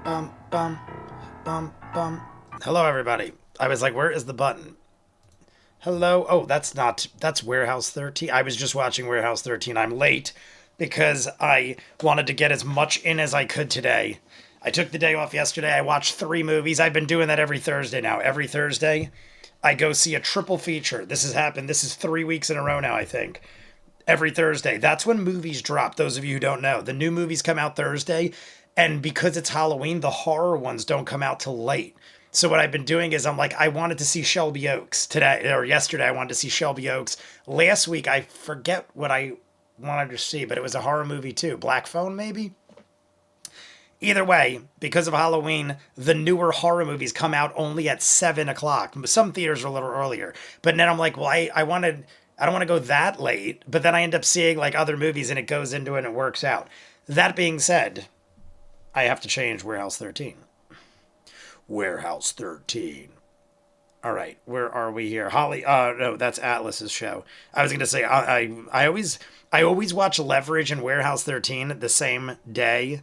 bum, bum, bum, bum. Hello, everybody. I was like, where is the button? Hello. Oh, that's Warehouse 13. I was just watching Warehouse 13. I'm late because I wanted to get as much in as I could today. I took the day off yesterday. I watched 3 movies. I've been doing that every Thursday now. Every Thursday, I go see a triple feature. This has happened. This is 3 weeks in a row now, I think. Every Thursday. That's when movies drop, those of you who don't know. The new movies come out Thursday, and because it's Halloween, the horror ones don't come out till late. So what I've been doing is I'm like, I wanted to see Shelby Oaks today, or yesterday I wanted to see Shelby Oaks. Last week, I forget what I wanted to see, but it was a horror movie too. Black Phone, maybe? Either way, because of Halloween, the newer horror movies come out only at 7 o'clock. Some theaters are a little earlier. But then I'm like, well, I don't want to go that late. But then I end up seeing like other movies and it goes into it and it works out. That being said, I have to change Warehouse 13. Warehouse 13. All right, where are we here? Holly, no, that's Atlas's show. I was going to say, I always watch Leverage and Warehouse 13 the same day.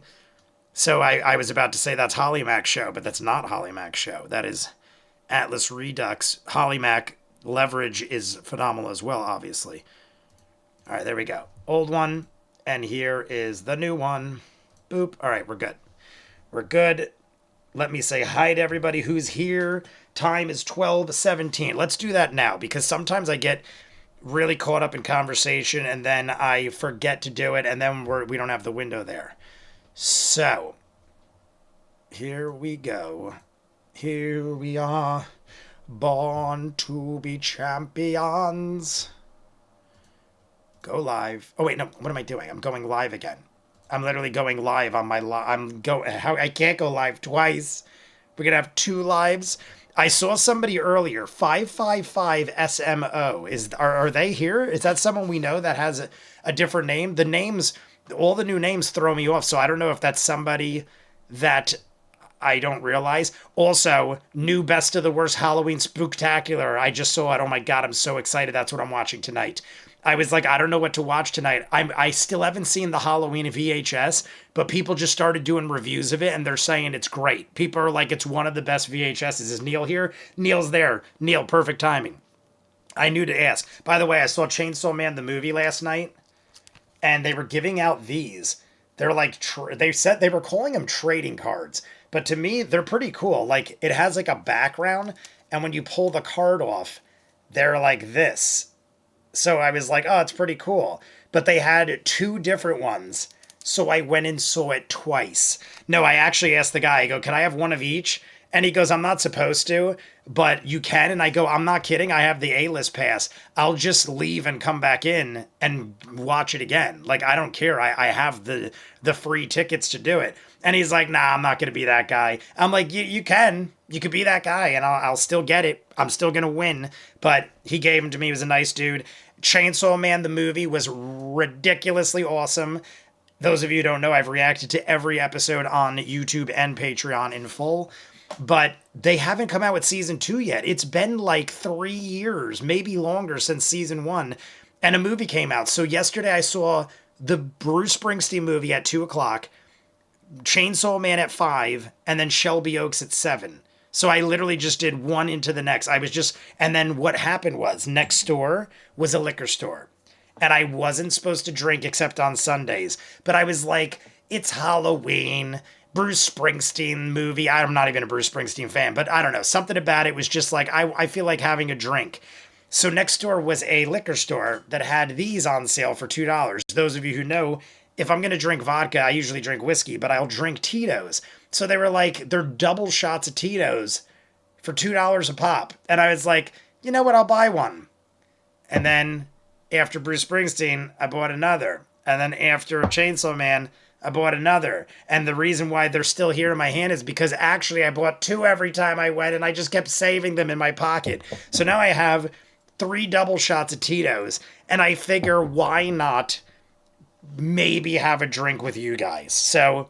So I was about to say that's Holly Mac's show, but that's not Holly Mac's show. That is Atlas Redux. Holly Mac Leverage is phenomenal as well, obviously. All right, there we go. Old one, and here is the new one. Boop. All right, we're good. We're good. Let me say hi to everybody who's here. Time is 12:17. Let's do that now, because sometimes I get really caught up in conversation, and then I forget to do it, and then we don't have the window there. So, here we go. Here we are, born to be champions. Go live. Oh wait, no, what am I doing? I'm going live again. I'm literally going live on my I can't go live twice. We're gonna have 2 lives. I saw somebody earlier, 555 SMO. Are they here? Is that someone we know that has a different name? The names, all the new names throw me off, so I don't know if that's somebody that I don't realize. Also, new Best of the Worst Halloween Spooktacular. I just saw it. Oh my god, I'm so excited. That's what I'm watching tonight. I was like, I don't know what to watch tonight. I still haven't seen the Halloween VHS, but people just started doing reviews of it, and they're saying it's great. People are like, it's one of the best VHSs. Is Neil here? Neil's there. Neil, perfect timing. I knew to ask. By the way, I saw Chainsaw Man the movie last night, and they were giving out these. They're like, they said they were calling them trading cards, but to me, they're pretty cool. Like, it has like a background, and when you pull the card off, they're like this. So I was like, oh, it's pretty cool. But they had 2 different ones. So I went and saw it twice. No, I actually asked the guy, I go, can I have one of each? And he goes, I'm not supposed to, but you can. And I go, I'm not kidding. I have the A-list pass. I'll just leave and come back in and watch it again. Like, I don't care. I have the free tickets to do it. And he's like, nah, I'm not going to be that guy. I'm like, you can. You could be that guy, and I'll still get it. I'm still going to win. But he gave him to me. He was a nice dude. Chainsaw Man, the movie, was ridiculously awesome. Those of you who don't know, I've reacted to every episode on YouTube and Patreon in full. But they haven't come out with season 2 yet. It's been like 3 years, maybe longer, since season 1. And a movie came out. So yesterday I saw the Bruce Springsteen movie at 2 o'clock, Chainsaw Man at 5, and then Shelby Oaks at 7. So I literally just did one into the next. And then what happened was, next door was a liquor store. And I wasn't supposed to drink except on Sundays. But I was like, it's Halloween, Bruce Springsteen movie. I'm not even a Bruce Springsteen fan, but I don't know. Something about it was just like, I feel like having a drink. So next door was a liquor store that had these on sale for $2. Those of you who know, if I'm going to drink vodka, I usually drink whiskey, but I'll drink Tito's. So they were like, they're double shots of Tito's for $2 a pop. And I was like, you know what? I'll buy one. And then after Bruce Springsteen, I bought another. And then after Chainsaw Man, I bought another. And the reason why they're still here in my hand is because actually I bought 2 every time I went, and I just kept saving them in my pocket. So now I have 3 double shots of Tito's. And I figure, why not maybe have a drink with you guys? So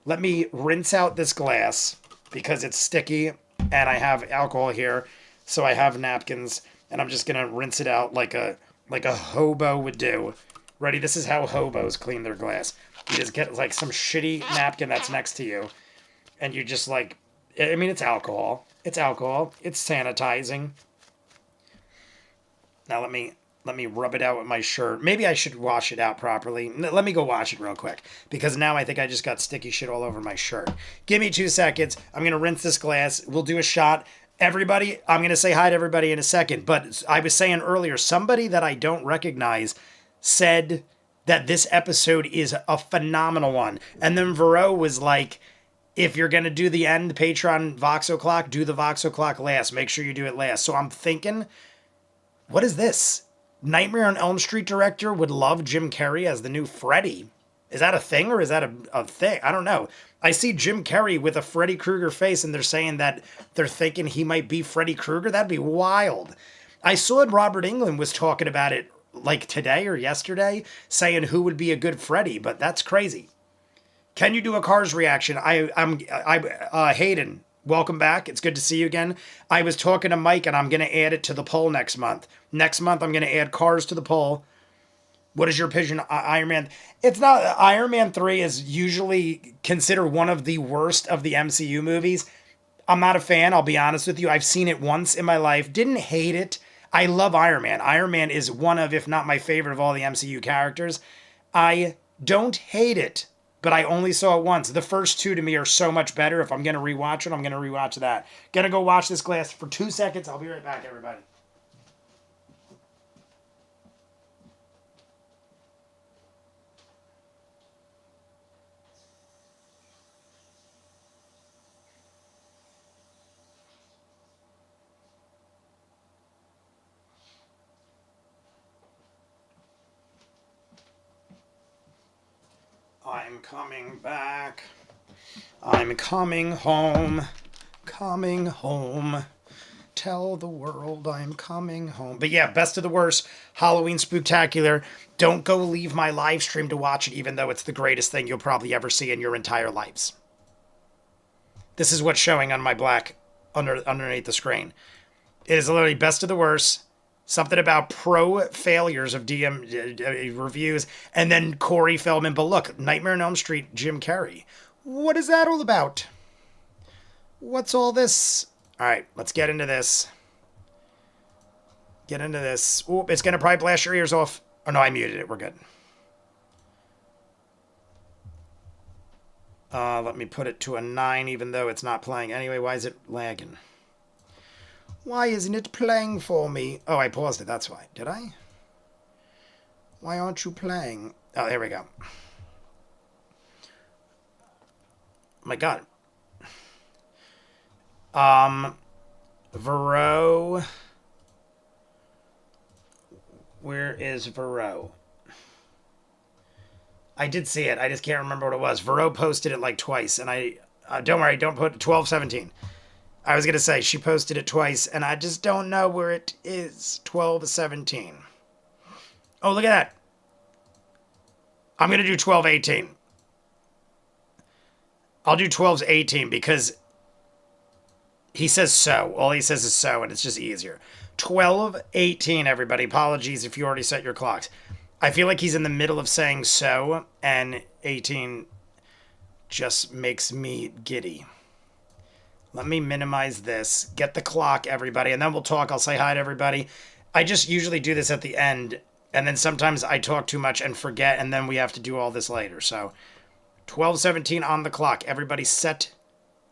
let me rinse out this glass because it's sticky and I have alcohol here. So I have napkins, and I'm just going to rinse it out like a hobo would do. Ready? This is how hobos clean their glass. You just get like some shitty napkin that's next to you, and you just like, I mean, it's alcohol. It's alcohol. It's sanitizing. Now let me rub it out with my shirt. Maybe I should wash it out properly. Let me go wash it real quick because now I think I just got sticky shit all over my shirt. Give me 2 seconds. I'm going to rinse this glass. We'll do a shot. Everybody, I'm going to say hi to everybody in a second, but I was saying earlier, somebody that I don't recognize said that this episode is a phenomenal one. And then Vero was like, if you're going to do the end Patreon Vox O'Clock, do the Vox O'Clock last. Make sure you do it last. So I'm thinking, what is this? Nightmare on Elm Street director would love Jim Carrey as the new Freddy. Is that a thing or is that a thing? I don't know. I see Jim Carrey with a Freddy Krueger face and they're saying that they're thinking he might be Freddy Krueger. That'd be wild. I saw Robert Englund was talking about it like today or yesterday, saying who would be a good Freddy, but that's crazy. Can you do a Cars reaction? Hayden, welcome back. It's good to see you again. I was talking to Mike and I'm going to add it to the poll next month. Next month, I'm going to add Cars to the poll. What is your opinion on Iron Man? It's not, Iron Man 3 is usually considered one of the worst of the MCU movies. I'm not a fan, I'll be honest with you. I've seen it once in my life. Didn't hate it. I love Iron Man. Iron Man is one of, if not my favorite of all the MCU characters. I don't hate it, but I only saw it once. The first two to me are so much better. If I'm going to rewatch it, I'm going to rewatch that. Gonna go watch this glass for 2 seconds. I'll be right back, everybody. I'm coming back. I'm coming home. Coming home. Tell the world I'm coming home. But yeah, best of the worst. Halloween Spooktacular. Don't go leave my live stream to watch it, even though it's the greatest thing you'll probably ever see in your entire lives. This is what's showing on my black underneath the screen. It is literally best of the worst. Something about pro failures of DM reviews, and then Corey Feldman. But look, Nightmare on Elm Street, Jim Carrey. What is that all about? What's all this? All right, let's get into this. Get into this. Oop, it's going to probably blast your ears off. Oh, no, I muted it. We're good. Let me put it to a 9, even though it's not playing. Anyway, why is it lagging? Why isn't it playing for me? Oh, I paused it. That's why. Did I? Why aren't you playing? Oh, there we go. My God. Vero. Where is Vero? I did see it. I just can't remember what it was. Vero posted it like twice, and I don't worry. Don't put 12:17. I was going to say, she posted it twice, and I just don't know where it is. 12:17. Oh, look at that. I'm going to do 12:18. I'll do 12:18 because he says so. All he says is so, and it's just easier. 12:18, everybody. Apologies if you already set your clocks. I feel like he's in the middle of saying so, and 18 just makes me giddy. Let me minimize this. Get the clock, everybody, and then we'll talk. I'll say hi to everybody. I just usually do this at the end, and then sometimes I talk too much and forget, and then we have to do all this later. So 12:17 on the clock. Everybody set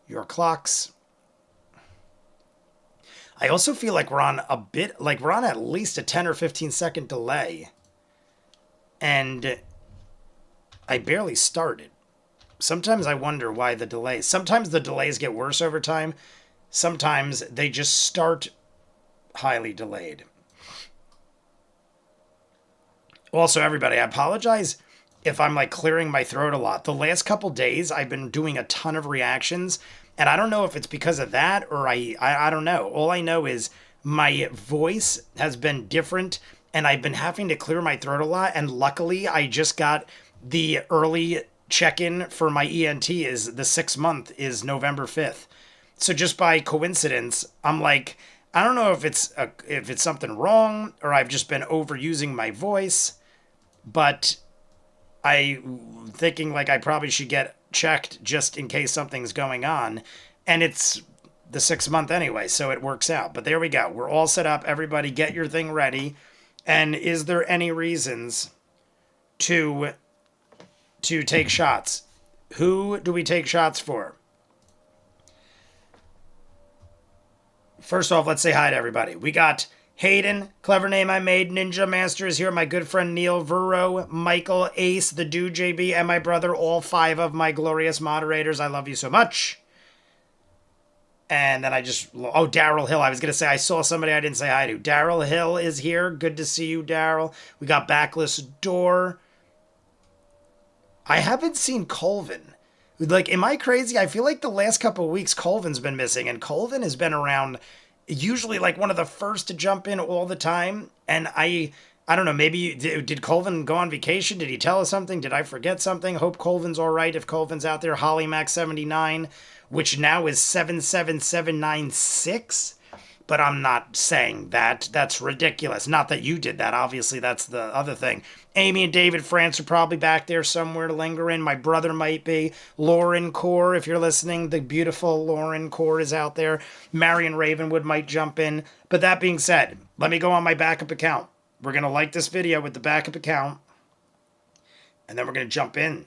your clocks. I also feel like we're on at least a 10 or 15 second delay. And I barely started. Sometimes I wonder why the delays. Sometimes the delays get worse over time. Sometimes they just start highly delayed. Also, everybody, I apologize if I'm like clearing my throat a lot. The last couple days, I've been doing a ton of reactions, and I don't know if it's because of that or I don't know. All I know is my voice has been different, and I've been having to clear my throat a lot, and luckily, I just got the early check-in for my ENT is the 6th month is November 5th. So just by coincidence, I'm like, I don't know if it's something wrong or I've just been overusing my voice, but I'm thinking like I probably should get checked just in case something's going on. And it's the 6th month anyway, so it works out. But there we go. We're all set up. Everybody get your thing ready. And is there any reasons to take shots? Who do we take shots for? First off, let's say hi to everybody. We got Hayden, clever name I made, Ninja Master is here, my good friend Neil, Vero, Michael, Ace, the Dude JB, and my brother, all 5 of my glorious moderators. I love you so much. And then Daryl Hill. I was going to say, I saw somebody I didn't say hi to. Daryl Hill is here. Good to see you, Daryl. We got Backless Door. I haven't seen Colvin. Like, am I crazy? I feel like the last couple of weeks Colvin's been missing, and Colvin has been around usually like one of the first to jump in all the time. And I don't know, maybe did Colvin go on vacation? Did he tell us something? Did I forget something? Hope Colvin's all right if Colvin's out there. HollyMac79, which now is 77796. But I'm not saying that. That's ridiculous. Not that you did that. Obviously, that's the other thing. Amy and David France are probably back there somewhere to linger in. My brother might be. Lauren Core, if you're listening, the beautiful Lauren Core is out there. Marion Ravenwood might jump in. But that being said, let me go on my backup account. We're going to like this video with the backup account. And then we're going to jump in.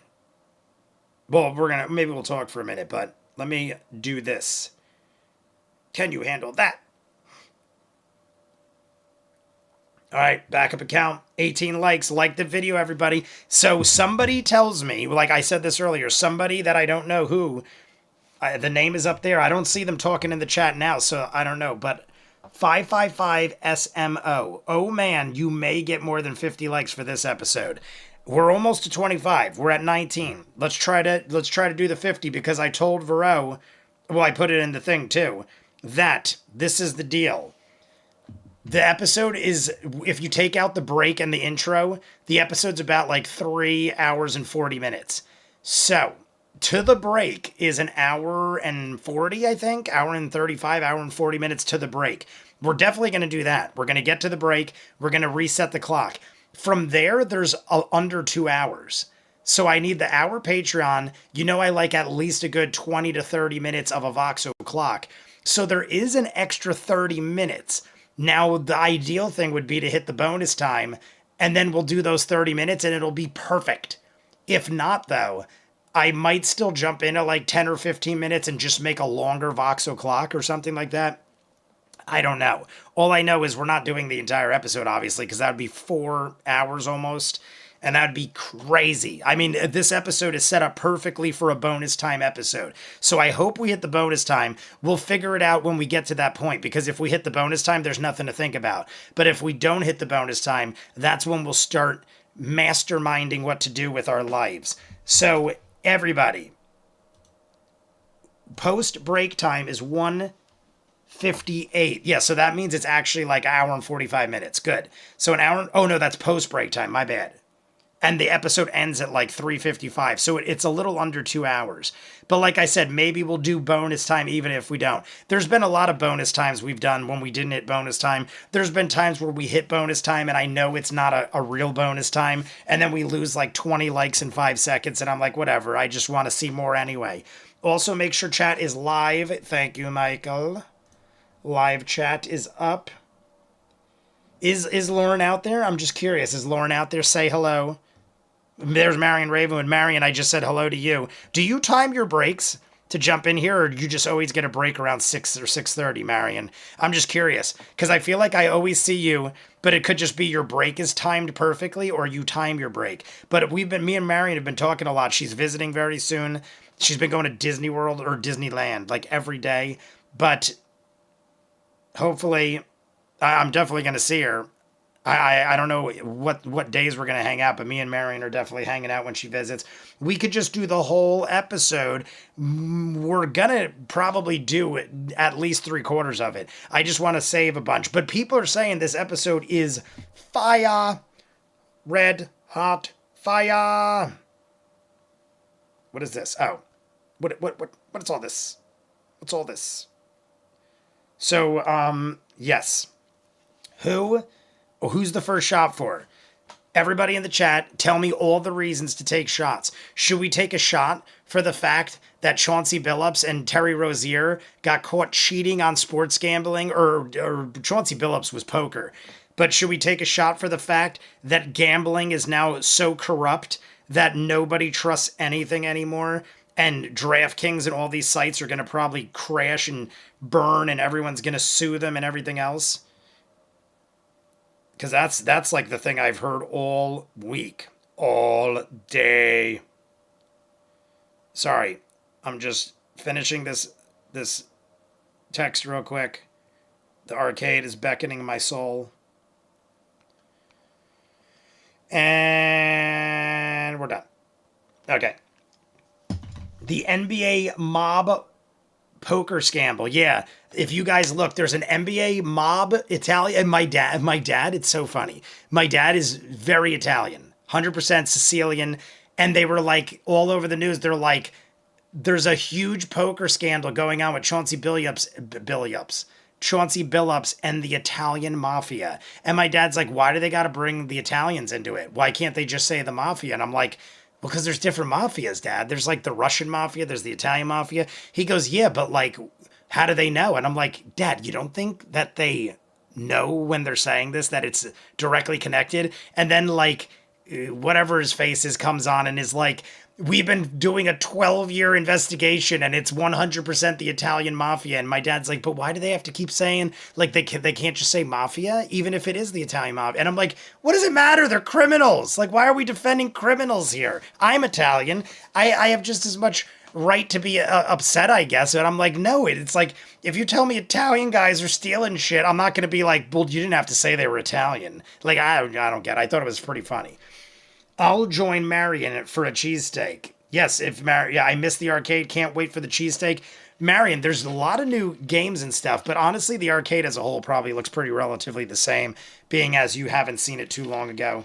Well, maybe we'll talk for a minute, but let me do this. Can you handle that? All right, backup account, 18 likes. Like the video, everybody. So somebody tells me, like I said this earlier, somebody that I don't know who, the name is up there. I don't see them talking in the chat now, so I don't know. But 555SMO. Oh, man, you may get more than 50 likes for this episode. We're almost to 25. We're at 19. Let's try to do the 50 because I told Vero, well, I put it in the thing too, that this is the deal. The episode is, if you take out the break and the intro, the episode's about like 3 hours and 40 minutes. So, to the break is an hour and 40, I think. Hour and 35, hour and 40 minutes to the break. We're definitely going to do that. We're going to get to the break. We're going to reset the clock. From there, there's under 2 hours. So I need the hour Patreon. You know I like at least a good 20 to 30 minutes of a Voxo clock. So there is an extra 30 minutes. Now, the ideal thing would be to hit the bonus time, and then we'll do those 30 minutes, and it'll be perfect. If not, though, I might still jump in at like 10 or 15 minutes and just make a longer Voxo clock or something like that. I don't know. All I know is we're not doing the entire episode, obviously, because that would be 4 hours almost, and that would be crazy. I mean, this episode is set up perfectly for a bonus time episode. So I hope we hit the bonus time. We'll figure it out when we get to that point, because if we hit the bonus time, there's nothing to think about. But if we don't hit the bonus time, that's when we'll start masterminding what to do with our lives. So everybody, post break time is 1:58. Yeah, so that means it's actually like an hour and 45 minutes. Good. So an hour. Oh no, that's post break time. My bad. And the episode ends at like 3:55. So it's a little under 2 hours. But like I said, maybe we'll do bonus time even if we don't. There's been a lot of bonus times we've done when we didn't hit bonus time. There's been times where we hit bonus time and I know it's not a real bonus time. And then we lose like 20 likes in 5 seconds. And I'm like, whatever. I just want to see more anyway. Also, make sure chat is live. Thank you, Michael. Live chat is up. Is Lauren out there? I'm just curious. Is Lauren out there? Say hello. There's Marion Ravenwood. Marion, I just said hello to you. Do you time your breaks to jump in here, or do you just always get a break around 6 or 6:30, Marion? I'm just curious, because I feel like I always see you, but it could just be your break is timed perfectly, or you time your break. But me and Marion have been talking a lot. She's visiting very soon. She's been going to Disney World or Disneyland like every day. But hopefully, I'm definitely going to see her. I don't know what days we're going to hang out, but me and Marion are definitely hanging out when she visits. We could just do the whole episode. We're going to probably do at least 3/4 of it. I just want to save a bunch. But people are saying this episode is fire. Red hot fire. What is this? Oh. What's all this? What's all this? So, yes. Who's the first shot for? Everybody in the chat, tell me all the reasons to take shots. Should we take a shot for the fact that Chauncey Billups and Terry Rozier got caught cheating on sports gambling, or Chauncey Billups was poker. But should we take a shot for the fact that gambling is now so corrupt that nobody trusts anything anymore? And DraftKings and all these sites are going to probably crash and burn, and everyone's going to sue them and everything else? Because that's like the thing I've heard all week, all day. Sorry, I'm just finishing this text real quick. The arcade is beckoning my soul. And we're done. Okay. The NBA mob poker scandal. Yeah. If you guys look, there's an NBA mob Italian. And my dad, it's so funny. My dad is very Italian, 100% Sicilian. And they were like all over the news. They're like, there's a huge poker scandal going on with Chauncey Billups and the Italian mafia. And my dad's like, why do they got to bring the Italians into it? Why can't they just say the mafia? And I'm like, well, because there's different mafias, Dad. There's like the Russian mafia, there's the Italian mafia. He goes, yeah, but like, how do they know? And I'm like, Dad, you don't think that they know when they're saying this, that it's directly connected? And then like, whatever his face is comes on and is like, we've been doing a 12-year investigation and it's 100% the Italian mafia. And my dad's like, but why do they have to keep saying, like, they can't just say mafia, even if it is the Italian mafia? And I'm like, what does it matter? They're criminals. Like, why are we defending criminals here? I'm Italian. I have just as much right to be upset, I guess. And I'm like, no, it's like, if you tell me Italian guys are stealing shit, I'm not going to be like, well, you didn't have to say they were Italian. Like, I don't get it. I thought it was pretty funny. I'll join Marion for a cheesesteak. Yes, I missed the arcade. Can't wait for the cheesesteak. Marion, there's a lot of new games and stuff, but honestly, the arcade as a whole probably looks pretty relatively the same, being as you haven't seen it too long ago.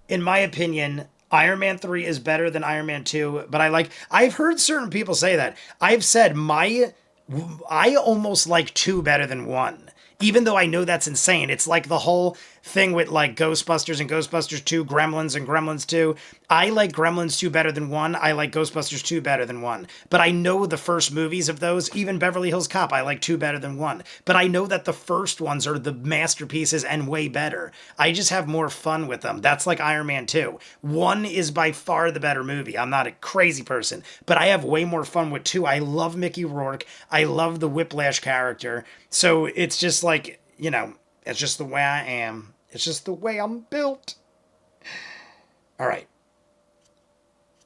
In my opinion, Iron Man 3 is better than Iron Man 2, but I've heard certain people say that. I've said I almost like 2 better than 1. Even though I know that's insane. It's like the whole thing with like Ghostbusters and Ghostbusters 2, Gremlins and Gremlins 2. I like Gremlins 2 better than 1. I like Ghostbusters 2 better than 1. But I know the first movies of those, even Beverly Hills Cop, I like 2 better than 1. But I know that the first ones are the masterpieces and way better. I just have more fun with them. That's like Iron Man 2. 1 is by far the better movie. I'm not a crazy person, but I have way more fun with 2. I love Mickey Rourke. I love the Whiplash character. So it's just like, it's just the way I am. It's just the way I'm built. All right.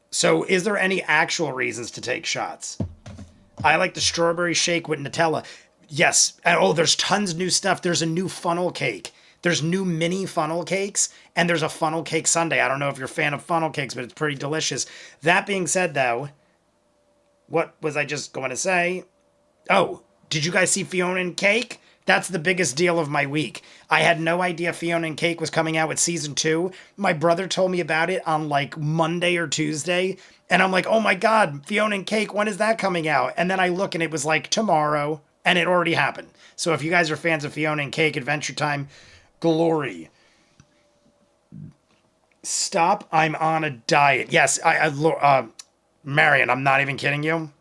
So is there any actual reasons to take shots? I like the strawberry shake with Nutella. Yes. Oh, there's tons of new stuff. There's a new funnel cake. There's new mini funnel cakes, and there's a funnel cake sundae. I don't know if you're a fan of funnel cakes, but it's pretty delicious. That being said, though, what was I just going to say? Oh, did you guys see Fiona and Cake? That's the biggest deal of my week. I had no idea Fiona and Cake was coming out with season 2. My brother told me about it on like Monday or Tuesday. And I'm like, oh my God, Fiona and Cake, when is that coming out? And then I look and it was like tomorrow, and it already happened. So if you guys are fans of Fiona and Cake, Adventure Time, glory. Stop, I'm on a diet. Yes, Marion, I'm not even kidding you.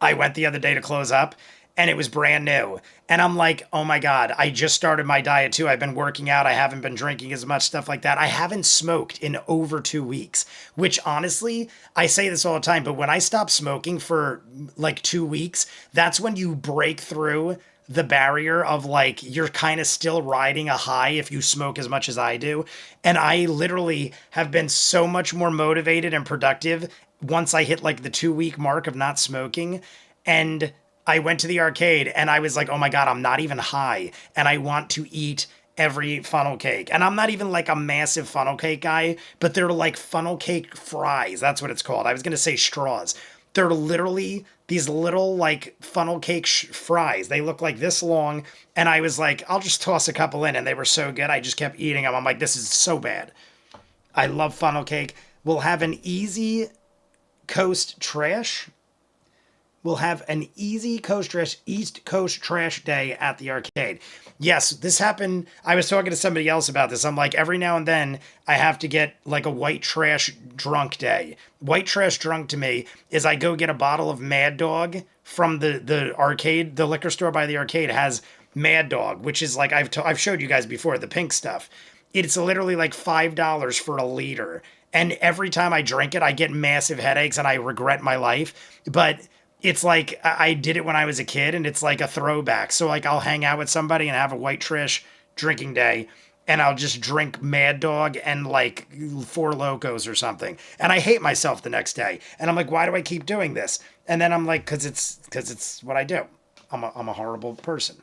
I went the other day to close up, and it was brand new. And I'm like, oh my God, I just started my diet too. I've been working out. I haven't been drinking as much, stuff like that. I haven't smoked in over 2 weeks, which honestly, I say this all the time, but when I stop smoking for like 2 weeks, that's when you break through the barrier of like, you're kind of still riding a high if you smoke as much as I do. And I literally have been so much more motivated and productive once I hit like the 2-week mark of not smoking. And I went to the arcade and I was like, oh my God, I'm not even high. And I want to eat every funnel cake. And I'm not even like a massive funnel cake guy, but they're like funnel cake fries. That's what it's called. I was going to say straws. They're literally these little like funnel cake fries. They look like this long. And I was like, I'll just toss a couple in. And they were so good. I just kept eating them. I'm like, this is so bad. I love funnel cake. We'll have an easy coast trash. we'll have an easy East Coast trash day at the arcade. Yes, this happened. I was talking to somebody else about this. I'm like, every now and then I have to get like a white trash drunk day. White trash drunk to me is I go get a bottle of Mad Dog from the arcade. The liquor store by the arcade has Mad Dog, which is like I've showed you guys before, the pink stuff. It's literally like $5 for a liter. And every time I drink it, I get massive headaches and I regret my life. But it's like I did it when I was a kid and it's like a throwback. So like I'll hang out with somebody and have a white trash drinking day and I'll just drink Mad Dog and like Four Locos or something. And I hate myself the next day. And I'm like, why do I keep doing this? And then I'm like, cause it's what I do. I'm a horrible person.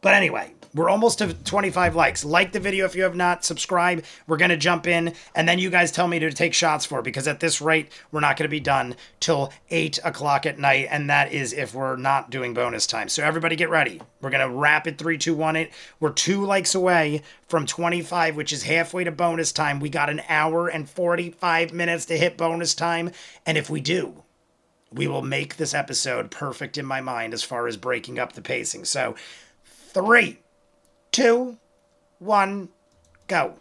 But anyway, we're almost to 25 likes. Like the video if you have not. Subscribe. We're going to jump in. And then you guys tell me to take shots for it. Because at this rate, we're not going to be done till 8 o'clock at night. And that is if we're not doing bonus time. So everybody get ready. We're going to rapid 3, 2, 1 it. We're 2 likes away from 25, which is halfway to bonus time. We got an hour and 45 minutes to hit bonus time. And if we do, we will make this episode perfect in my mind as far as breaking up the pacing. So 3, 2, 1, go.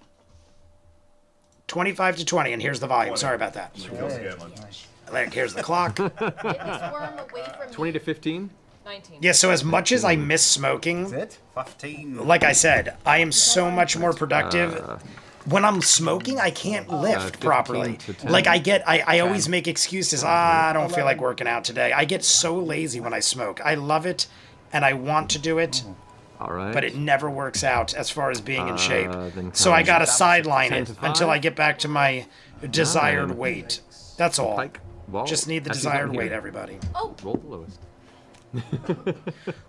25 to 20, and here's the volume. Sorry about that. Here's the clock. 20 to 15? 19. Yeah, so as much as I miss smoking, 15. like I said, I am so much more productive. When I'm smoking, I can't lift properly. Like I always make excuses. I don't feel like working out today. I get so lazy when I smoke. I love it, and I want to do it. All right. But it never works out as far as being in shape. So I gotta sideline it until I get back to my desired weight. That's all. Just need the desired weight, everybody. Oh, Roll the lowest.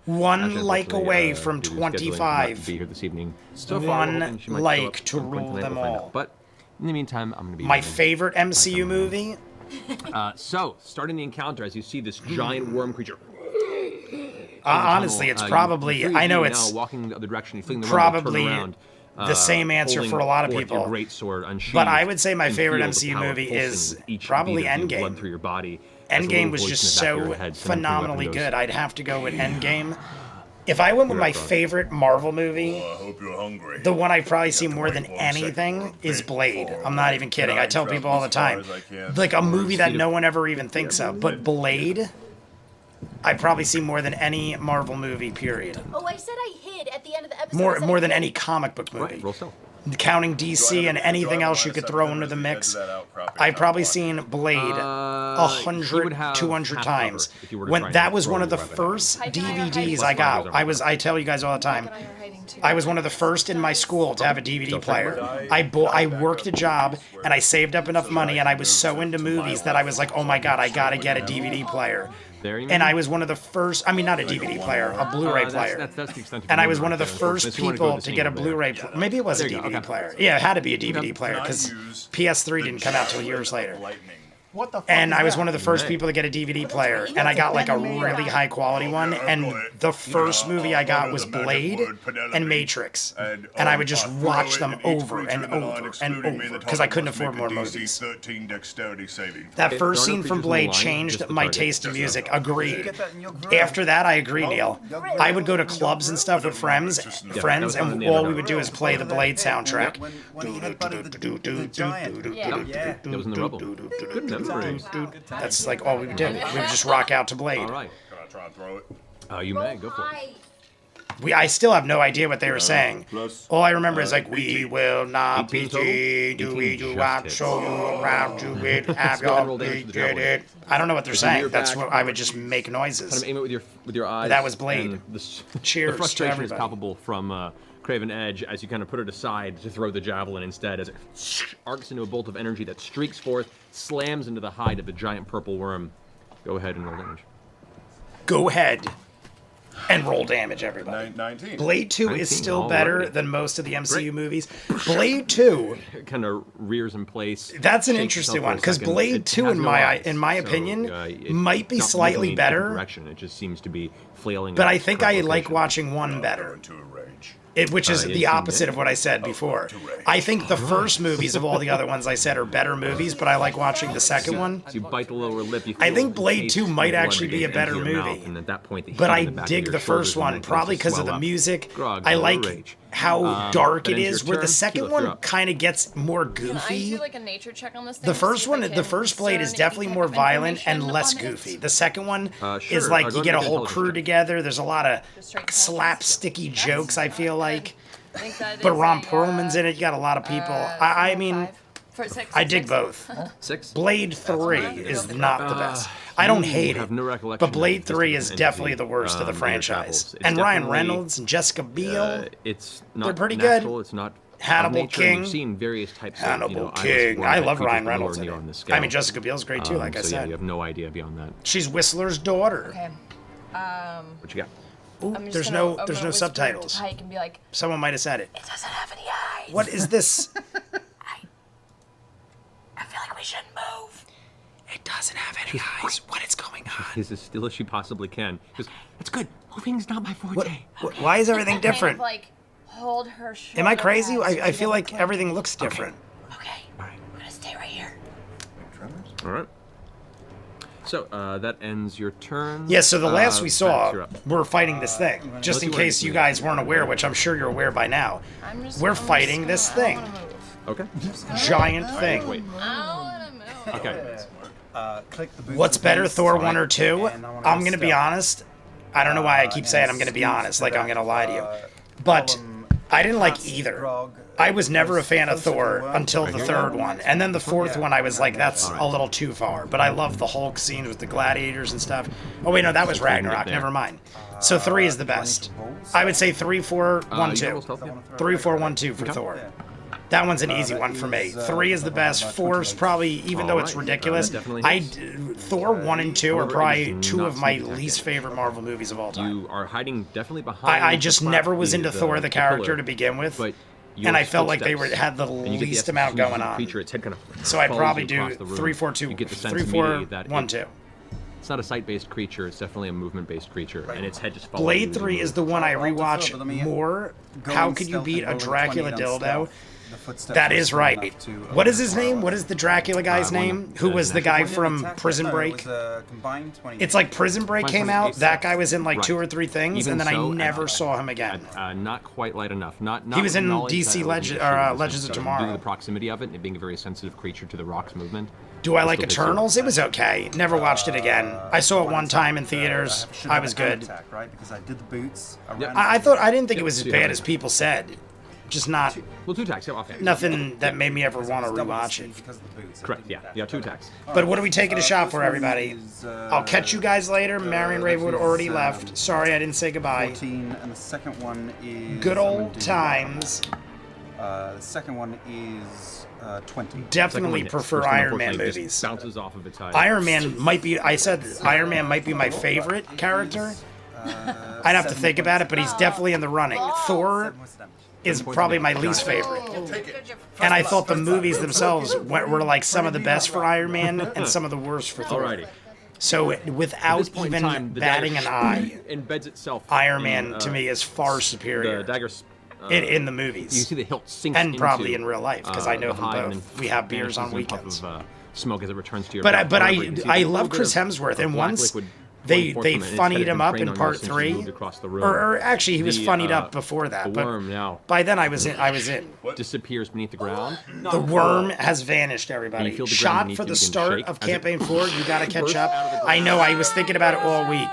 One like away from due to scheduling, not 25. Be here this evening. So One she might show like up to at some point rule tonight, them we'll find all. out. But in the meantime, I'm going to be My favorite MCU movie? So, starting the encounter, as you see this giant worm creature. Honestly, it's probably, I know it's now walking the other direction. You're feeling the probably around, the same answer for a lot of people. But I would say my favorite MCU movie is probably Endgame. Through your body. Endgame was just so phenomenally good. I'd have to go with Endgame. If I went with my favorite Marvel movie, the one I've probably seen more than anything is Blade. I'm not even kidding. I tell people all the time. Like a movie that no one ever even thinks of. But Blade, I've probably seen more than any Marvel movie, period. oh, I said I hid at the end of the episode. More than any comic book movie. Right, roll stealth. Counting DC and anything else you could throw into the mix. I've probably seen Blade 100, 200 times. When that was one of the first DVDs I got. I tell you guys all the time, I was one of the first in my school to have a DVD player. I worked a job and I saved up enough money and I was so into movies that I was like, oh my god, I gotta get a DVD player. And I was one of the first, I mean not a DVD player, a Blu-ray player. That's the extent of And I was memory one of the right there. first Unless you wanna go people the to get a scene over Blu-ray. there. Maybe it was a There you go, DVD okay. player. Yeah, it had to be a DVD player because PS3 didn't come out till years later. What the fuck And is I was that? one of the first people to get a DVD player, and I got like a really high quality one. And the first movie I got was Blade and Matrix, and I would just watch them over and over and over because I couldn't afford more movies. That first scene from Blade changed my taste in music. Agreed. After that, I agree, Neil. I would go to clubs and stuff with friends, and all we would do is play the Blade soundtrack. That was in the rubble. Good memories. That's like all we would do. We would just rock out to Blade. All right. Can I try and throw it? You may go for it. I still have no idea what they were saying. All I remember is like, we will not 18 be total? cheated, do we 18 do just what, hits. show you around to it, have Go ahead and your roll damage big with the javelin. it. I don't know what they're saying. That's back. what I would just make Kind of noises. aim it with your eyes. That was Blade. and The Cheers to frustration is everybody. palpable from Craven Edge as you kind of put it aside to throw the javelin instead, as it arcs into a bolt of energy that streaks forth, slams into the hide of the giant purple worm. Go ahead and roll damage. Go ahead. and roll damage, everybody. 19. Blade 2 is 19, still all better right. than most of the MCU Great. movies. Blade 2, Kind of rears in place. that's an shakes interesting itself for one, a because second. Blade It 2, has in no my eyes, opinion, it might be stops slightly moving in a different better, direction. It just seems to be flailing. but in I its think current I like location. watching 1 better. To a rage. Which is the opposite of what I said before. I think the first movies of all the other ones I said are better movies, but I like watching the second one. So you bite the lower lip. You I feel think the Blade taste 2 of might blood actually be a begins better into your movie. mouth, and at that point, the But heat I in the back of dig your the first shoulders and one, then probably begins to because of swell the up. music. Grog, I lower like rage. how dark that it ends is, your where the turn. second Keyleth, you're one up. kind of gets more Can I goofy. do like a nature check on this thing? The to first see if one, I the can first Blade is discern definitely any more type of violent and information less on it? goofy. The second one is Sure. like Go you and get a make an whole intelligence crew check. together. There's a lot of Just straight slapsticky jokes, I feel like. I think that But is Ron a, Perlman's in it. You got a lot of people. I mean, 5. For 6. I dig both. 6. Blade 3 is not the best. I don't hate have it, no recollection but of Blade this 3 as is an definitely entity, the worst of the in your franchise. travels. It's And Ryan definitely, Reynolds and Jessica Biel. It's not They're pretty good. natural, It's not Hannibal of nature, and King. You've seen various types of Hannibal eyeless King. worm I type love creatures Ryan below Reynolds or in near it. on the scale. I mean, Jessica Biel's great too, like I so yeah, said. you have no idea beyond that. She's Whistler's daughter. Okay. What you got? Ooh, I'm just there's gonna, no I'm there's gonna no whisper subtitles. to Pike and be like, Someone might have said it. it doesn't have any eyes. What is this? I feel like we shouldn't move. It doesn't have any eyes. What is going on? She's as still as she possibly can. She goes, that's good. Moving's not my forte. Why is everything different? Kind of like hold her shoulder. Am I crazy? pads so I she feel like doesn't everything looks different. Okay. I'm gonna stay right here. All right. So that ends your turn. Yeah, so the last we Vax, saw, you're up. we're fighting this thing. Just Unless in you wanna case you move. guys weren't aware, which I'm sure you're aware by now. We're fighting this thing. Okay. Giant thing. Wait. I don't wanna move. Okay. Click the boots What's and better, boots. Thor 1 or 2? And I wanna I'm go going to be stealth. honest. I don't know why I keep saying I'm going to be honest, like I'm going to lie to you. But I didn't like either. I was never a fan of Thor until the third one. And then the fourth one, I was like, that's a little too far. But I love the Hulk scenes with the gladiators and stuff. Oh, wait, no, that was Ragnarok. there. Never mind. So 3 is the best. I would say 3, 4, 1, You 2. roll stealth, yeah. 3, 4, 1, 2 for Thor. That one's an easy one for me. 3 is the best. 4 is probably, even though it's Alright, ridiculous, that definitely I hits. Thor 1 and 2 are However, it probably is 2 not of my sneak attack least yet. favorite Marvel movies of all time. You are hiding definitely behind. I just the never was platform, into Thor the character pillar, to begin with, but and I felt like they had the and you get the least essence amount as soon as going the on. Creature, its head kind of So I'd follows probably you do across the room. 3, 4, 2, You get the sense 3, 4, immediately that 1, it- 2. It's not a sight-based creature. It's definitely a movement-based creature, and its head just follows you Blade as you 3 move. is the one I I'll defer, rewatch but let me more. go How in could you stealth beat and a roll 20 Dracula on dildo? stealth. The footsteps That are is small right. enough to What is his overpower. name? What is the Dracula guy's one name? that Who is was the natural. guy When did from attack? Prison No, Break? It was, combined 20. It's like Prison Break Mine came was out. 8 That guy was in like Right. 2 or 3 things, Even and then so, I never saw him again. Not quite light enough. Not He was in knowledge DC that it wasn't Legend- just or, shooting Legends of distance, Tomorrow. Due to the proximity of it and it being a very sensitive creature to the rock's movement. Do I it like still hits you. Eternals? It was okay. Never watched it again. I saw it one time in theaters. I was good. Attack, right? Because I did the boots. Yep. I didn't think it was as so you bad have as it. people said. Just not Well, 2 attacks. Yeah, offhand. nothing that made me ever want to rewatch it. Correct. Yeah. You got 2 attacks. But what are we taking a shot for, everybody? I'll catch you guys later. Marion Ravenwood already left. Sorry I didn't say goodbye. 14, and the second one is... Good I'm old gonna do- times. The second one is 20. Definitely Second one prefer hits. First one, Iron Man unfortunately, just movies. Bounces off of its hide. Iron Man might be, I said Iron Man might be my favorite character. I'd have to think about it, but he's definitely in the running. Thor is probably my least favorite. And I thought the movies themselves were like some of the best for Iron Man and some of the worst for Thor. Alrighty. So At without this point in even time, the batting an dagger eye, embeds itself. Iron in, Man to me is far superior The dagger. in the You movies. see the hilt sinks And probably into, in real life, 'cause I know the them hide both. and then We have beers on vanishes in a puff weekends. Of, smoke as it returns to your But belt. but However, you see I a love little bit Chris of Hemsworth. And black once liquid they pouring forth from it, and its head funnied had him been up trained in on part this since you 3, moved across the room. or actually he was The, funnied up before that. The worm But now by then I was in. disappears beneath the ground. The worm has vanished, And everybody. you feel the ground Shot beneath for you the begin to start shake of as it campaign 4. You gotta catch bursts up. out of the I know. I was thinking about it all week.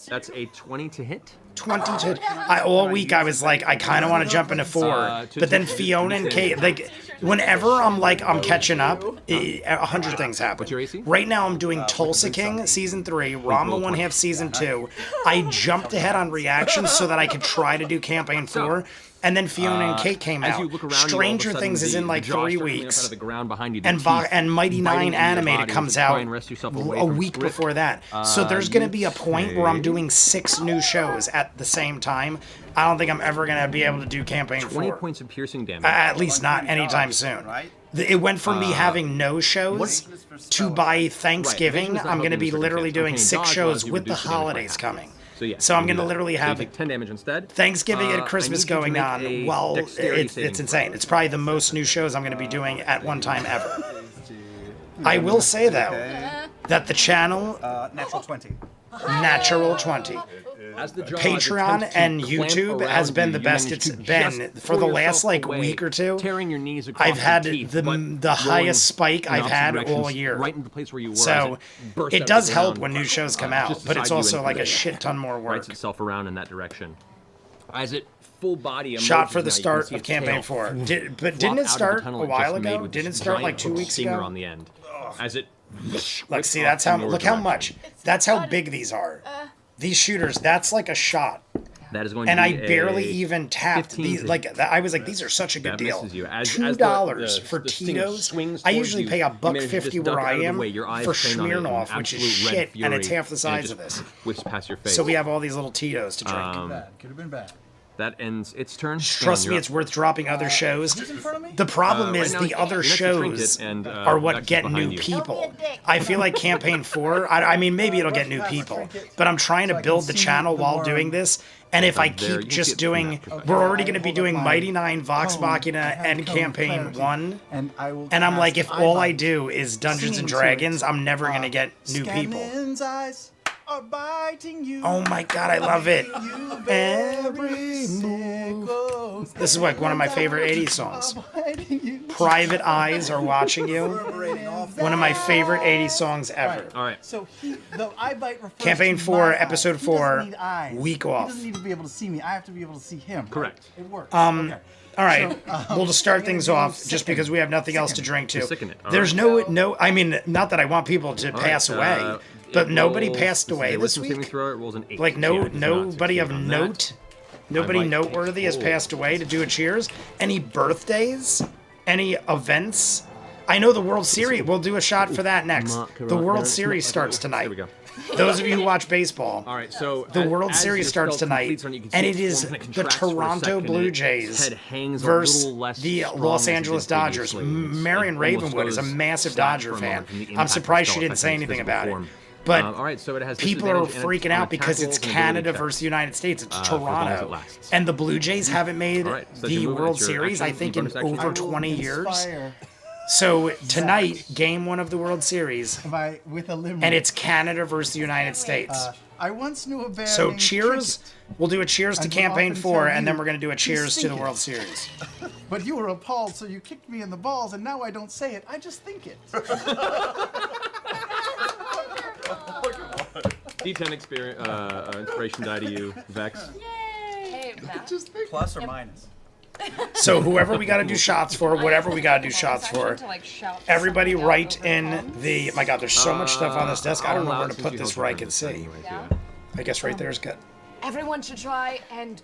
That's a 20 to hit. 20 to all week. I was like, I kind of want to jump into 4, but then Fiona and Kate, like, whenever I'm like I'm catching up, 100 things happen. What's your AC? Right now I'm doing Tulsa King season 3, Rama 1/2 season 2. I jumped ahead on reactions so that I could try to do campaign 4. And then Fiona and Kate came As out. you look around, Stranger Things is in like 3 weeks. Out of the ground behind you, And Mighty Nine Animated comes out a week before before that. So there's going to be a point where I'm doing 6 new shows at the same time. I don't think I'm ever going to be able to do campaign 20 4. points of piercing damage. At least not anytime soon. It went from me having no shows to by Thanksgiving, I'm going to be literally doing 6 shows with the holidays coming. So I'm going to literally have 10 damage instead. Thanksgiving and Christmas going on. Well, it's insane. It's probably the most new shows I'm going to be doing at one time ever. I will say, though, that the channel... Natural 20. Natural 20. As the Patreon and YouTube has been the best it's been for the last like week or two. Tearing your knees across I've had teeth, the highest spike I've had all year. Right in the place where you were, so it does help when new shows come out, but it's also like a shit ton more work. Writes itself around in that direction. As it full body shot for the start of campaign 4. Didn't it start a while ago? Didn't it start like 2 weeks ago? On the end. As it look, see, that's how look how much. That's how big these are. These shooters, that's like a shot. That is going and to I be barely even tapped these. Like I was like, these are such a good deal. $2 for Tito's. I usually pay $1.50 where I am for Smirnoff, which is shit, and it's half the size of this. Whips past your face. So we have all these little Tito's to drink. Could have been bad. That ends its turn. Trust me, it's worth dropping other shows. The problem is the other shows are what get new people. I feel like Campaign 4, I mean, maybe it'll get new people, but I'm trying to build the channel while doing this, and if I keep just doing, we're already going to be doing Mighty Nine, Vox Machina, and Campaign 1, and I'm like, if all I do is Dungeons and Dragons, I'm never going to get new people. Oh my god, I love it. Every move. This is like one of my favorite 80s songs. Private Eyes Are Watching You. One of my favorite 80s songs ever. All right. So the eye bite refers Campaign to 4, my episode eyes. 4, He doesn't need eyes. week off. He doesn't need to be able to see me. I have to be able to see him. Correct. It works. Okay. All right, So, we'll just start things off just because we have nothing else to drink to. Sicken it. All There's no, I mean, not that I want people to pass away, but nobody passed away this week. Like nobody of note, nobody noteworthy has passed away to do a cheers. Any birthdays? Any events? I know the World Series. We'll do a shot for that next. The World Series starts tonight. There we go. Those of you who watch baseball, all right, so the World Series starts tonight, and it is the Toronto Blue Jays versus the Los Angeles Dodgers. Marion Ravenwood is a massive Dodger fan. I'm surprised she didn't say anything about it. But all right, so it has people are freaking out because it's Canada versus the United States. It's Toronto. And the Blue Jays haven't made the World Series, I think, in over 20 years. So tonight, Game 1 of the World Series, and it's Canada versus the United States. I once knew a bear So named cheers. Cricket, We'll do a cheers to and Campaign often 4, tell and then you we're going to do a cheers to the think it. World Series. but you were appalled, so you kicked me in the balls, and now I don't say it. I just think it. D10 inspiration die to you, Vex. Hey, Matt. Plus or minus? So whoever we got to do shots for, whatever we got to do shots for, everybody write in the... My God, there's so much stuff on this desk. I don't know where to put this where I can see. I guess right there is good. Everyone should try and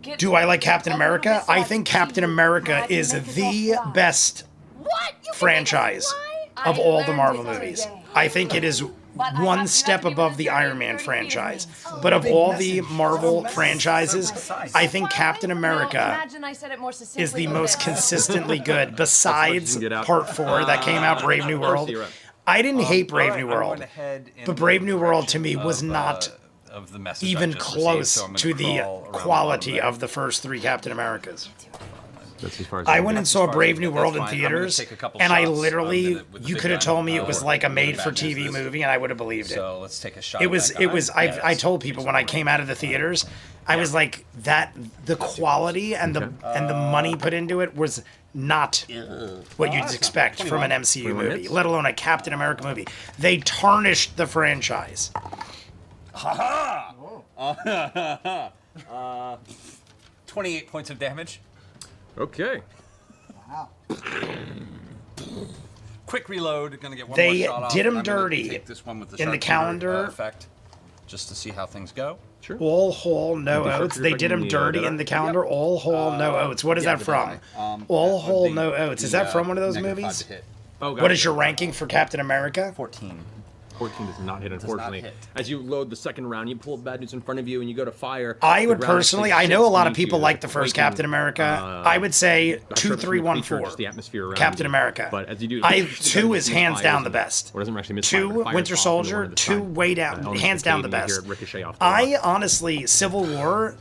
get. Do I like Captain America? I think Captain America is the best franchise of all the Marvel movies. I think it is one step above the Iron Man franchise. But of all the Marvel franchises, I think Captain America is the most consistently good, besides Part 4 that came out, Brave New World. I didn't hate Brave New World, but Brave New World to me was not even close to the quality of the first 3 Captain Americas. That's as far as I went and saw Brave New World in theaters, and I literally, you could have told me it was like a made-for-TV movie, and I would have believed it. So let's take a shot. It was. I told people when I came out of the theaters, I was like, the quality and the money put into it was not what you'd expect from an MCU movie, let alone a Captain America movie. They tarnished the franchise. 28 points of damage. Okay. Wow. Quick reload. Gonna get one They more shot off. did 'em I'm gonna dirty take this one with the in the sharpshooter, calendar. effect. just to see how things go. Sure. All whole, no Be sure oats. you're They did checking them the, dirty data. in the calendar. All whole, no oats. What is Yeah, that the from? die. All Or whole, the- no oats. Is the, that from one of those -5 movies? to hit. Oh, What gotcha. is your ranking for Captain America? 14. 14 does not hit, not unfortunately. hit. As you load the second round, you pull bad news in front of you and you go to fire. I The would ground personally, actually I know a shifts lot of beneath people you, like the first quaking, Captain America. I would say not sure 2, if it's 3, from the 1, creature or 4. just the atmosphere around Captain you. America. But as you do, I the 2 gun is hands misfires down the and- best. Or doesn't actually misfire, 2, but fires Winter off into one Soldier. of the 2, side. way down, Elements hands down the decay and you hear best. it ricochet off the I wall. honestly, Civil War.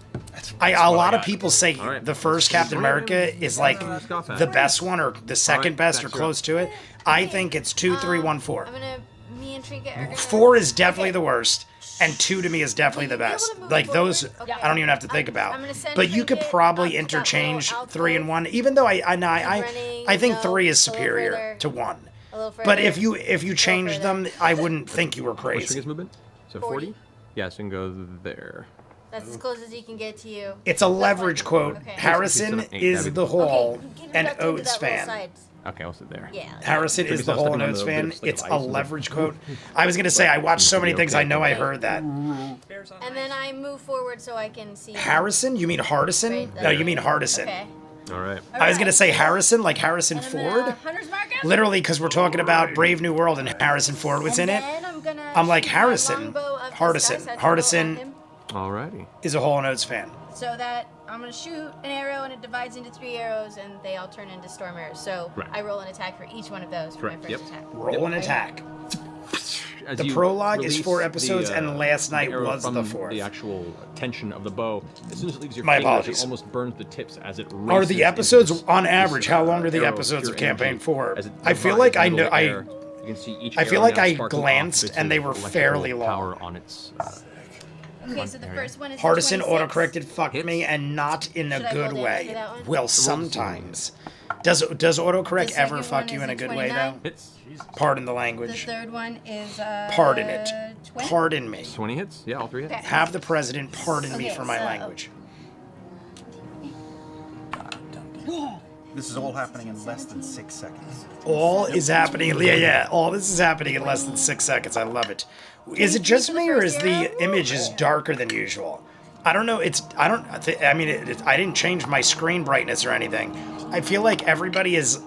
A lot of people say All right. the first Captain America is like the best one or the second best or Baxter. close to it. I think it's 2, 3, 1, 4. I'm gonna. Me and Trinket are gonna. 4 is definitely the worst, and 2 to me is definitely the best. Like those, I don't even have to think about. I'm gonna send But you could Trinket probably up to that interchange little 3 and alcove. 1. Even though I running, think no, 3 is a little superior further. to 1. A little further. But if you change them, I wouldn't think you were What's crazy. Tringet's movement? So 40? Yes, and go there. That's as close as he can get to you. It's a leverage quote. Okay. Harrison Seven, eight, is that'd be- the Hall Get it and up into Oates that little fan. side. Okay, I'll sit there. Yeah. Harrison is the Because I was Hall stepping and on Oates the bit of fan. slip of It's a ice, is it? leverage quote. I was gonna say I watched so many things. I know I heard that. And then I move forward so I can see. Harrison? You mean Hardison? Right, No, you mean Hardison. Okay. All right. I was gonna say Harrison, like Harrison And I'm gonna Ford. Hunter's mark. Literally, because we're talking about Brave New World and Harrison Ford was in it. Then I'm like, shoot my Harrison. longbow of Hardison. disguise at Hardison. him, Alrighty. Is a Hall and Oates fan. So that I'm gonna shoot an arrow and it divides into 3 arrows and they all turn into storm arrows. So Right. I roll an attack for each one of those for Correct, my first attack. Roll an attack. As The you prologue is release 4 episodes, the, and last night arrow was from the 4th. The actual tension of the bow, as soon as it leaves your My fingers, apologies. it almost burns the tips as it races Are the into episodes this- on this, average? How long are the arrow of episodes pure of campaign energy. 4? As it I feel divides like I into know. the air, you can see each I feel arrow like now I sparking off glanced bits and they of were electrical fairly long. power on its. Okay, so the first one is a Hardison 26. autocorrected fucked Hits. me, and not in a Should I roll good damage way. for that one? Well, sometimes. Does autocorrect The ever second fuck one you is in a a good way 29. though? Hits. Pardon the The language. third one is Pardon it. 20. Pardon me. 20 hits? Yeah, all 3 hits. Okay. Have the president pardon me Okay, for my so- language. This is all happening in less than 6 seconds. All is happening. Yeah. All this is happening in less than 6 seconds. I love it. Is it just me, or is the image is darker than usual? I don't know. I didn't change my screen brightness or anything. I feel like everybody is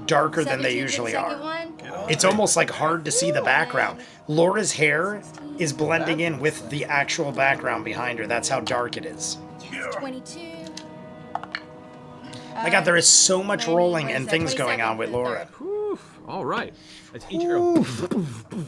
darker than they 17 for the usually second are. one. It's almost like hard to see the background. Laura's hair is blending in with the actual background behind her. That's how dark it is. 22. My God, there is so much Maybe, rolling what is and that, things going 27 on with for the Laura. third. Oof. All right. As each arrow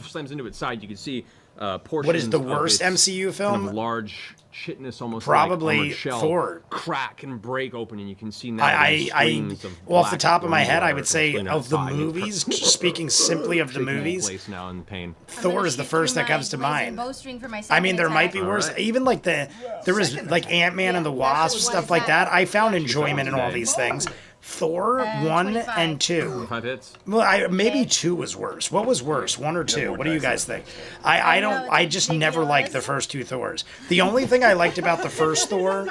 slams into its side, you can see portions. What is the of worst its MCU kind film? of large, chitinous, almost Probably like armored shell 4. crack and break open, and you can see now these I streams of off the black top of my head, I water would say flowing of the outside. movies, speaking simply of the Shaking in movies, place now in pain. Thor is the first that comes to mind. I mean, there might be worse. Alright. Even like there was like Ant-Man and the Wasp, stuff like that. I found enjoyment in all these things. Thor 1 25. and 2. 5 hits. Well, maybe 2 was worse. What was worse, 1 or 2? What do you guys think? I just never liked the first 2 Thors. The only thing I liked about the first Thor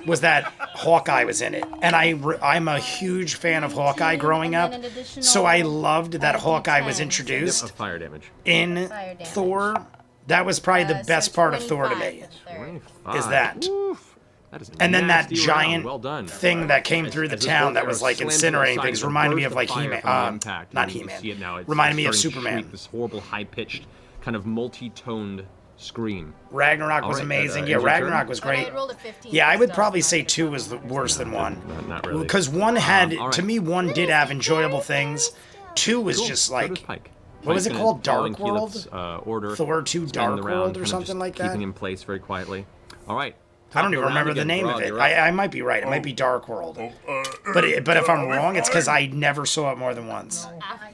was that Hawkeye was in it, and I'm a huge fan of Hawkeye growing up, so I loved that Hawkeye was Of introduced fire damage. in Fire damage. Thor. That was probably the best part of Thor to me. 25. Is that. Oof. That is a And then that nasty round. giant well done. thing that came through the As this town bolt that arrow was like slams into the incinerating side, things the reminded me burst of like fire He-Man. from the impact, Not and you can He-Man. see it now. It's Reminded me of starting to Superman. shriek, this horrible high-pitched, kind of multi-toned scream. Ragnarok was Alright, amazing. is Yeah, it your turn? Ragnarok was But I great. had rolled a 15. Yeah, I would so probably it's say not 2 good. was worse than 1. Not really. Because 1 had, all right. to me, 1 did have enjoyable things. 2 was Cool. just So does like, Pike. what was it Pike's called? following Dark World? Keyleth's, order, Thor 2 spanning Dark the round, World or kind of something just like that? Keeping in place very quietly. All right. I don't Top even of round remember the again. name Grog, of it. you're up. I might be right. It might be Dark World. But if I'm wrong, it's because I never saw it more than once.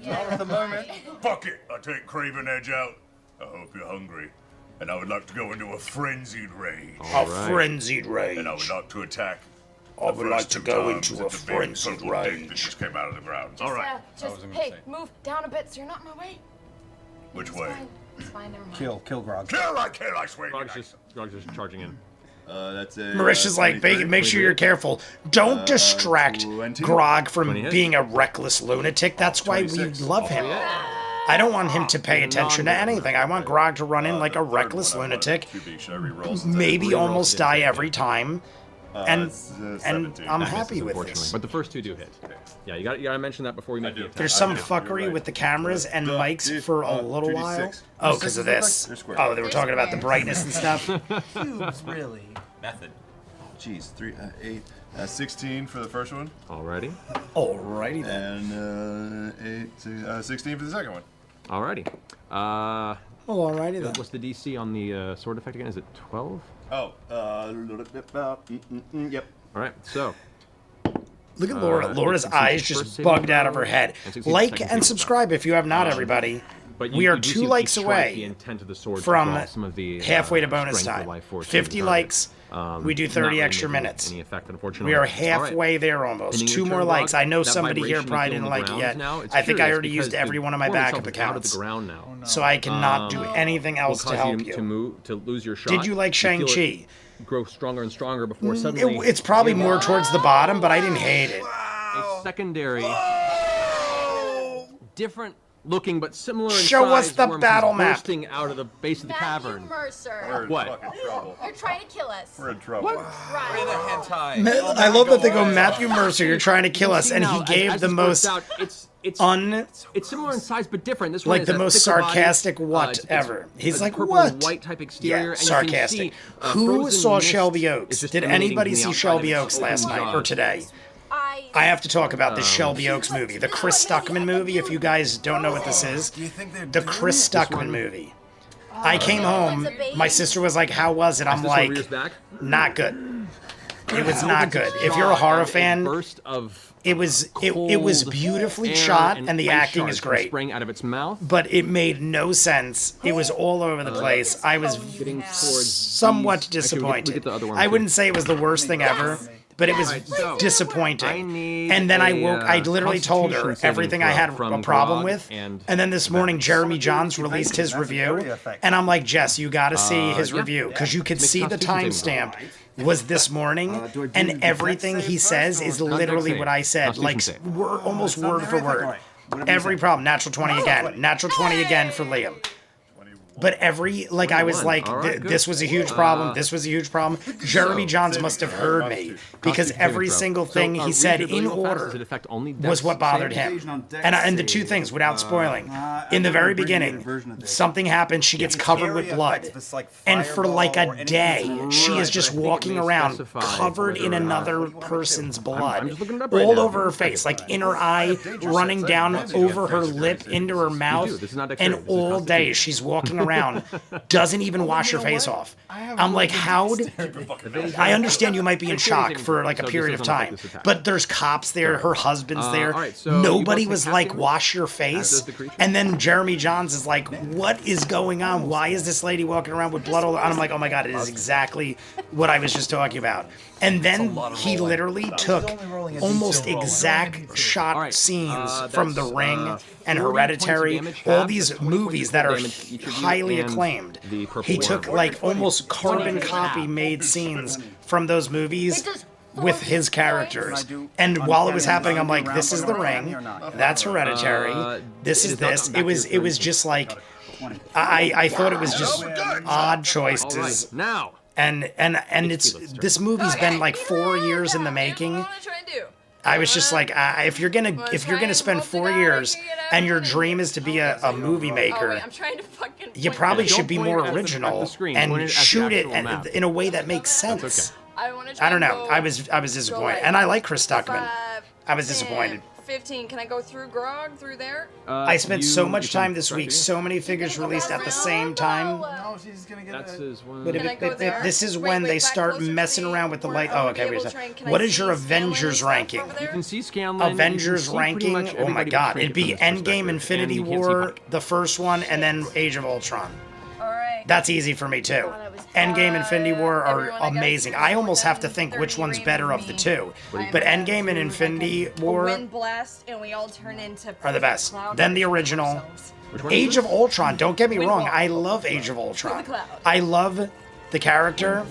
At the moment, Fuck it, I take Craven Edge out. I hope you're hungry. And I would like to go into a frenzied rage. A frenzied rage. And I would like to attack. I the would first like to 2 go times into at a the big frenzied purple dick that rage. just came out of the ground. All right. Just, gonna hey, say. move down a bit so you're not in my way. Which It's way? fine. It's fine, never mind. kill Grog. Kill, I swear. Grog's just charging in. That's a. Marisha's like, make sure you're careful. Don't distract 20. Grog from 20 hits. being a reckless lunatic. That's why we 26. love him. I don't want him to pay attention to anything. I want Grog to run in like a reckless lunatic, maybe almost die every time, and I'm happy with this. But the first two do hit. Yeah, you gotta mention that before we make the attack. There's some fuckery with the cameras and mics for a little while. Oh, because of this. Oh, they were talking about the brightness and stuff. Cubes, really. Method. Jeez, 3, 8, 16 for the first one. Alrighty. Alrighty then. And 16 for the second one. Alrighty. Alrighty then. What's the DC on the sword effect again? Is it 12? Oh, yep. Alright, so. Look at Laura. Laura's eyes just bugged out of her head. Like and subscribe if you have not, everybody. But We are you do 2 see likes the away intent of the sword to from draw some of the, halfway to bonus strength or time. life force 50 to the likes, target. we do Not 30 really extra making minutes. Any effect, unfortunately. We are All right. halfway there almost. Ending 2 your more turn, likes. Grog. I know That somebody here vibration probably you feel didn't in like the it grounds yet. now, it's I think I curious already used because every the one of my portal backup itself is out of accounts. the ground now. So I cannot do anything else to Will help cause you to you. move to lose your shot. Did you like feel it Shang-Chi? grow stronger and stronger before suddenly It's probably more towards the bottom, but I didn't hate it. a secondary, different looking but similar in Show size us the worm battle comes map. bursting out of the base of the Matthew cavern. Mercer. We're in What? fucking trouble. You're trying to kill us. We're in trouble. We're in Right. a hentai. I love that they go, Matthew Mercer, you're trying to kill us, See and now, he gave as the this most bursts out, it's it's similar in size but different. This one like is the a most thicker body, sarcastic what it's ever. He's a like, purple what? and white type exterior. Yeah, and sarcastic. You can see, Who frozen saw mist Shelby is Oaks? just Did emanating anybody from the see outside Shelby of Oaks its last open night or jaws. today? I have to talk about the Shelby Oaks movie, the Chris Stuckman movie. If you guys don't know what this is, the Chris Stuckman movie. I came home. My sister was like, "How was it?" I'm This one like, rears back. "Not good." It was not good. If you're a horror fan, burst of it was cold beautifully air shot, and the ice acting shards is great. spraying out of its mouth. But it made no sense. It was all over the place. I was Getting towards somewhat these- Actually, we disappointed. get the other one I too. wouldn't say it was the worst thing ever, but it was Alright, so, I disappointing. need And then I a, woke. I literally told her Constitution everything saving I had throw a from problem Grog with. and And then this morning, Jeremy Johns released his review, and I'm like, Jess, you got to see his yeah. review because you could Make see the Constitution saving timestamp was this morning, and everything he says is literally save. what I said, like Constitution save. almost word for word. Every problem, natural 20 again, natural 20 again for Liam. But every, like, I was 21. like, All right, good. this was a huge problem, this was a huge problem. Jeremy Johns must have heard me, because Constitution every throw. single So, thing he said read it in real fast. order Does it affect only was dex what bothered save? him. And the two things, without spoiling. In the very beginning, something happens, she gets covered with blood. And for like a day, she is just walking around covered in another person's blood. just looking it up right All now. over her face, like in her eye, running down over her lip, into her mouth. This is not And dexterity, this is all day she's walking around, doesn't even wash her face off. I'm like, how'd... I understand you might be in shock for like a So period this of doesn't affect time, this attack. but there's cops there, her husband's there. all right, so you Nobody both was take like, half wash your As face. does the creature. And then Jeremy Johns is like, what is going on? Why is this lady walking around with blood all over? And I'm like, oh my God, it is exactly what I was just talking about. And then he literally took almost exact shot All right, scenes from The that's, Ring and 40 Hereditary, points of damage, all half these the 20 movies that are damage each of you, highly and acclaimed. the purple He took worm. like almost carbon copy made scenes from those movies with his characters. And while it was happening, I'm like, this is The Ring, that's Hereditary, this is this. It was just like, I thought it was just odd All right, choices. now. And it's this movie's been like 4 years in the making. What am I trying to do? I was just like, if you're gonna spend 4 years and your dream is to be a movie Oh, wait, maker, I'm trying to fucking... you point probably it. should be Don't more point at the original screen, point it and at the shoot it actual map. in a way that makes sense. I want to try I don't and know. go- I was disappointed, like and I like Chris Stuckman. 5, I was 10, disappointed. 15. Can I go through Grog through there? I spent so much you can time this try week, to. so many figures released at the same time. No, she's gonna get That's a... his one. But Can I go there? this is Wait, when wait, they back start closer to messing the around with the light. corner. Oh, I'll okay, be wait a able to second. try and- can I What is see your Scanlan and Avengers stuff ranking? over there? You can see Scanlan. Avengers you can see pretty ranking? much Oh my everybody God! portrayed It'd be from this Endgame, perspective, Infinity and you can't see War, Hawk. the first one, and then Age of Ultron. All right. That's easy for me too. Endgame, Infinity War are Everyone, I got amazing. three I more almost have to than think which 30 one's remain better with of the me. two. I'm But gonna Endgame and do, Infinity like, a War wind blast, and we all turn into are the best. cloud Then the versions of original. ourselves. Which one is Age this? of Ultron. Don't get me Wind wrong. walk. I love Age of Ultron. cloud. I love the character.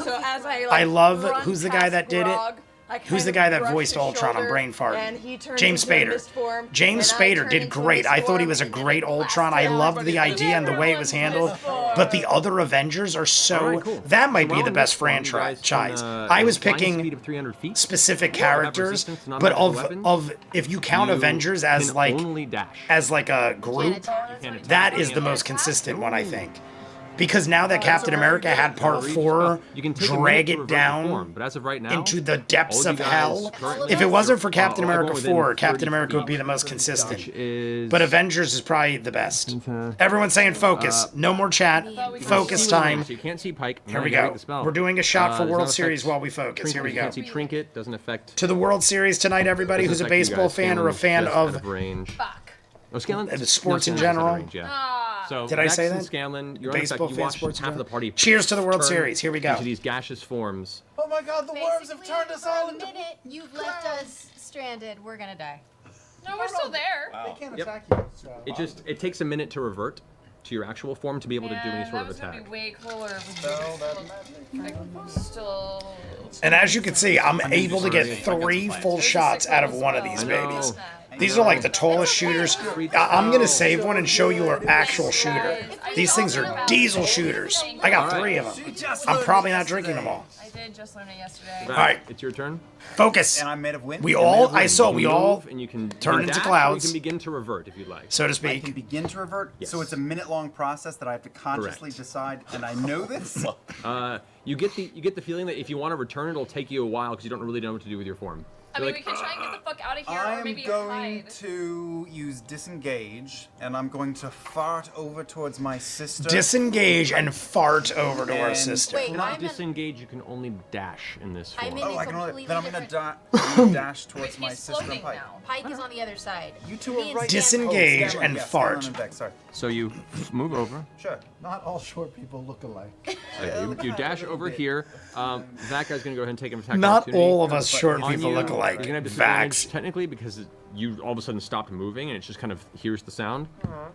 So as I, like, I love run who's the guy past that did it? Grog, I kind Who's the of guy that brushed voiced his Ultron on shoulder, Brain Fart? and he turned James into a Spader. mist form, James and I Spader turned did into a great. mist I thought he form, was a and then great it Ultron. I blasted loved the everybody. idea and the way it was handled. Everyone's mist But the form. other Avengers are so... All right, cool. That might So be while the in best this form, you guys franchise. can, I was flying picking speed of 300 feet. specific Have characters, resistance to but non-magical weapons. of if you count You Avengers as can like only dash. as like a group, attack. that is the most consistent one, I think. Because now that Captain America had Part 4 You can take a drag minute to it revert the down form, but as of right now, into the depths all of you guys hell. currently- If it wasn't for Captain everyone America within 4, Captain 30 America would feet, be the most which consistent. is But Avengers is probably the best. Everyone's saying focus. No more chat. Focus time. So you can't see Pike. Here we Now you go. read the spell. We're doing a shot for does World not affect Series while we focus. Here we You go. can't see Trinket. Doesn't affect. To the World Series tonight, everybody who's a doesn't affect you baseball guys. fan or a Scanlan's fan just out of range. Fuck. Oh, Scanlan. sports in Scanlan's out of general? range, yeah. So Did I say Vex and that? Scanlan, you're Baseball unaffected. You fan, watch sports in half of the general? party. Cheers to the World turn Series. Here we go. Into these gaseous forms. Oh my god, the worms have turned us all into... minute, you've left us stranded. We're gonna die. No, we're still there. They can't Yep. attack you, so... It takes a minute to revert to your actual form to be able to do any Man, sort that of was gonna attack. be way cooler if we were still. And as you can see, I'm able to get 3 full shots out of one of these I know. babies. These are like the tallest shooters. I'm gonna save one and show you our actual shooter. These things are diesel shooters. I got 3 of them. I'm probably not drinking them all. I did just learn it yesterday. All right. it's your turn. Focus. And I'm made of wind. We I'm made all, of I wind. saw, You we can all, move and you can turn into dash, or clouds. You can begin to revert if you'd like. so to I can speak. begin to revert, so Yes. it's a minute-long process that I have to consciously Correct. decide, and I know this. You get the feeling that if you want to return, it'll take you a while because you don't really know what to do with your form. I You're mean, like, we can try and get the fuck out of here, I or am maybe going hide. to use disengage, and I'm going to fart over towards my sister. Disengage and fart over to our And- sister. Wait, You cannot I'm in, disengage. You can only dash in this form. I'm in Oh, a I can only. completely Then I'm gonna different... dash towards my He's sister and floating Pike. now. Pike is on the other side. You two Me are and right. Scanlan- Disengage Scanlan, and yeah, fart. Scanlan and Vex, sorry. So you move over. Sure. Not all short people look alike. You dash over here. That guy's gonna go ahead and take an attack. Not opportunity. all of us short On people you, look alike. You're gonna have disadvantage Vax. technically because you all of a sudden stopped moving and it just kind of hears the sound.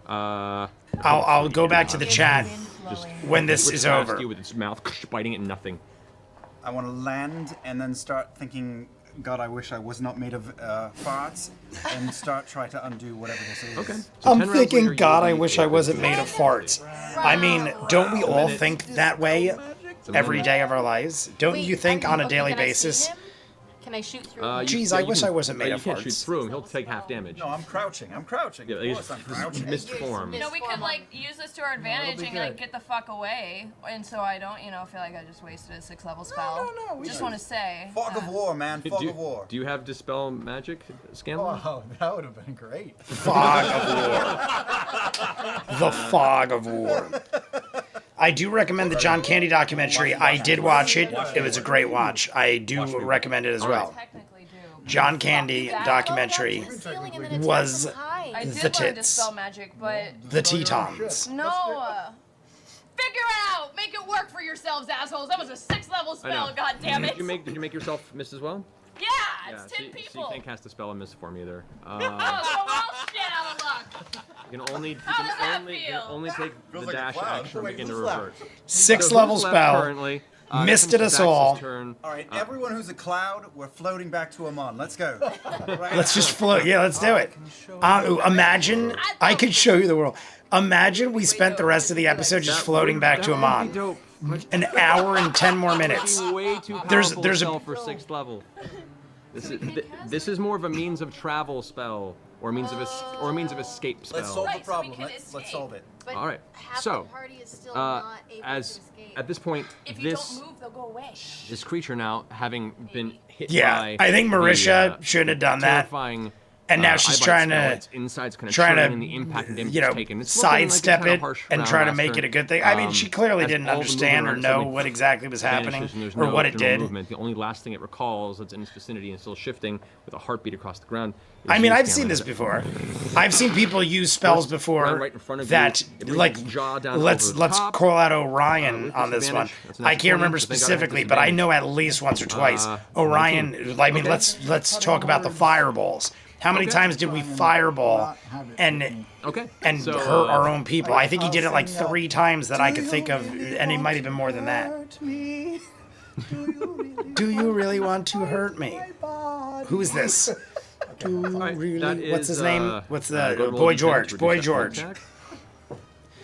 I'll go back to the chat Just when this whips is past over. you with its mouth biting it and nothing. I want to land and then start thinking, God, I wish I was not made of farts, and start trying to undo whatever this is. Okay. So I'm 10 rounds thinking, later, God, you'll I be wish I able wasn't to- made of farts. I mean, don't we all think that way every day of our lives? Don't Wait, you think are on a okay, daily can I see basis? him? Can I shoot through? You- Jeez, yeah, I you wish can- I wasn't made you of can't shoot farts. through him. He'll take half damage. No, I'm crouching. I'm crouching. Yeah, Of he's course, I'm crouching. missed form. You know, we could like use this to our advantage and like get the fuck away, and so I don't, feel like I just wasted a 6th level spell. no, we Just should- want to say. Fog of war, man. Fog of war. Do you have dispel magic, Scanlan? Oh, that would have been great. Fog of war. The fog of war. I do recommend the John Candy documentary. I did watch it. It was a great watch. I do recommend it as well. Technically do. John Candy documentary. was I did The learn tits. dispel magic, but The Tetons. no. Figure out, make it work for yourselves, assholes. That was a 6th level spell. God damn it. Did you make yourself miss as well? Yeah, it's 10 so people. you can't cast a spell and miss form either. Oh, so we're all shit out of luck. You can only How does that you feel? can only take the like a dash cloud. action and Wait, begin to who's left? revert. 6th So level who's left spell. currently? Missed Comes it us Vax's all. Turn. All right, everyone who's a cloud, we're floating back to Amon. Let's go. Right Let's now. just float. Yeah, let's do it. Imagine, I could show you the world. Imagine we spent the rest of the episode just floating back to That would be Amon. dope. An hour and 10 more minutes. Way too powerful There's a- spell for 6th level. This is more of a means of travel spell or means of escape spell. Let's solve Right, the so we problem. can Let's escape. solve it. But All right, half so, the party is still not able as to escape. at this point, If you this don't move, they'll go away. this creature now having been hit Yeah, by I think the, Marisha should have done that. terrifying, And now eye she's bite trying spell, to its insides kind of trying to, and the impact and damage you know, it's taken. It's looking like it's sidestep had a it harsh and round try to last make turn. it a good thing. I mean, she clearly as didn't all the understand or movement know suddenly what exactly was happening vanishes and there's or no what it general did. Movement. The only last thing it recalls that's in its vicinity and still shifting with a heartbeat across the ground. is I mean, you, I've seen Scanlan. this before. I've seen people use spells First, before right in front of you, that, it brings like, its jaw down let's over the top, call out Orion with on this one. disadvantage. That's a I natural can't remember 20, so thank God I have specifically, but I disadvantage. know at least once or twice. 19. Orion, I mean, let's talk about the fireballs. How many times did we fireball and Okay. hurt our own people? I think he did it like 3 times that I could think of, and it might have been more than that. Hurt me. Do you really want to hurt me? Who's this? Do you Alright, really? that What's his is, name? What's go ahead the and roll Boy a d10 George? to Boy reduce that point George. attack.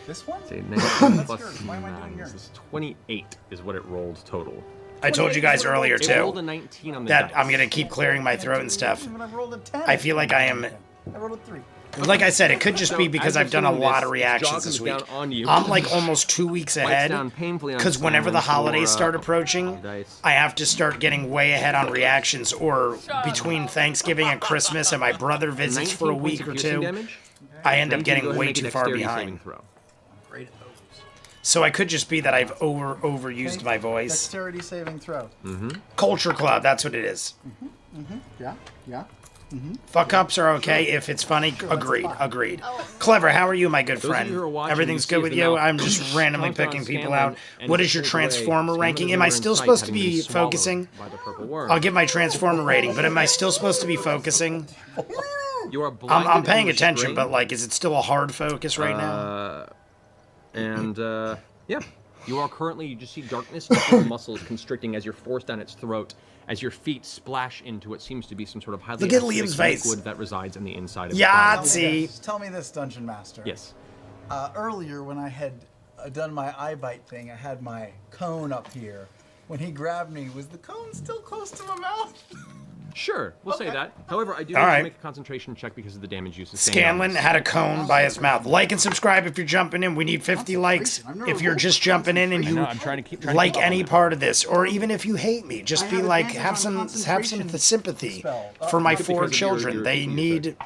This one? Say 19 plus Why am I doing 9 yours? is 28 is what it rolled total. I told you guys earlier It rolled a too 19 on the that dice. I'm gonna keep clearing my throat and stuff. When I rolled a 10. I feel like I am. I rolled a 3. Like I said, it could just be So, because as I've you're done a doing lot this, of its jaw reactions comes this week. down on you. I'm like almost 2 weeks Bites ahead down painfully on because whenever the Scanlan holidays for, start approaching, dice. I have to start getting way ahead on reactions. Or between Thanksgiving and Christmas, and my brother visits for a 19 points week of or piercing two, damage. I end up Then you go getting ahead and way make a too far dexterity saving behind. throw. Great at those. So I could just be that I've overused my voice. Dexterity saving throw. Culture Club, that's what it is. Yeah. Fuck ups are okay if it's funny. Agreed. Clever, how are you, my good Those of friend? you who are watching, Everything's you see good as with the you? mouth I'm just randomly conquers picking people Scanlan out. and What is is your pulled away. Transformer Scanlan ranking? is Am I over in still sight, supposed to having been be swallowed focusing? by the purple worm. I'll give my Transformer rating, but am I still supposed to be focusing? You are I'm blinded paying and attention, restrained. but like, is it still a hard focus right now? And yeah, you are currently, you just see darkness and the muscles constricting as you're forced down its throat, as your feet splash into what seems to be some sort of highly Look at acidic Liam's face. liquid that resides in the inside of the body. Yahtzee! Tell me this, Dungeon Master. Yes. Earlier, when I had done my eye bite thing, I had my cone up here. When he grabbed me, was the cone still close to my mouth? Sure, we'll say that. However, I do need All right. to make a concentration check because of the damage you sustained. on Scanlan this. had a cone by his mouth. Like and subscribe if you're jumping in. We need 50 likes. If you're just jumping in and I you know, I'm trying to keep like any part of this, or even if you hate me, just be like, have some sympathy for my Because 4 of your children. They cookies, need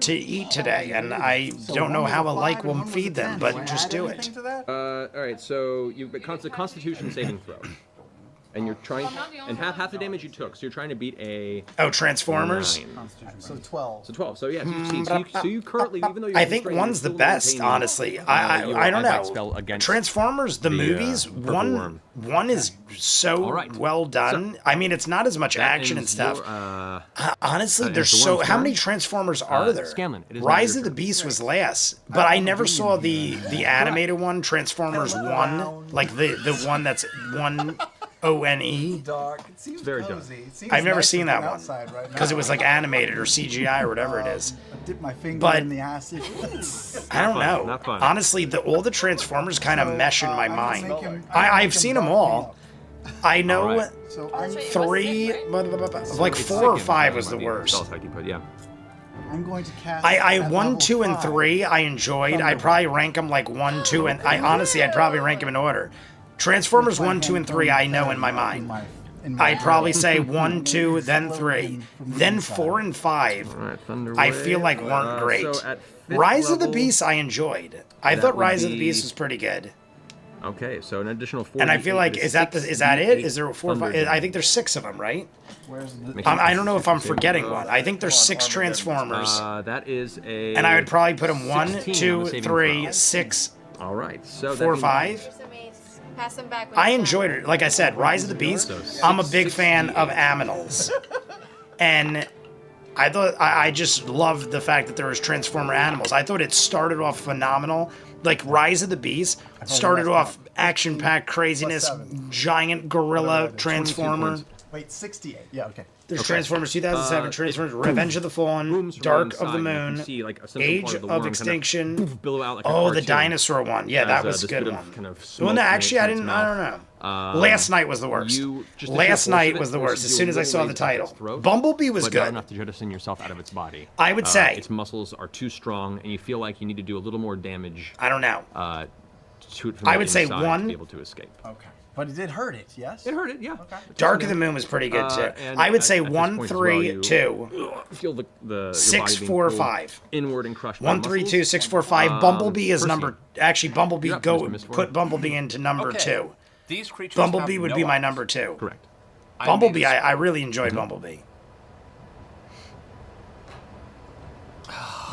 to eat today, and I don't know how a like will feed them, but just do it. All right, so you've got the Constitution saving throw, and you're trying, and half the damage you took, so you're trying to beat a Oh, Transformers. 9. So 12. So 12. So yeah, you succeed. So you currently, even though you're I think restrained, one's the you're still best, maintaining, honestly. your I don't eyebite spell know. against Transformers, the movies, purple one worm. is so All right. well done. I mean, it's not as much That action and ends stuff. your, Honestly, that there's ends the so. worm's How turn. many Transformers are there? Scanlan, it is now Rise your of the turn. Beast was last, but I never saw the animated one, Transformers 1, like the one that's 1ONE, Dark. It seems very dark. cozy. It seems I've never nice seen to that be one outside right because it now. was like animated or CGI or whatever it is. I dip my finger But- in the acid. I don't know. not fun. Honestly, all the Transformers kind of mesh in my I'm gonna mind. make him- I've seen them all. I know All right. So That's I'm, right. 3, like It's 4 or second, 5 so was it the might be worst. spell attack you put, yeah. I'm going to cast. I at 1, level 2, and 5. 3 I enjoyed. I'd probably rank them like 1, 2, and I'd probably rank them in order. Transformers 1, 2, and 3 I know in my mind. I'd probably say 1, 2, then 3, then 4 and 5. All right, Thunder I Wave. feel like weren't great. So at fifth Rise of the level- Beast I enjoyed. I That thought would Rise of the be- Beast was pretty good. Okay, so an additional 4. And I feel like is that it? Is there 4 or 5? I think there's 6 of them, right? Where's the? I don't know if I'm forgetting one. I think there's 6 Transformers, That is a. and I would probably put them 1, 16 on 2, the saving 3, throw. 6, All right, so 4, that 5. Here's the mace. Pass them back. when I it's enjoyed it. Like I said, Rise of the Beast. So I'm a big fan 68. of Aminals, and I thought I just loved the fact that there was Transformer animals. I thought it started off phenomenal. Like Rise of the Beast started off action-packed craziness, giant gorilla Transformer. Wait, 68. Yeah, okay. There's Transformers 2007, Transformers Revenge of the Fallen, Booms from Dark one of the side, you can Moon, see, like, a central Age part of the of worm kind of Extinction. billow out like a Oh, the cartoon. dinosaur one. Yeah, that As, was a this good bit one. of kind of Well, smoke no, actually, I coming didn't. out I of don't its know. mouth. Last night was the worst. Last night was the worst. As soon as I saw the title, Bumblebee was but not good. enough to jettison yourself out of its body. I would say. its muscles are too strong, and you feel like you need to do a little more damage I don't know. to it from I the would say inside one- to be able to escape. Okay. But it did hurt it, yes? It hurt it, yeah. Okay. Dark of the Moon was pretty good too. And I would say at this 1, point as 3, well, you 2, Feel the your 6, body being 4, pulled 5. inward and crushed. 1, by 3, muscles. 2, 6, 4, 5. Bumblebee is Percy. number. Actually, Bumblebee. You're up, Go Mr. Miss Four. put Bumblebee into number Okay. 2. These creatures Bumblebee have would no be my eyes. number 2. Correct. I Bumblebee, need I really enjoyed Bumblebee.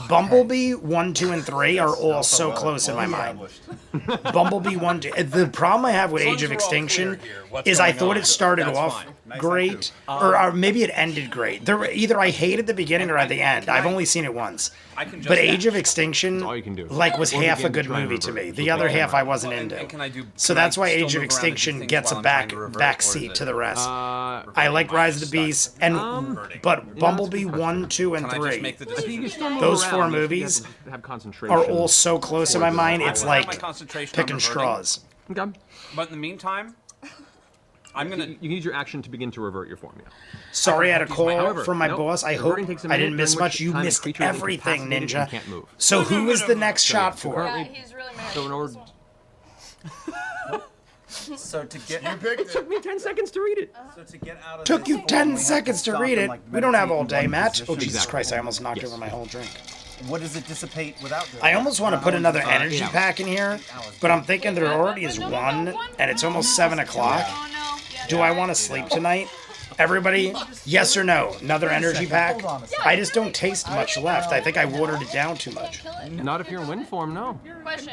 Bumblebee 1, 2, and 3 are all so close in my mind. Bumblebee 1, 2. The problem I have with Age of Extinction is I thought it started off great, or maybe it ended great. Either I hated the beginning or at the end. I've only seen it once, I can just. But Age of Extinction, That's all you can do. like, was Or half a begin to good try and movie to revert. me. The other half I wasn't And into. can I do? So can that's I why still Age of move around and do Extinction things gets while a I'm trying back to revert, or back is seat it- to the rest. Uh, I like Rise of the stuck? Beast and but Bumblebee 1, 2, and Can I just 3 make the I think you decision? can still move Those around, four you just movies have to have concentration. are all so close in my mind. It's I will have my like concentration on picking reverting, straws. Okay. But in the meantime, I'm gonna. You need your action to begin to revert your form. Yeah. Sorry, I had a call However, from my nope. boss. I hope Reverting takes a I minute, didn't miss during which much. You time a missed creature is everything, incapacitated Ninja. and can't move. So who is the next shot for? Yeah, he's really mad. So in order, So to get it took me 10 seconds to read it. so to get out of Took this you form, 10 we have seconds to stop read and, it. like, We don't have meditate all in day, one Matt. position. Oh, Jesus Exactly. Christ, I almost knocked Yes. over my whole drink. What does it dissipate without doing? I almost want to put another hours. energy 8 hours. pack in here, but I'm thinking there already is one, and it's almost 7 o'clock. Oh no. Yeah, Do I want to sleep tonight? Everybody, yes or no? Another energy pack? Hold on a second. I just don't taste much left. I think I watered it down too much. Kill it. Not if you're in wind form, no. Question.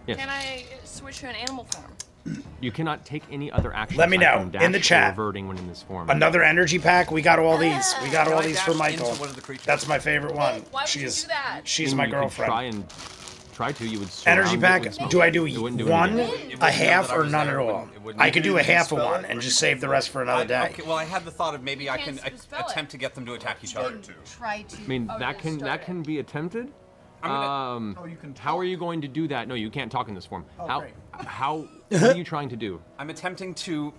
Yes. Can I switch to an animal form? You cannot take any other action. Let me aside know from dash in the or chat. Reverting when in this form. Another energy pack? We got all these. We got all these for dash Michael. into one of the creatures? That's my favorite one. Why would you do that? She's I my mean, you could girlfriend. try to. You would surround Energy it pack? with smoke. Do I do It wouldn't do one, anything. It a wouldn't know half, that I or was none there. at It all? wouldn't- it wouldn't I could do a half of spell one it, and or just you save the rest for another day. Okay, well, I had the thought of maybe I can Can't spell it. attempt to get them to attack each other. Try to. I mean, Oh, that yeah, can start that can be attempted. Oh, you can How are you going to do that? No, you can't talk in this form. Oh, great. How what are you trying to do? I'm attempting to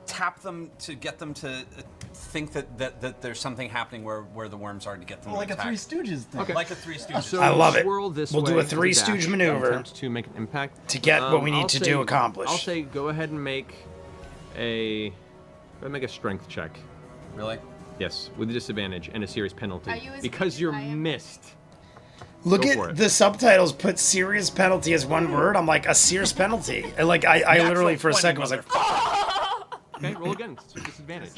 tap them to get them to think that there's something happening where the worms are to get them Like to a attack. Three Stooges thing. Okay. Like a Three Stooges. So I love it. swirl this We'll do way a for the Three dash Stooge and maneuver attempt to make an impact to get what we need I'll to say- do accomplished. I'll say go ahead and make a strength check. Really? Yes, with a disadvantage and a serious penalty Are you as because weak as you're I am? missed. Look Go for at it. the subtitles put serious penalty as one word. I'm like, a serious penalty. And like, I literally for a second was like, Okay, roll again. It's with disadvantage.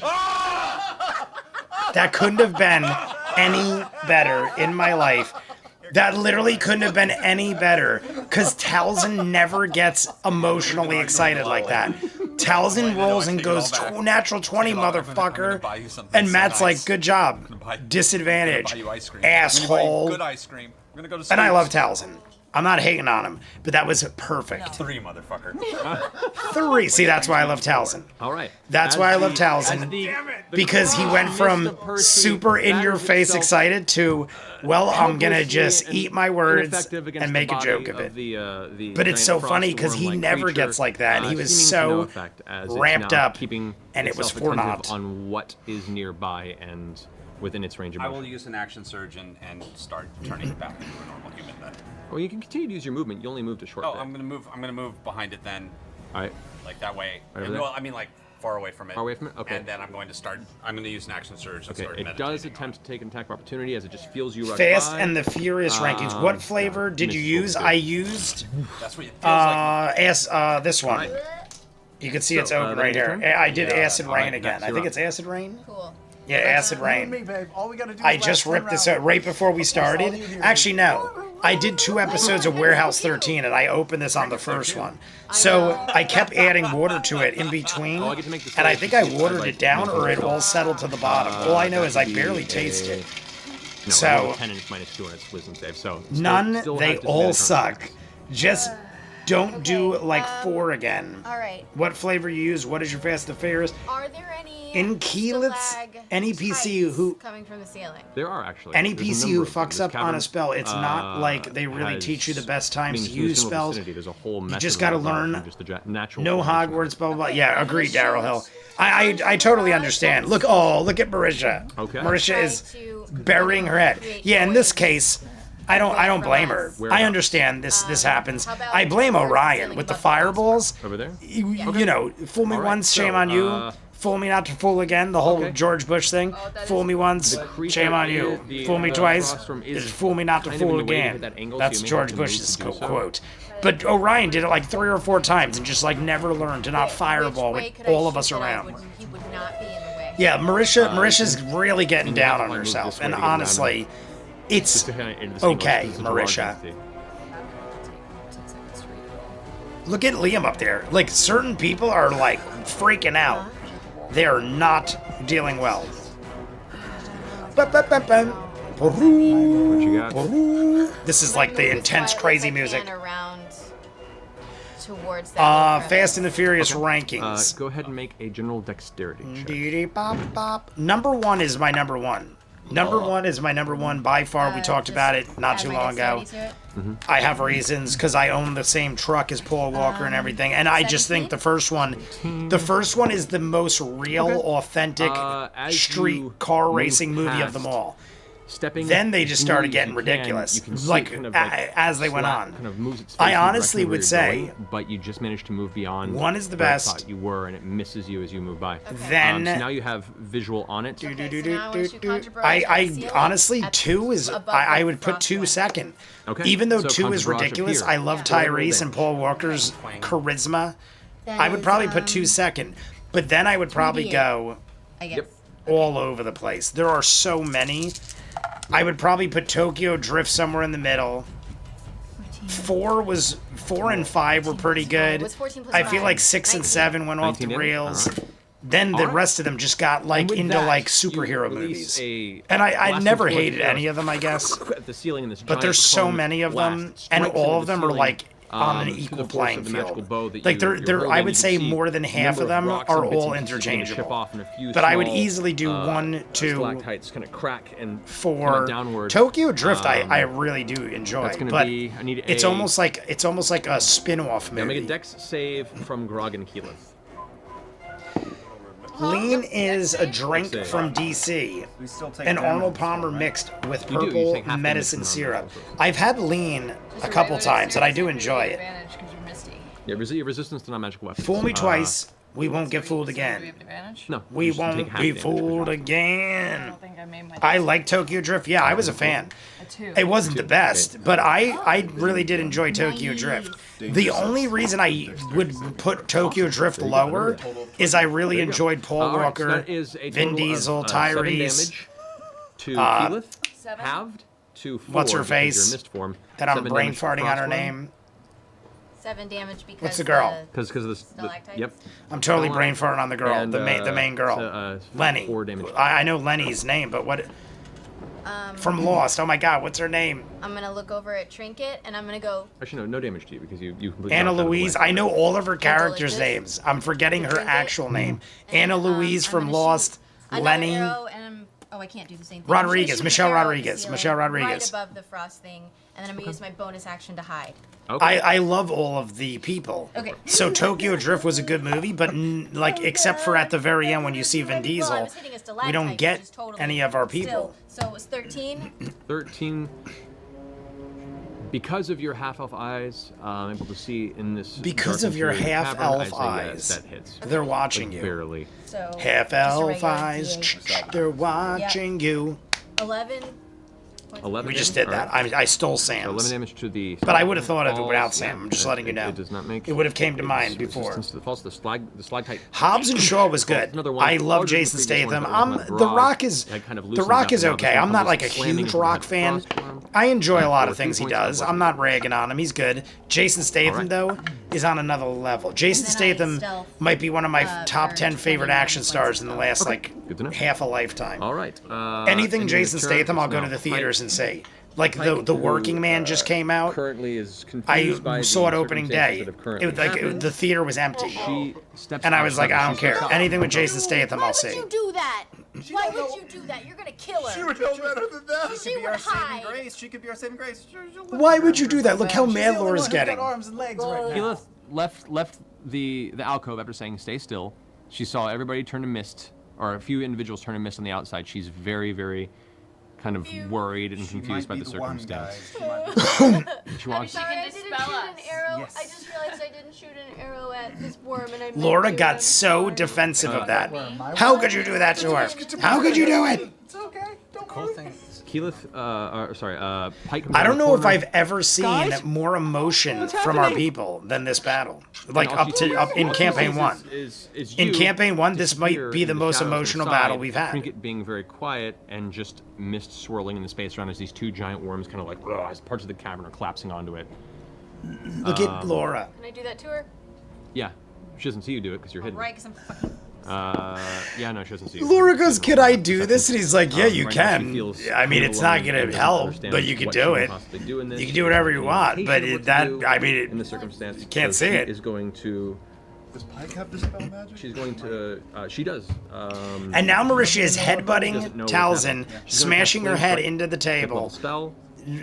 that couldn't have been any better in my life. That literally couldn't have been any better. Because Tal'zin never gets emotionally excited like that. Tal'zin rolls and goes natural 20, I'm gonna motherfucker. buy you something And so Matt's nice. like, good job. I'm gonna buy Disadvantage. you ice cream. I'm gonna buy you Asshole. good ice cream. I'm gonna go to And I love Steve's. Tal'zin. I'm not hating on him, but that was perfect. 3, motherfucker. 3. See, that's why I love Tal'zin. All right. That's As why I love the- Tal'zin. as the Because he went from Mr. Percy super in your batters face itself excited to, well, I'm gonna helplessly just and eat my words ineffective against and the make a body joke of it. The But it's giant so funny 'cause he frostworm-like never creature, gets like that. He was seeming to no so effect as it's ramped now up, keeping and it was itself for attentive naught. on what is nearby and within its range of I motion. will use an action surge and start turning back into a normal human then. Well, you can continue to use your movement. You only moved a short Oh, bit. I'm gonna move behind it then, All right. like that way. Right over And, there? well, I mean like far away from it. Far away from it? Okay. And then I'm going to use an action surge and Okay. start It meditating does on attempt to take an attack of opportunity as it just feels you rush Fast by. and the Furious rankings. What flavor did you use? I used That's what it feels like. this one. Right. You can see So, it's open that right your here. turn? I did Yeah, Acid all Rain right, again. next I you're think up. it's Acid Rain. Cool. Yeah, Acid You and me, Rain. babe. All we gotta do I is just last ripped 10 this rounds. out right before we all started. you hear. Actually, no. I did 2 episodes of Warehouse 13, and I opened this on the first one. So I kept adding water to it in between, Oh, I get to make this and I choice think to I see if watered like it down, or it all settled to the bottom. All I know is I that would barely be tasted. No, So- I rolled a 10 and it's minus 2 on its wisdom save. So None, still they has all disadvantage on suck. Just don't do Okay, like 4 again. All right. What flavor you use? What is your Fast and Furious? Are there any In Keylets, stalag any PC tights who- coming from the ceiling? There are actually. Any There's a PC number who of them. fucks This up on a cavern, spell, it's not like they really has- teach you the best I times mean, to in the use similar spells. vicinity, there's a whole You method just of gotta apart from learn just the natural No formation. Hogwarts, blah blah blah. Okay, Yeah, I'm agreed, gonna Daryl shoot. Hill. I totally understand. Look, look at Marisha. Okay. Marisha Try is to burying her head. create Yeah, in this noise. case, I don't blame her. I Whereabouts? understand this happens. how about I blame towards the Orion ceiling with the above the fireballs. Over there? You know, fool me All right, once, shame so, on you. Fool me not to fool again. The whole Okay. George Bush thing. Oh, that Fool is- me once, The creature shame on is you. the- Fool me the twice. frostworm is Is fool me not to kind of fool in a way to again. hit that angle, so That's you may George have to move Bush's to do so. quote. But Orion did it like 3 or 4 times and just like never learned to not fireball Which with way could I all of shoot us that I around. He would not be in the way. Yeah, Marisha's really getting you have down to, on like, move herself, this way and to get around honestly, it's Just to kinda into this angle, okay, it's such a large Marisha. entity. Look at Liam up there. Like, certain people are like freaking out. They are not dealing well. What you got? This is like the intense, crazy music. Around towards that Fast and the Furious rankings. Go ahead and make a general dexterity check. Number 1 is my number 1. Number 1 is my number 1 by far. We talked about it not too long ago. I have reasons because I own the same truck as Paul Walker and everything, and I just think the first one is the most real, authentic street car racing movie of them all. Then they just started getting ridiculous, as they went on. Kind of moves its face I in the honestly direction where would you're say, going, but you just managed to move beyond. 1 is the where I best. thought you were, and it misses you as you move by. Then so now you have visual on it. I honestly 2 is I would put 2 second. Okay. Even though So 2 is Contra Barrage ridiculous, up here. I love Tyrese and Paul Walker's charisma. I would probably put 2 second, but then I would probably go I guess. all over the place. There are so many. I would probably put Tokyo Drift somewhere in the middle. 4 and 5 were pretty good. What's 14 plus I feel 5? like 6 and 7 went off the 19 rails. damage? Then the rest of them just got like with into that, like you superhero release movies. a And I blasting never torch hated arrow any of them, I guess. at the ceiling in this But there's giant so cone many of blast them, strikes and into all the of them are ceiling, like on an through the equal force playing of the magical field. bow that Like you're I holding, would you say can see more than half of number them rocks are and bits all and pieces begin to chip interchangeable. off, and a few But I would small, easily do 1, 2, stalactites kind of crack and for come downward. Tokyo Drift. I really do enjoy, That's gonna but be. I need it's a, almost like a spin-off Now make movie. a dex save from Grog and Keyleth. Lean is a drink Save. from DC, We still take and damage Arnold still, Palmer right? mixed with You do, you purple take half the medicine medicine on syrup. those. I've had lean a couple times, and I do enjoy it. Advantage because you're misty. Yeah, your resistance to non-magical weapons. Fool me twice, we won't get fooled Do we again. have advantage? No, We you just take won't half be damage. fooled I again. don't think I made my. I like Tokyo Drift. Yeah, I was a fan. A 2. It wasn't the best, but I really did enjoy Tokyo Drift. The only reason I would put Tokyo Drift lower is I really enjoyed Paul All right, so Walker, that is a Vin total Diesel, of, 7 Tyrese, damage to Keyleth, 7? halved to 4. What's her because you're face? mist form. that I'm 7 brain damage to farting on her Frostworm. name. 7 damage because What's the girl? Because of this. Stalactites? Yep. I'm totally brain farting on the girl, And, the main girl, so, Lenny. 4 damage. I know Lenny's name, but what? From Lost. Oh my God, what's her name? I'm gonna look over at Trinket and I'm gonna go. Actually, no damage to you because you completely. Anna knocked out of the Louise. way. I know all of her characters' Delicious. names. I'm forgetting her Drink it. actual name. And, Anna Louise I'm from gonna Lost. shoot another Lenny. arrow and I can't do the same thing. Rodriguez, I'm gonna shoot Michelle an arrow at the Rodriguez, ceiling Michelle Rodriguez. Right above the frost thing, and then I'm gonna use my bonus action to hide. Okay. I love all of the people. Okay. So Tokyo Drift was a good movie, but except for at the very end when you see Vin Well, I Diesel, was hitting a we stalactite, don't which get is totally any of our people. Still, so it was 13. 13. Because of your half-elf eyes, I'm able to see in this. Because dark of your interior cavern, half-elf I'd say eyes. yes, that hits. They're watching Like, you. Barely. So Half just a elf regular eyes, D8. they're watching you. 11. 11. We just damage? did that. All right. I stole So 11 Sam's. damage to the. But I would have thought of it falls. without Sam. I'm just Yeah, letting you know. It does not make. It would have came to its mind before. resistance to the falls. The stalactite. Hobbs and Shaw was Well, good. another one I love larger than the Jason previous one, Statham. but it was not The broad. Rock is It kind of The loosens Rock up, is and now okay. this one I'm not comes like a slamming huge into the Rock head fan. Frostworm. I enjoy a lot For of things 3 he points of does. weapon I'm not ragging on him. He's good. Jason Statham right. though is on another level. Jason And then I Statham stealth, might be one of my top for 10 favorite 29 action points stars of in the health. last Good to know. half a lifetime. All right. Anything and Jason your turn Statham, is I'll go to now the theaters Pike, and see. Like Pike, the who, Working Man just came out. Currently is I confused by saw it the opening circumstances day. that have currently The theater was empty. She steps And I was like, outside. I don't She care. steps Anything with out. Jason Statham, Why I'll would see. you do that? Why would you do that? You're gonna kill her. She would know better than that. She Be would our saving hide. grace. She could be our saving grace. Why would you do that? Look how She's mad the only Laura's one who's got getting. arms and legs right now. Keyleth left the alcove after saying stay still. She saw everybody turn to mist, or a few individuals turn to mist on the outside. She's very, very kind of worried and She confused by might the be one, circumstance. guys. She might be She wants. She can I didn't shoot dispel an us. arrow. Yes. I just realized I didn't shoot an arrow at this worm, and I meant Laura to, got and so I'm sorry. defensive of that. My How worm? could you do that to her? How could you do it? It's okay. Don't Cool worry. thing. Keyleth, Pike. comes I around don't the know if corner. I've ever seen Guys? more emotion from our people than this battle. Like And all she sees- in all she campaign sees one. is In you campaign one, this might disappear be the in most shadows emotional inside, battle we've had. Trinket being very quiet and just mist swirling in the space around as these 2 giant worms kind of like as parts of the cavern are collapsing onto it. Look at Laura. Can I do that to her? Yeah, she doesn't see you do it because you're hidden. Right, because I'm fucking Yeah, no, she doesn't see you. Laura goes, "Can I do this?" And he's like, "Yeah, you Right now she can. feels I mean, it's not alone gonna and doesn't help, understand but you can what do she it. possibly do in this. You can do whatever you want, but Indication of what that, to do I mean, in the circumstance, can't so see she it. Is going to. Does Pike have dispel magic? She's going to. She does. And now Marisha is doesn't headbutting know what's Tal'zin, happening. She's gonna smashing cast her head Flame into the Strike, table. level spell.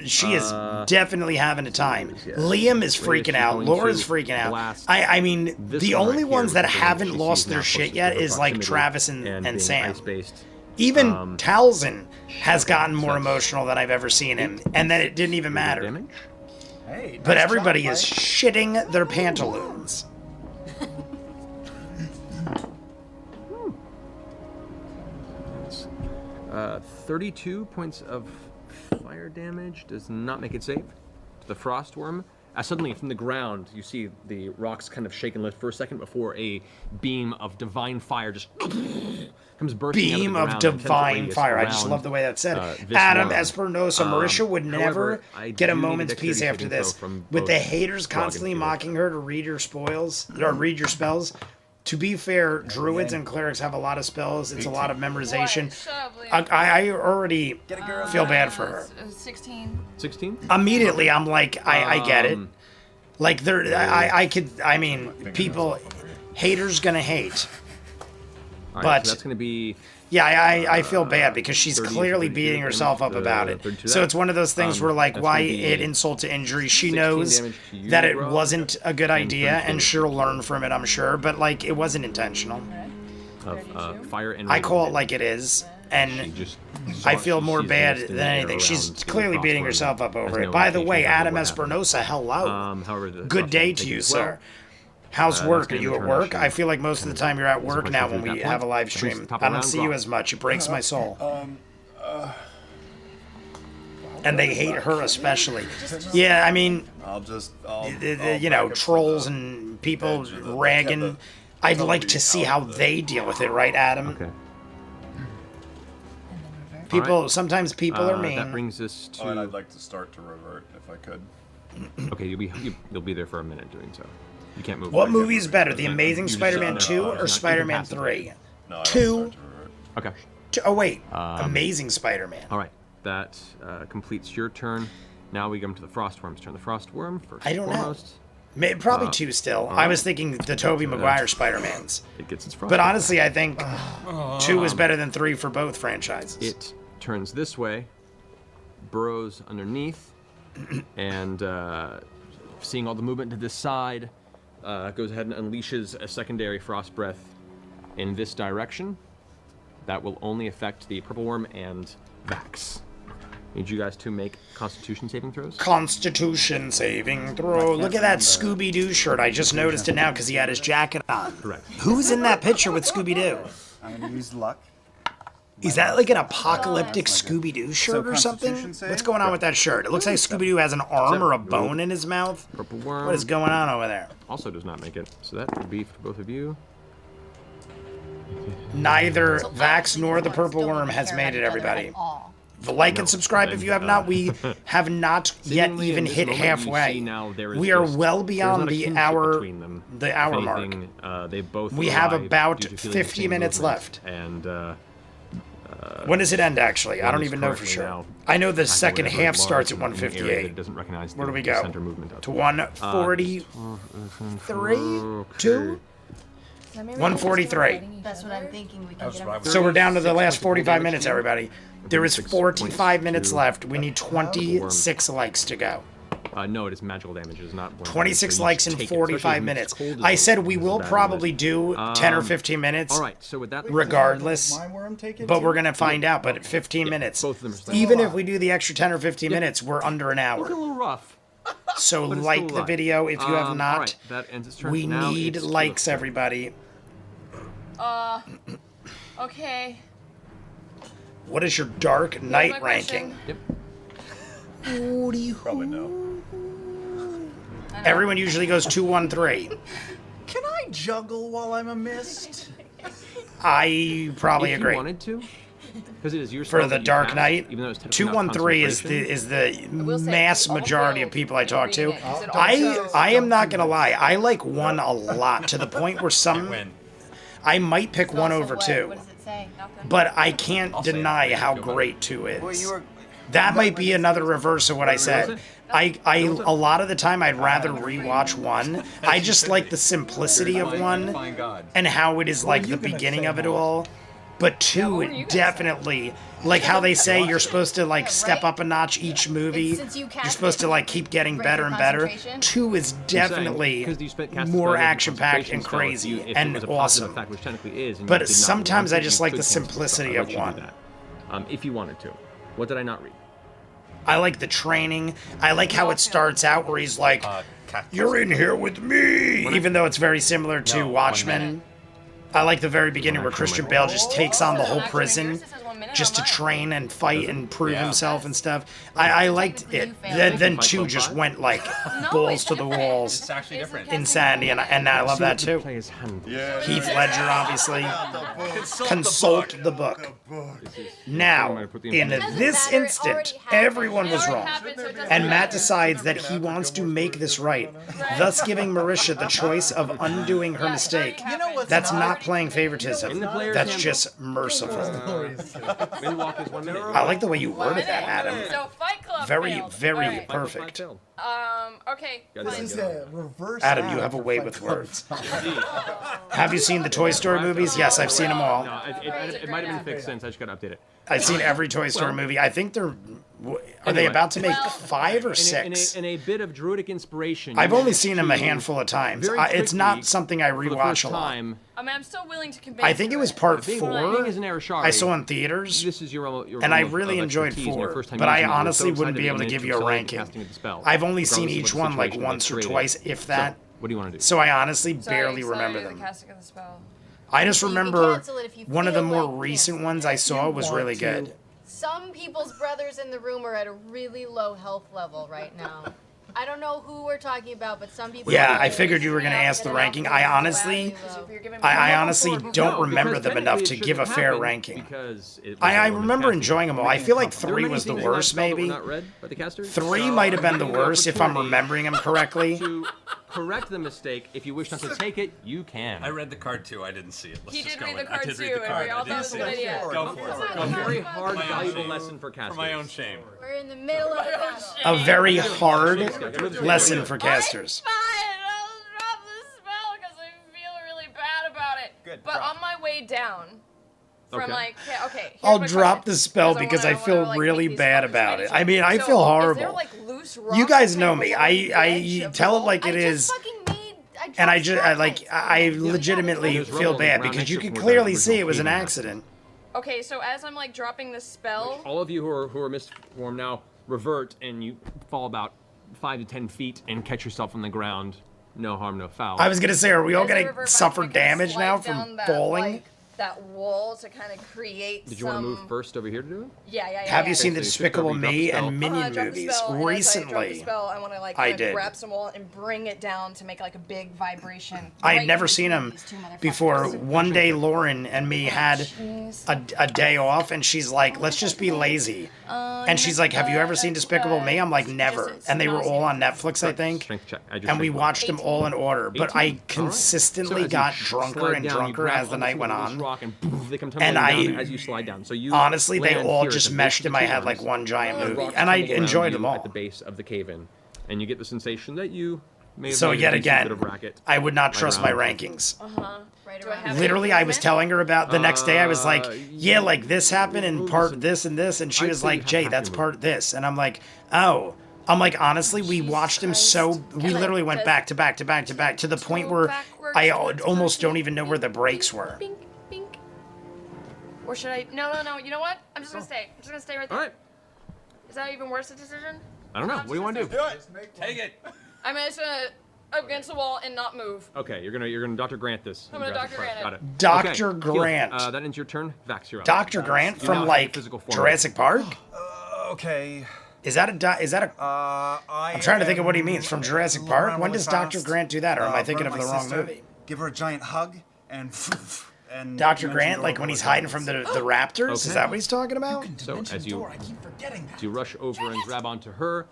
She is definitely having a time. Yeah. Liam is Radius freaking is out. going Laura's to freaking out. blast I mean, this the one only right here, ones that which is the one haven't she lost sees their now shit closest yet to her is like proximity Travis and being Sam. ice-based. Even Tal'zin has gotten more that's emotional than I've ever seen him, and then it didn't even matter. Damage? Hey, But nice everybody job, is Mike. shitting their pantaloons. 32 points of fire damage does not make it safe to the frost worm. As suddenly from the ground, you see the rocks kind of shake and lift for a second before a beam of divine fire just comes bursting Beam out of of the ground. divine fire. I just love the way that's said. Adam Espernosa, Marisha would never get a moment's peace after this. With the haters constantly mocking her to read her spoils or read your spells. To be fair, druids and clerics have a lot of spells. It's a lot of memorization. What? Shut up, Liam. I already feel bad for her. 16. 16? Immediately, I'm like, I get it. Like there, I mean, people, haters gonna hate. All right, But so that's going to be yeah, I feel bad because she's 30, clearly 32 beating herself up damage, about it. 32 So that. it's one of those things where like, that's why gonna be add insult to injury? She 16 knows damage to you, that it Rob, wasn't a good idea, 32 and she'll learn from it, I'm sure. But like, it wasn't intentional. of fire and I call it radiant. like it is, She and just I feel she more sees bad mist in than the air anything. She's around the clearly frost beating worm. herself up over Has it. no By the indication way, of Adam what happened. Espernosa, hello. However, the Good frost day worm to takes you, as sir. well. How's That's work? Are gonna you at return work? action. I feel like most of the time you're at work push now you when through we that have a point. live That brings stream. the top I don't around, see you Grok. as much. It breaks my soul. And they hate her especially. Yeah, I mean, I'll you know, trolls and people ragging. I'd like to see how they deal with it, right, Adam? Okay. People, sometimes people are That mean. brings us to. and I'd like to start to revert if I could. Okay, you'll be there for a minute doing so. You can't move. What right movie now. is better, The Amazing You just Spider-Man don't 2 know. or It's not Spider-Man 3? incapacitated. No, I don't 2? start to revert. Okay. Oh, wait. Amazing Spider-Man. All right. That completes your turn. Now we come to the Frostworm's turn. The Frostworm, first I don't and know. foremost, Probably 2 still. I was thinking the Tobey Maguire Spider-Mans. it gets its Frostworm. But honestly, I think 2 is better than 3 for both franchises. It turns this way, burrows underneath, and seeing all the movement to this side, goes ahead and unleashes a secondary frost breath in this direction. That will only affect the purple worm and Vax. Need you guys to make Constitution saving throws. Constitution saving throw. Look at that Scooby-Doo shirt. I just noticed it now because he had his jacket on. Correct. Who's in that picture with Scooby-Doo? I'm gonna use luck. Is that like an apocalyptic Scooby-Doo shirt or something? Constitution save? What's going on with that shirt? It looks like Scooby-Doo has an arm or a bone in his mouth. Purple worm What is going on over there? also does not make it, so that would be for both of you. Neither Vax nor the purple worm has made it, everybody. Like and subscribe if you have not. We have not yet Seemingly even in this hit moment, you halfway. see now there is We are just- well there's beyond not a the kinship hour, between them. the If hour mark. anything, they both We have arrive about due to feeling the 50 same minutes movement, left. And When does it end, actually? I one don't is even know for currently sure. now I know the attacking second whatever half is starts at large in an area that 158. it doesn't recognize Where do the we go? center movement of. To 143? 2? 143. That's what I'm thinking. We can get him. So we're down to the 36 last points of 45 damage minutes, to you. everybody. There is 36 45 points minutes to left. We need 26 likes to go. No, it is magical damage. It is not. 26 so you likes just in take it, 45 especially when minutes. it's cold as I well, said we because will of that probably limit. do 10 or 15 minutes. All right, so with that, Regardless, My worm take it but too? we're going to find out. But at 15 minutes, both of them are still even if we do the extra 10 or 15 minutes, we're under an looking a hour. little rough. So but it's like still the alive. video if you have All not. right, that ends its turn. We Now need it's to the likes, foot. everybody. Okay. What is your Dark Here's Knight my question. ranking? Yep. Probably no. Everyone usually goes 2, 1, 3. Can I juggle while I'm a mist? I probably If agree. you wanted to, because it is your For spell the that you Dark cast, Knight, even though it's technically not 213 is concentration. the will say, mass almost majority failed of people I talk to. reading it, 'cause it I also- I am not gonna lie. I like 1 a lot to the point where some. I might pick So 1 also over what? 2. What does it say? Nothing. But I can't I'll say deny it. how Go ahead. great 2 is. Well, you were. That might be another reverse of what I said. I a lot of the time I'd rather rewatch 1. I just like the simplicity of 1 Find God. and how it is like the beginning of it all. But 2 definitely, like how they say you're supposed to like step up a notch each movie. Since you You're supposed to like keep getting break better your and better. concentration. 2 is definitely more action packed and crazy and awesome. Fact, which technically is, and you But did not sometimes want I it, just you like could the cancel it, simplicity so I'll of let you do 1. that. If you wanted to. What did I not read? I like the training. I like how it starts out where he's like, "You're in here with me," even though it's very similar to No, 1 Watchmen. minute. I like the very beginning where Christian Bale just takes on the whole Actually, prison yours says 1 minute just to on mine. train and fight and prove Yeah. himself and stuff. I liked it. Then 2 just went like balls to the walls. It's actually different. Insanity, and I love that too. Play his hand. Yeah. Heath Ledger, obviously. Consult the book. Now, in this instant, everyone was wrong. And Matt decides that he wants to make this right, thus giving Marisha the choice of undoing her mistake. You know what's That's not playing favoritism. In the player's That's handbook. just merciful. Windwalk is 1 minute. I like the way you worded that, Adam. So Fight Club Very, failed. very Alright. perfect. Okay. Got fine. This is a reverse. Adam, you have a way with words. Have you seen the Toy Story movies? Yes, I've seen them all. No, it might have been fixed since. I just got to update it. I've seen every Toy Story movie. I think they're. Are they Anyway. about to make Well, 5 or 6? In a bit of druidic inspiration. I've you only get seen them a to handful of times. very It's not quickly, something I for the rewatch first a lot. time. I mean, I'm still willing to convince I think it was part Being 4. as an Arashari, I saw in theaters. This is your And I realm of really enjoyed expertise and your 4, first time but I using it. You're honestly so wouldn't be excited able to that give you you a managed ranking. casting of the spell, I've only seen regardless of each what the one like situation once or created. twice, if that. So, what do you want to do? So I honestly Sorry, barely remember The them. casting of the spell. I just You can remember cancel it if you one of the feel more like recent canceling ones it. I saw was want really to. good. Some people's brothers in the room are at a really low health level right now. I don't know who we're talking about, but some people. Yeah, are I figured you were going to ask the ranking. I honestly don't remember them enough to give a fair ranking. Because I remember enjoying them all. I feel like 3 was the worst, maybe. 3 might have been the worst if I'm remembering them correctly. To correct the mistake, if you wish not to take it, you can. I read the card too. I didn't see it. Let's He just did go read in. the card I did too, read the and card. we all I didn't thought it see was an it. idiot. Go for it. A very hard, For my own valuable shame. lesson for casters. For my own shame. We're in the middle of it. A very hard lesson for casters. Fine, I'll drop the spell because I feel really bad about it. Good, But drop. on my way down, from Okay. like, okay. here's I'll my drop question, the spell because I wanna, feel like, really make these bad fuckers about ready it. to- I mean, I So, feel Is there horrible. like loose You rocks guys kind know of me. along the edge I of tell it the like it I is. just fucking made. And I dropped legitimately There's feel rubble bad around because next you to could where clearly the see it was an original accident. Okay, so as I'm like dropping the spell, All of you who are misformed now revert and you fall about 5 to 10 feet and catch yourself on the ground. No harm, no foul. I was gonna say, are we all as I gonna revert back, suffer I kinda damage now slide down from that, falling? like, that wall to kind of create Did you want to some. move first over here to do it? Yeah. Have you seen the So you Despicable drop the Me spell? and Minion drop the movies spell, and as I drop the recently? spell, I want to like I kinda did. grab some wall and bring it down to make like a big vibration. I had right never in seen between them these two motherfuckers. before. One day, Lauren and me had Jeez. a day off, and she's like, "Let's just be lazy." And she's like, "Have you ever seen Despicable Me?" I'm like, "Never." And they were all on Netflix, I think. Strength check. I just And we strength watched them all in order. But 18? I consistently got drunker and drunker as the night went on. Rock and poof, they come And tumbling down I- as you slide down. So you Honestly, they land all here at just the base meshed of in the my two head like arms. one giant The movie, rocks and I tumble around enjoyed you them all. at the base of the cave-in, and you get the sensation that you may have So made a yet decent again, bit of racket I would not right trust my around. rankings. Right Do I around. have Literally, I was telling her about the next day. I was like, "Yeah, you- like this happened in part this and this," and she I'd was say you like, have "Jay, half that's your part this," and I'm like, "Oh." I'm like, honestly, we watched him so. We literally went back to back to back to back to the point where I almost don't even know where the breaks were. Bink, bink. Or should I? No. You know what? I'm just gonna stay. I'm just gonna stay right there. All right. Is that even worse a decision? I don't know. What do you want to do? Take it. I'm just gonna up against the wall and not move. Okay, you're gonna Dr. Grant this. I'm gonna Grab Dr. the card. Grant it. Got it. Dr. Okay, heal. Grant. That ends your turn. Vax, you're up. Dr. Grant You now from have like physical form. Jurassic Park. Okay. Is that a? I'm trying to think of what he means from Jurassic Park. When does Dr. Grant do that, or am I thinking of the wrong movie? Give her a giant hug and. and Dr. mention Grant, door like when door he's door. hiding from the Raptors? Is Okay. that what he's talking about? So as you I keep forgetting that. you rush over and grab onto her,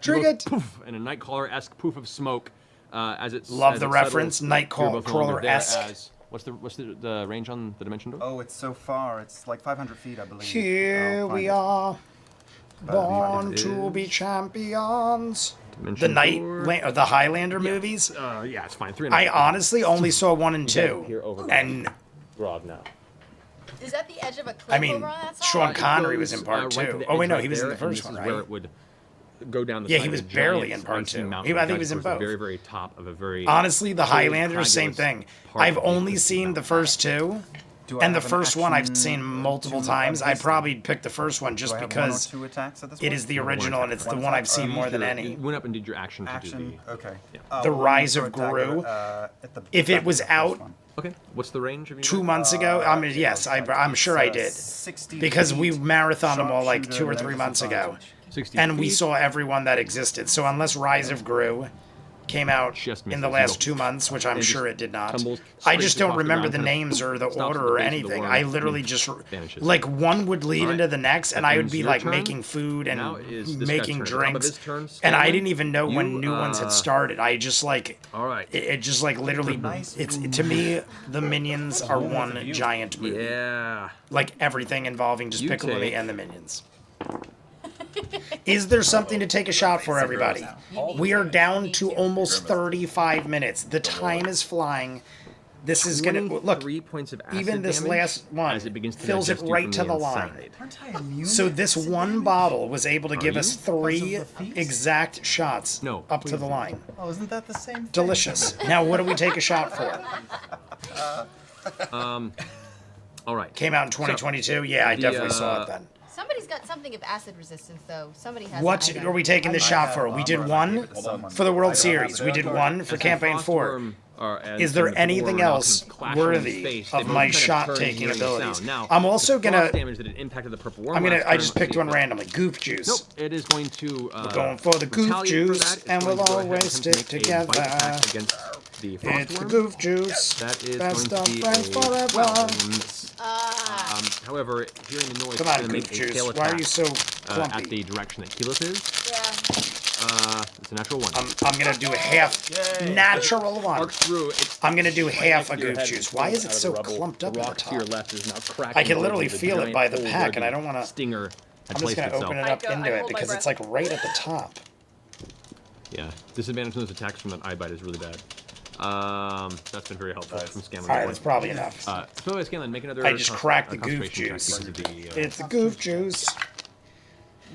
Drink it. poof, and a nightcrawler-esque poof of smoke as it Love as the it reference, settles. You're both no longer there Nightcrawler-esque. as What's the range on the dimension door? Oh, it's so far. It's like 500 feet, I believe. Here I'll we find it. are, born it to be is- champions. Dimension door. The Highlander movies. Yeah, it's fine. 3 I honestly only saw 1 and 2, Here over and Grog now. Is that the edge of a cliff I mean, over on that side? Sean Connery was in part Right to 2. the Oh wait, edge no, right he was in there, the and first this one, is where right? it would go down the Yeah, side he of was a barely giant in part icy 2. mountain I think he that was in goes to the both. very, very top of a very Honestly, the cold, Highlanders, same cragulous thing. part I've of the only Twisted seen the Mountain. first 2. Do I And the have an first one I've action seen multiple to times. I avoid? probably picked the first one just Do I have because 1 or 2 attacks at this it point? is the No, one original and attack. it's the One one I've attack? seen more than You any. went up and did your action to do Action. Okay. Yeah. The Well, Rise throw of a dagger, Gru. at the If back it of was the first out one. Okay. What's the range of your 2 months ago, I mean, yes, I'm sure I did. 60 Because we feet, marathoned them all like sharpshooter, 2 or 3 months ago. disadvantage. 60 And we feet. saw everyone that existed. So unless Rise of Gru came out Just in the misses. last You 2 months, which I'm and sure just it did not, tumbles I straight just don't across the remember ground, the kind of names or the stops at order the or base of the anything. worm, I literally and just, vanishes. like, one would lead All right. into the next, and That I would ends be your like turn. making food Now and is this guy's making turn. At the top of drinks. his turn, And I Scanlan, didn't even know when you, new ones had started. I just like, All right. it just like literally, it's to me, the minions are one giant movie. Yeah. Like everything involving You Despicable Me take- and the Minions. Is there something to take a shot for, everybody? We are down to almost 35 minutes. The time is flying. This is gonna look. 3 points of acid Even this damage last one as it begins to fills it digest you right from to the line. inside. Aren't I immune? So to this acid one damage? bottle was able to give you? us 3 Because of the feast? exact shots No, up to the line. Oh, isn't that the same thing? Delicious. Now, what do we take a shot for? All right. Came out in 2022. Yeah, I the, definitely saw it then. Somebody's got something of acid resistance, though. Somebody has. What an are we taking the shot for? We did one for the World Series. We did one for Campaign 4. Is there anything else worthy of my shot-taking abilities? I'm also gonna. I just picked one randomly. Goof juice. Nope, it is going to. We're going for the goof retaliate for juice, that. It's and going we'll to go ahead always and stick attempt a bite attack together. against the frost It's the worm. goof juice. That is Best going of to be friends a forever. 12 miss. However, hearing the noise, Come it's on, going to make goof a juice. tail Why attack are you so at clumpy? the direction that Keyleth is. Yeah. It's a natural 1. I'm gonna do a half natural one. Arcs through. It's I'm gonna do half a Your goof head juice. is Why is out it of so the rubble. clumped up The at the rock to top? your left is now cracking. I can literally with a feel it giant by the hole pack, where and I the don't want to. stinger had I'm just placed gonna itself. open it I up go- into I it hold my because it's breath. like right at the top. Yeah, disadvantage on those attacks from that eye bite is really bad. That's been very helpful from Scanlan. All right, that's probably enough. So Scanlan, make another. I just cracked the goof concentration check juice. because of the, It's the goof juice.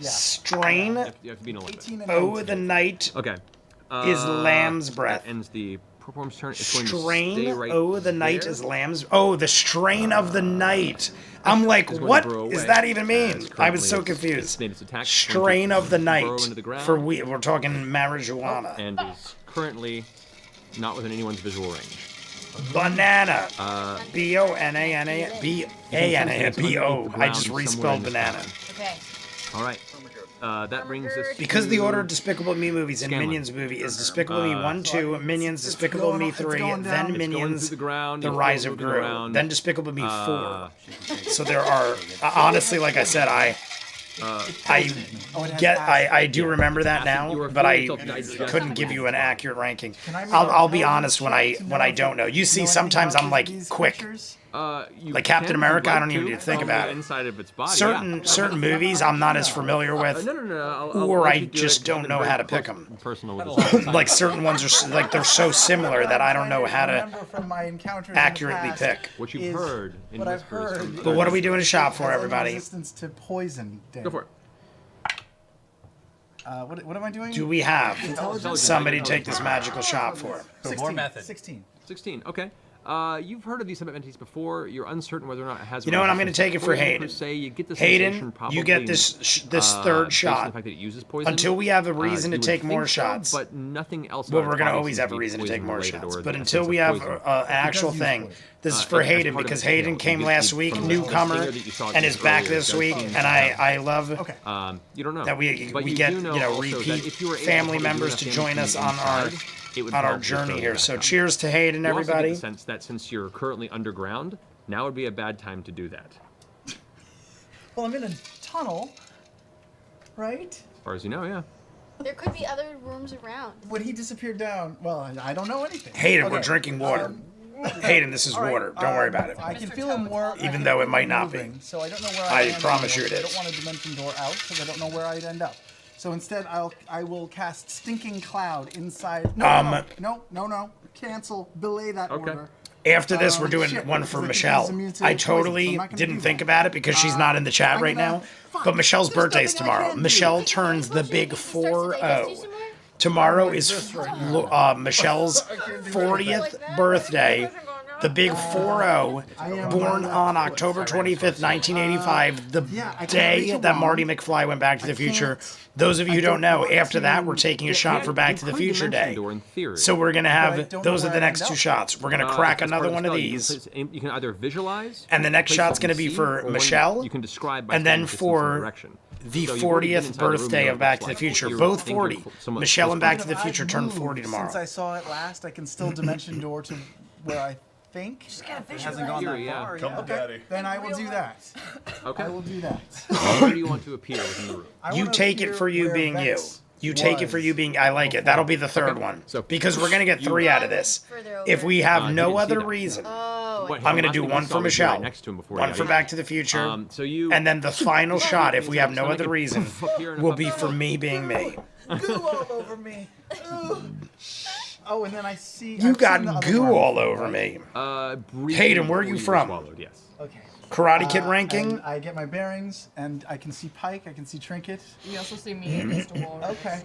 Strain. you have to be in a little bit. 18 and Oh, 19. the night Okay. is lamb's breath. That ends the performance turn. It's going to stay Strain. right Oh, the night there. is lamb's. Oh, the strain of the night. I'm like, Is going to what burrow does away, that even mean? as I was currently so it's confused. made its attack. It's going to Strain of the burrow night. into the ground. For we're talking marijuana. And is currently not within anyone's visual range. Banana. B-O-N-A-N-A. B-A-N-A. B-O. I just respelled banana. Okay. All right. That brings us Because the to- order of Despicable Me movies and Scanlan. Minions movie is Despicable Me 1, 2, Minions, Despicable Me 3, going down. then It's going Minions, through the ground, The you Rise float of through the Gru, ground. then Despicable Me 4. So there are, honestly, like I said, I do remember that now, but I couldn't give you an accurate ranking. I'll be honest when I don't know. You see, sometimes I'm like quick. You Like Captain can, America, if I you'd don't even like need to think from about the it. Inside of its body. Certain movies I'm not as familiar with, I'll or let I you do just it don't in know very how to close pick them. Personal with this. Like certain ones are like they're so similar that I don't know how to remember from my encounters in the accurately past pick. What you've is heard in what I've whispers heard. from But what are we doing a shot for, has everybody? Resistance to poison. Go for it. What am I doing? Do we have Intelligence. somebody take this magical shot for? 16. More method. 16. 16. Okay. You've heard of these type of entities before. You're uncertain whether or not it has. You know what? I'm going to take it for poison per Hayden. se. You get the Hayden, sensation probably, you get this third based on the shot. fact that it uses poison. Until we have a reason You to would take more think so, shots. but nothing else. Well, about we're its going to body always seems have a be reason to take more poison-related shots. or But the until essence we of have poison. an actual use thing, poison. this is for As Hayden part of because the Hayden scale, came you last get week, from the newcomer, stinger that you saw and is just back earlier, this does week. seem And I love Okay. you don't know that we But you get do know also that repeat if you were able family to do members enough to damage join to us the on our inside, it would on our help just journey throw here. you So back up. cheers to Hayden, You also get everybody. the sense that since you're currently underground, now would be a bad time to do that. Well, I'm in a tunnel, right? As far as you know, yeah. There could be other rooms around. When he disappeared down, well, I don't know anything. Hayden, we're Okay. drinking water. Hayden, this is All right, water. Don't worry about it. I can feel him more. Even though it might not be. moving, So I don't know where I end promise anymore, you it I is. don't want a dimension door out because I don't know where I'd end up. So instead, I will cast Stinking Cloud inside. No. Cancel. Belay that order. After this, we're doing Shit, one for because Michelle. he's immune to I poison, so I'm totally not gonna didn't do think that. about it because she's not in the chat I'm right gonna- now. Fuck, But Michelle's there's birthday's nothing I tomorrow. can do. Michelle turns the big 4-0. Tomorrow is Michelle's 40th birthday. The big 4-0, born on October 25th, 1985, the day that Marty McFly went Back to the Future. Those of you who don't know, after that, we're taking a shot for Back to the Future Day. So we're going to have, those are the next two shots. We're going to crack another one of these. You can either visualize, And the next shot's going to be for Michelle. You can describe by And then distance and for direction. the So you wouldn't get 40th inside the room, birthday you of know, Back it's to the like Future. you're Both thinking 40. somewhat Michelle and Back close to the by. Future turn 40 tomorrow. Since I saw it last, I can still dimension door to where I think. It hasn't gone that yeah. far. Come, Daddy. Then I will do that. Okay. I will do that. Where do you want to appear within the room? I You wanna take it appear for you where being you. Vex You take it for was. you being. I like it. That'll be the third one. So- Because we're gonna get 3 out of this. Further If over. we have he no didn't see other that. reason, Oh, What, I'm gonna last do thing one you for saw was Michelle, right next to him before one he for got Back to the Future, So you and then the final shot, if we have no Stomach other and reason, appear in a will puppy. be for me being me. Goo all over me. Ugh. Oh, and then I see. You I've got seen the other goo one. all over me. briefly Hayden, where are before you were from? swallowed, yes. Okay. Karate Kid ranking. And I get my bearings, and I can see Pike. I can see Trinket. You also see me, Mr. Wolf. Okay.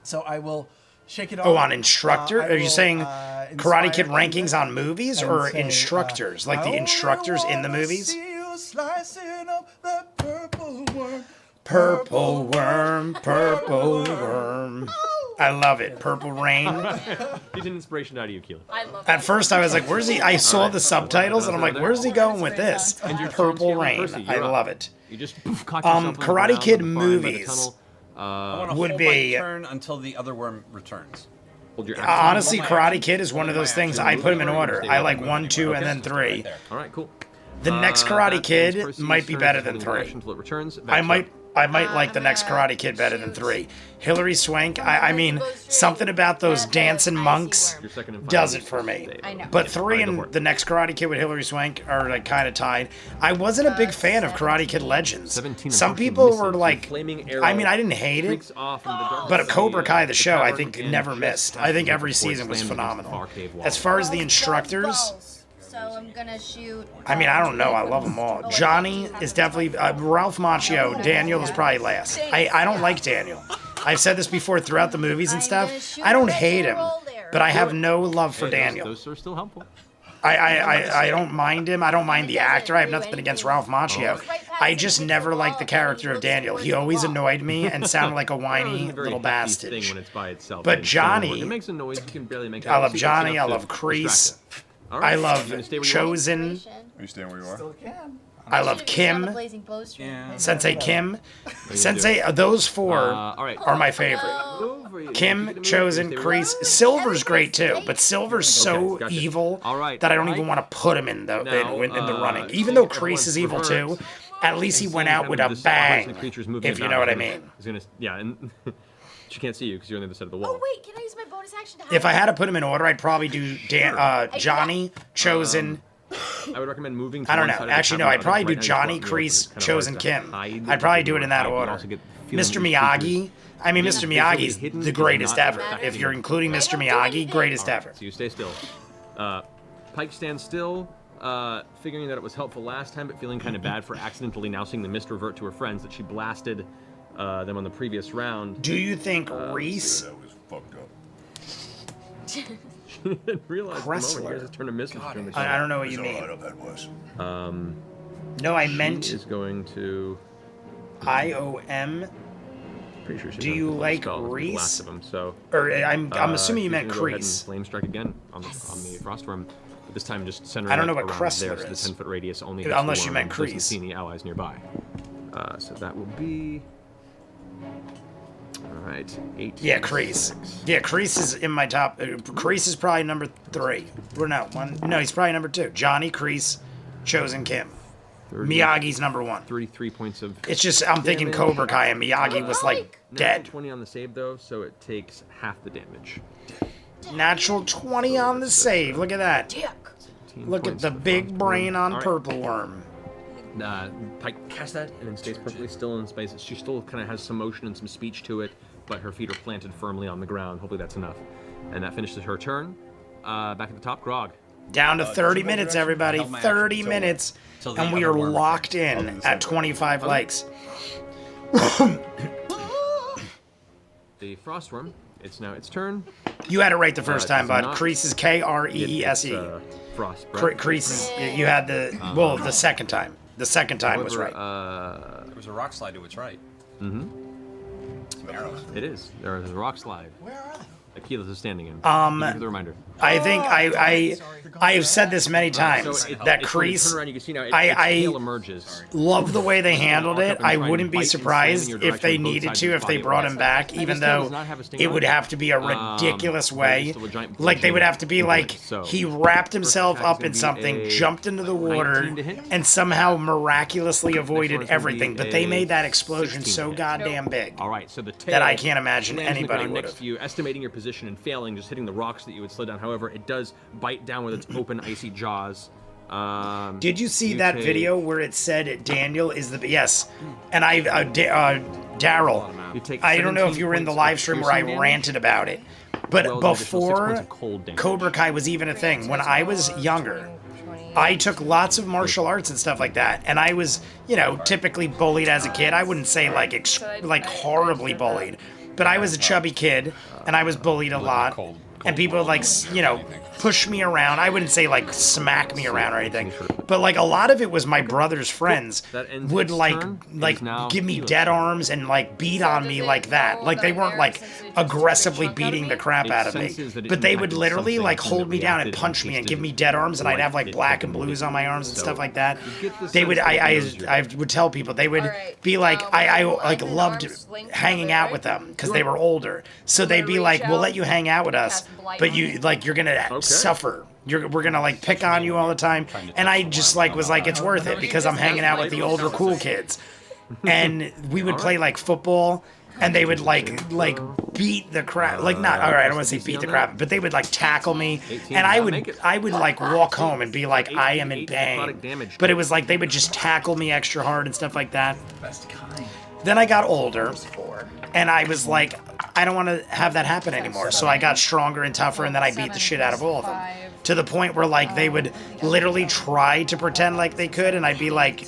So I will shake it off. Oh, on instructor? I Are you will, saying Karate Kid inspire rankings on movies and or say, instructors? Like I the only instructors in the wanna movies? see you slicing up that purple worm. Purple worm, purple worm. I love it. Purple rain. He's an inspiration out of you, Keelan. I love At first, I was like, "Where's he?" I saw the subtitles, and I'm like, "Where's he going with this?" And your Purple turn, rain. Percy, I you're up. love it. You just caught yourself on the Karate ground Kid on the far end by the movies. tunnel. I want to Would hold be- my turn until the other worm returns. Hold your action. Honestly, Hold my Karate action. Kid is one of those things. action. I put them in Stay order. right I there. like 1, 2, and Okay. then 3. All right, cool. The next Karate That Kid ends Percy's might be turn, better so than holding your 3. action until it returns. I Vex, might like the next Karate Kid better than 3. Hilary Swank. I mean, Goes straight. something about those That dancing icy monks worm. your second and does final it for me. save. I know. But 3 Alright, go for and it. the next Karate Kid with Hilary Swank are like kind of tied. I wasn't a big fan of Karate Kid Legends. 17 and Some 14 people misses. were Your like, flaming arrow I mean, I didn't hate it, streaks off into the darkness but of Cobra Kai, the show, I cavern think and never just missed. past I think the every before it season was slammed against the phenomenal. far cave wall. As far as the instructors, So I'm gonna shoot. I mean, I don't know. I love them all. Johnny is definitely Ralph Macchio. Daniel is probably last. I don't like Daniel. I've said this before throughout the movies and stuff. I don't hate him, but I have no love for Hey, Daniel. Those are still helpful. I don't mind him. I don't mind the actor. I have nothing against Ralph Macchio. I just never liked the character of Daniel. He always annoyed me and sounded like a whiny It's a very little hefty bastard. thing when it's by itself. But and it's gonna work. Johnny- it makes a noise. You can barely make. I out. love See, that's Johnny. I enough to love Kreese. distract it. All right, I you love gonna stay where you are? Chosen. Are you staying where you are? Still can. I love Kim. Yeah. Sensei Kim. you Sensei, those four all right. are my favorite. Move, or you- you Kim, get to move, Chosen, you stay where you Kreese. are? Silver's great too, but Silver's so gotcha. evil All right, that I don't even Mike. want to put him in the running. Even though Kreese is evil too, at least he went out with a bang. If you know what I mean. He's gonna, yeah, and she can't see you because you're on the other side of the wall. Oh wait, can I use my bonus action to hide? If I had to put him in order, I'd probably do Johnny, Chosen. I would recommend moving. To I don't one know. side of the Actually, no. cavern, I'd probably do right now, Johnny, just walk north, Kreese, it's kinda Chosen, hard to Kim. hide I'd probably do it in that but you order. also get the feeling Mr. that these Miyagi. creatures- I mean, being Mr. visually Miyagi's hidden the is greatest not ever. effective. If you're including Mr. don't do Miyagi, anything. greatest ever. So you stay still. Pike stands still, figuring that it was helpful last time, but feeling kind of bad for accidentally now seeing the mist revert to her friends that she blasted them on the previous round. Do you think Reese? That was fucked up. She didn't realize the moment. Kressler. Here's a turn of mist. Turn I don't know what you So mean. hard up that was. No, I She meant is going to. IOM. Pretty sure she's Do going you for the like spell, the Reese? last of them. So Or I'm assuming you she's meant gonna go ahead and Kreese. Flame strike again on the Frostworm. But this time just centering I don't know it what around Kressler there, so is. the 10-foot radius only hits Unless the you worm meant and doesn't Kreese. see any allies nearby. So that will be. All right, 8. Yeah, Kreese. Yeah, Kreese is in my top. Kreese is probably number 3. Or no, one. No, he's probably number 2. Johnny, Kreese, Chosen, Kim. Miyagi's number 1. 33 points of. It's just I'm thinking damage. Cobra Kai and Miyagi was like Natural dead. 20 on the save though, so it takes half the damage. Natural 20 on the save. Look at that. 15 Look at points the for big Frostborn. brain on All right. Purple Worm. Pike casts that and then stays perfectly still in space. She still kind of has some motion and some speech to it, but her feet are planted firmly on the ground. Hopefully that's enough. And that finishes her turn. Back at the top, Grog. Down to 30 minutes, everybody. 30 minutes. And we are locked in at 25 likes. The Frostworm, it's now its turn. You had it right the first time, bud. not- Crease is K-R-E-E-S-E. Frost breath. Crease, you had the, well, the second time. The second time was right. There was a rock slide to its right. Some arrows. It is. There is a rock slide. Where are they? Achilles is standing in. Thank you for the reminder. I think I have said this many times. That it's Crease, Turn around, you can see now its I tail emerges. love the way they handled Walk up it. and I try and wouldn't be bite and slam in surprised your if they direction, both needed sides to, of if his they body brought at him once. back, even This tail though does not have a sting it on would it. have to be a ridiculous way. just a giant Like they would have to be like, bludgeon. So, he wrapped himself first attack's up in gonna be something, a jumped into the water, 19 to hit. and somehow miraculously avoided one's gonna everything. be But they a made that explosion 16 so to hit. goddamn big. All right, so the tail That I can't imagine lands on the anybody ground would next have. to you, estimating your position and failing, just hitting the rocks that you would slid down. However, it does bite down with its open, icy jaws. Did you see that take- video where it said Daniel is the yes? And Daryl, You take I don't know if 17 you were in the points live of stream where I piercing damage, ranted about it, but as well as an additional 6 before points of cold damage. Cobra Kai was even a thing, when I was younger, I took lots of martial arts and stuff like that, and I was, you know, typically bullied as a kid. I wouldn't say like like horribly bullied, but I was a chubby kid, and I was bullied a lot, and people would like, you know, push me around. I wouldn't say like smack me around or anything, but like a lot of it was my brother's friends That ends would its like turn. It is now give me Keela's dead turn. arms and like beat on me like that. Like they weren't like aggressively beating the crap It out of me, senses that it but they would impacted literally something like that hold me down and reacted punch me and give tasted me dead arms, and I'd have like it black and fucking blues did. on my arms and So, stuff like that. you get the They would sense that it knows I you're- would tell people they would Alright, be like I like I'm in loved arm's length hanging of it, out right? with them because they were older. So they'd be reach like, "We'll out, let you hang out with us, cast Blight but on you you. like you're gonna suffer. We're gonna like pick on you all the time." And I just like was like, "It's worth it because I'm hanging out with the older cool kids." And we would play like football, and they would like beat the crap, like not all right. I don't want to say beat the crap, but they would like tackle me, and I would like walk home and be like, I am in pain. But it was like they would just tackle me extra hard and stuff like that. Then I got older, and I was like, I don't want to have that happen anymore. So I got stronger and tougher, and then I beat the shit out of all of them. To the point where like they would literally try to pretend like they could, and I'd be like,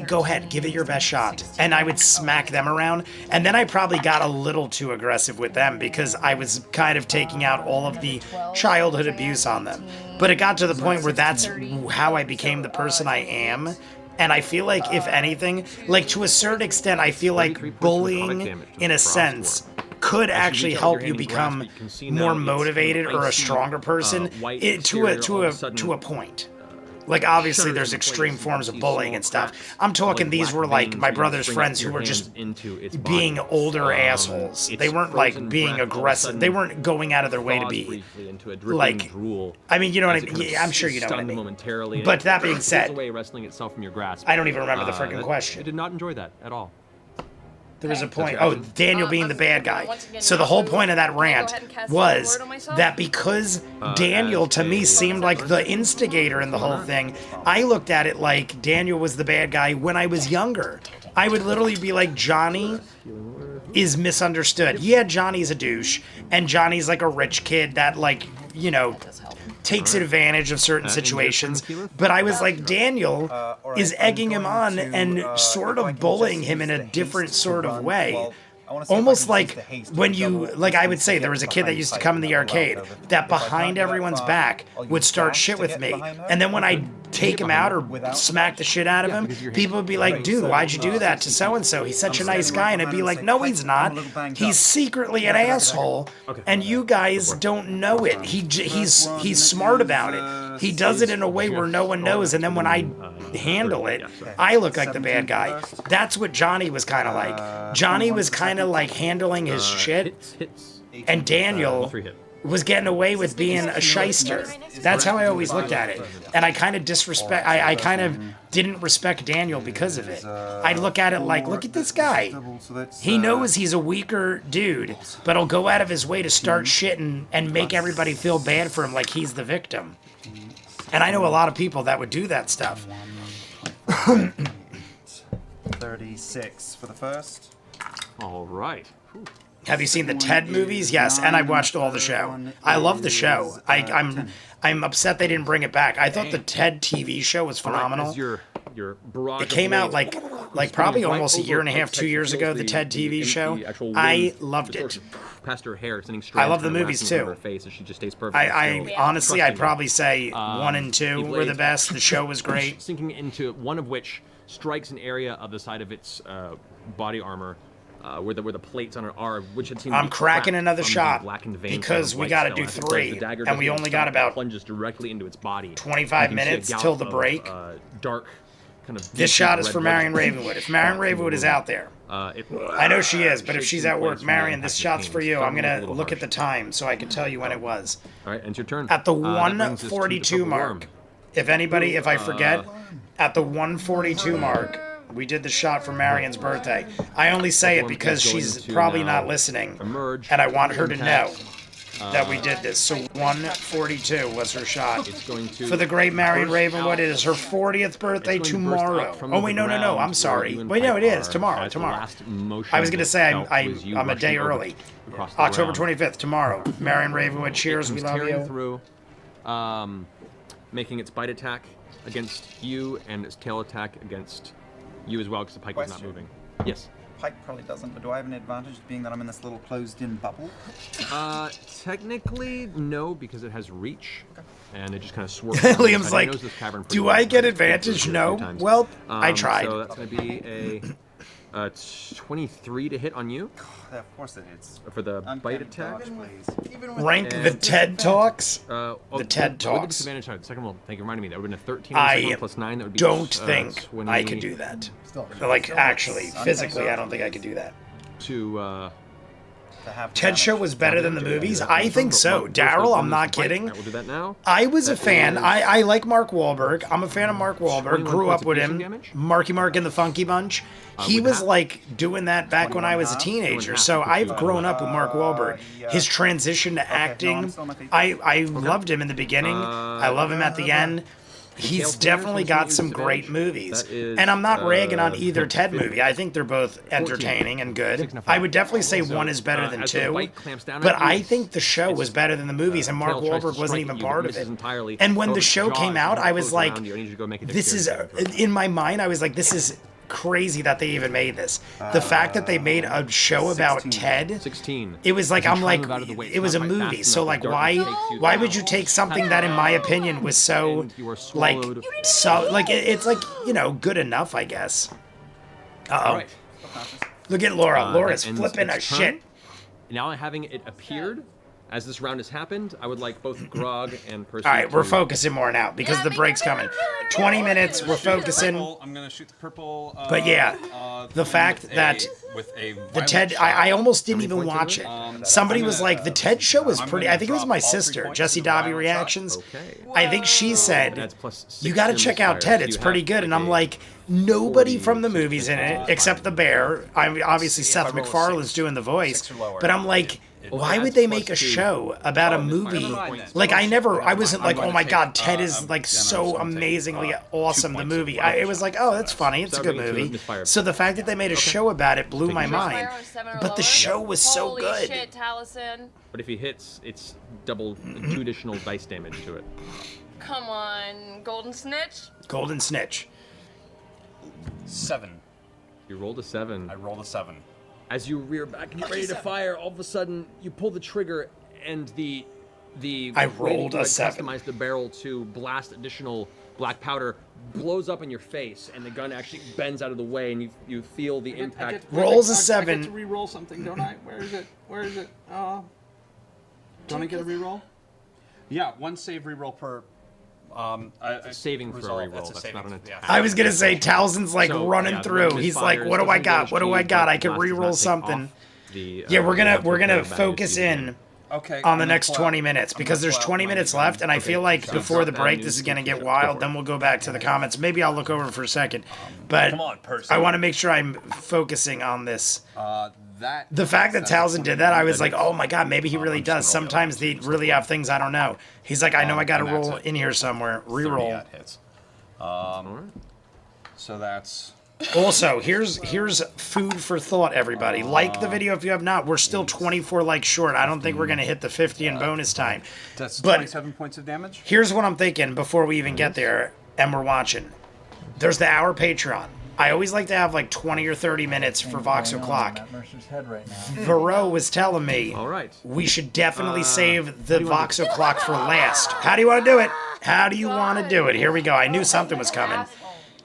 go ahead, give it your best shot. And I would smack them around. And then I probably got a little too aggressive with them because I was kind of taking out all of the childhood abuse on them. But it got to the point where that's how I became the person I am. And I feel like, if anything, like to a certain extent, I feel like bullying, in a sense, could actually help you become more motivated or a stronger person to a point. Like, obviously, there's extreme forms of bullying and stuff. I'm talking these were, like, my brother's friends who were just being older assholes. They weren't, like, being aggressive. They weren't going out of their way to be, like, I mean, you know what I mean? Yeah, I'm sure you know what I mean. But that being said, I don't even remember the freaking question. I did not enjoy that at all. There was a point. Oh, Daniel being the bad guy. So the whole point of that rant was that because Daniel to me seemed like the instigator in the whole thing, I looked at it like Daniel was the bad guy when I was younger. I would literally be like, Johnny is misunderstood. Yeah, Johnny's a douche, and Johnny's like a rich kid that, like, you know, takes advantage of certain situations. But I was like, Daniel is egging him on and sort of bullying him in a different sort of way. Almost like when you, like I would say, there was a kid that used to come in the arcade that behind everyone's back would start shit with me. And then when I take him out or smack the shit out of him, people would be like, dude, why'd you do that to so-and-so? He's such a nice guy. And I'd be like, no, he's not. He's secretly an asshole, and you guys don't know it. He's smart about it. He does it in a way where no one knows, and then when I handle it, I look like the bad guy. That's what Johnny was kind of like. Johnny was kind of like handling his shit, and Daniel was getting away with being a shyster. That's how I always looked at it. And I kind of I kind of didn't respect Daniel because of it. I'd look at it like, look at this guy. He knows he's a weaker dude, but he'll go out of his way to start shit and make everybody feel bad for him like he's the victim. And I know a lot of people that would do that stuff. 36 for the first. All right. Have you seen the Ted movies? Yes, and I've watched all the show. I love the show. I'm upset they didn't bring it back. I thought the Ted TV show was phenomenal. Your barrage It came out like probably almost a year and a half, 2 years ago. The Ted TV show. I loved it. Past her hair, sending I love the movies too. her face, and she just stays perfect. I honestly, I'd probably say 1 and 2 were the best. The show was great. Sinking into one of which strikes an area of the side of its body armor. Where the plates on it are, which had seemed I'm cracking another shot because we got to do 3, and we only got about plunges directly into its body. 25 minutes till the break. Dark, kind of. This shot is for Marion Ravenwood. If Marion Ravenwood is out there, I know she is, but if she's at work, Marion, this shot's for you. I'm gonna look at the time so I can tell you when it was. All right, and it's your turn. At the 1:42 mark. If I forget, at the 1:42 mark. We did the shot for Marion's birthday. I only say it because she's probably not listening, and I want her to know that we did this. So 1:42 was her shot. It's going to for the great Marion Ravenwood. It is her 40th birthday tomorrow. Oh wait, no. I'm sorry. Wait, no, it is tomorrow. Tomorrow. I was gonna say I'm a day early. October 25th tomorrow. Marion Ravenwood. Cheers. We love you. Through, making its bite attack against you and its tail attack against you as well, because the pike was not moving. Yes. Pike probably doesn't, but do I have an advantage being that I'm in this little closed-in bubble? Technically, no, because it has reach, and it just kind of swerves. Liam's like, do I get advantage? No. Well, I tried. So that's going to be a 23 to hit on you. Of course it is. For the bite attack. Rank the TED Talks. The TED Talks. Disadvantage. The second one. Thank you, reminded me. That would have been a 13 I plus 9. That would be don't think 20, I could do that. Like, actually, physically, I don't think I could do that. Ted show was better than the movies? I think so. Daryl, I'm not kidding. We'll do that now. I was a fan. I like Mark Wahlberg. I'm a fan of Mark Wahlberg. Grew up with him. Marky Mark and the Funky Bunch. He was like doing that back when I was a teenager. So I've grown up with Mark Wahlberg. His transition to acting, I loved him in the beginning. I love him at the end. He's definitely got some great movies. And I'm not ragging on either Ted movie. I think they're both entertaining and good. I would definitely say 1 is better than 2. But I think the show was better than the movies, and Mark Wahlberg wasn't even part of it. And when the show came out, I was like, this is, in my mind, I was like, this is crazy that they even made this. The fact that they made a show about 16. Ted, 16. it was like, I'm like, it was a movie, so like, why would you take something that in my opinion was so like, it's like, you know, good enough, I guess. Right. Look at Laura. Laura's flipping a shit. Now having it appeared as this round has happened, I would like both Grog and Percy. All right, we're focusing more now because the break's coming. 20 minutes, we're focusing. I'm gonna shoot the purple. But yeah, the fact that the Ted, I almost didn't even watch it. Somebody was like, the Ted show was pretty. I think it was my sister, Jessie Dobby Reactions. I think she said, you got to check out Ted. It's pretty good. And I'm like, nobody from the movies in it except the bear. Obviously Seth MacFarlane's doing the voice, but I'm like, why would they make a show about a movie? Like, I wasn't like, oh my god, Ted is like so amazingly awesome, the movie. It was like, oh, that's funny, it's a good movie. So the fact that they made a show about it blew my mind. But the show was so good. Holy shit, Taliesin. But if he hits, it's double, 2 additional dice damage to it. Come on, Golden Snitch. Golden Snitch. 7. You rolled a 7. I rolled a 7. As you rear back and get ready to fire, all of a sudden you pull the trigger, and the I rolled a 7. Customize the barrel to blast additional black powder blows up in your face, and the gun actually bends out of the way, and you feel the impact. Rolls a 7. I get to re-roll something, don't I? Where is it? Don't I get a re-roll? Yeah, 1 save re-roll per. Saving throw re-roll. That's not an attack. I was gonna say Talzin's like running through. He's like, what do I got? What do I got? I can re-roll something. Yeah, we're gonna focus in Okay. on the I'm next gonna pull 20 out- minutes I'm because gonna there's pull out 20 my minutes gun. left, and I feel like before the bad break news. this is going to get Go wild. for it. Then we'll go back to the comments. Maybe I'll look over for a second, but Come on, Percy. I want to make sure I'm focusing on this. That. The fact that that's a Tal'dorei did that, I was like, 20. oh my god, maybe he really does. Sometimes they really have things I don't know. He's like, I know I got to and that's roll it. in here somewhere. 30 Reroll. that hits. So that's. Also, here's food for thought, everybody. Like the video if you have not. We're still 24 likes short. I don't think we're gonna hit the 50 in bonus time. That's But 27 points of damage. here's what I'm thinking before we even get there and we're watching. There's the hour Patreon. I always like to have like 20 or 30 minutes for Vox O'Clock. Matt Mercer's head right now. Varro was telling me All right. we should definitely save the Vox O'Clock for last. How do you want to do it? How do you want to do it? Here we go. I knew something was coming.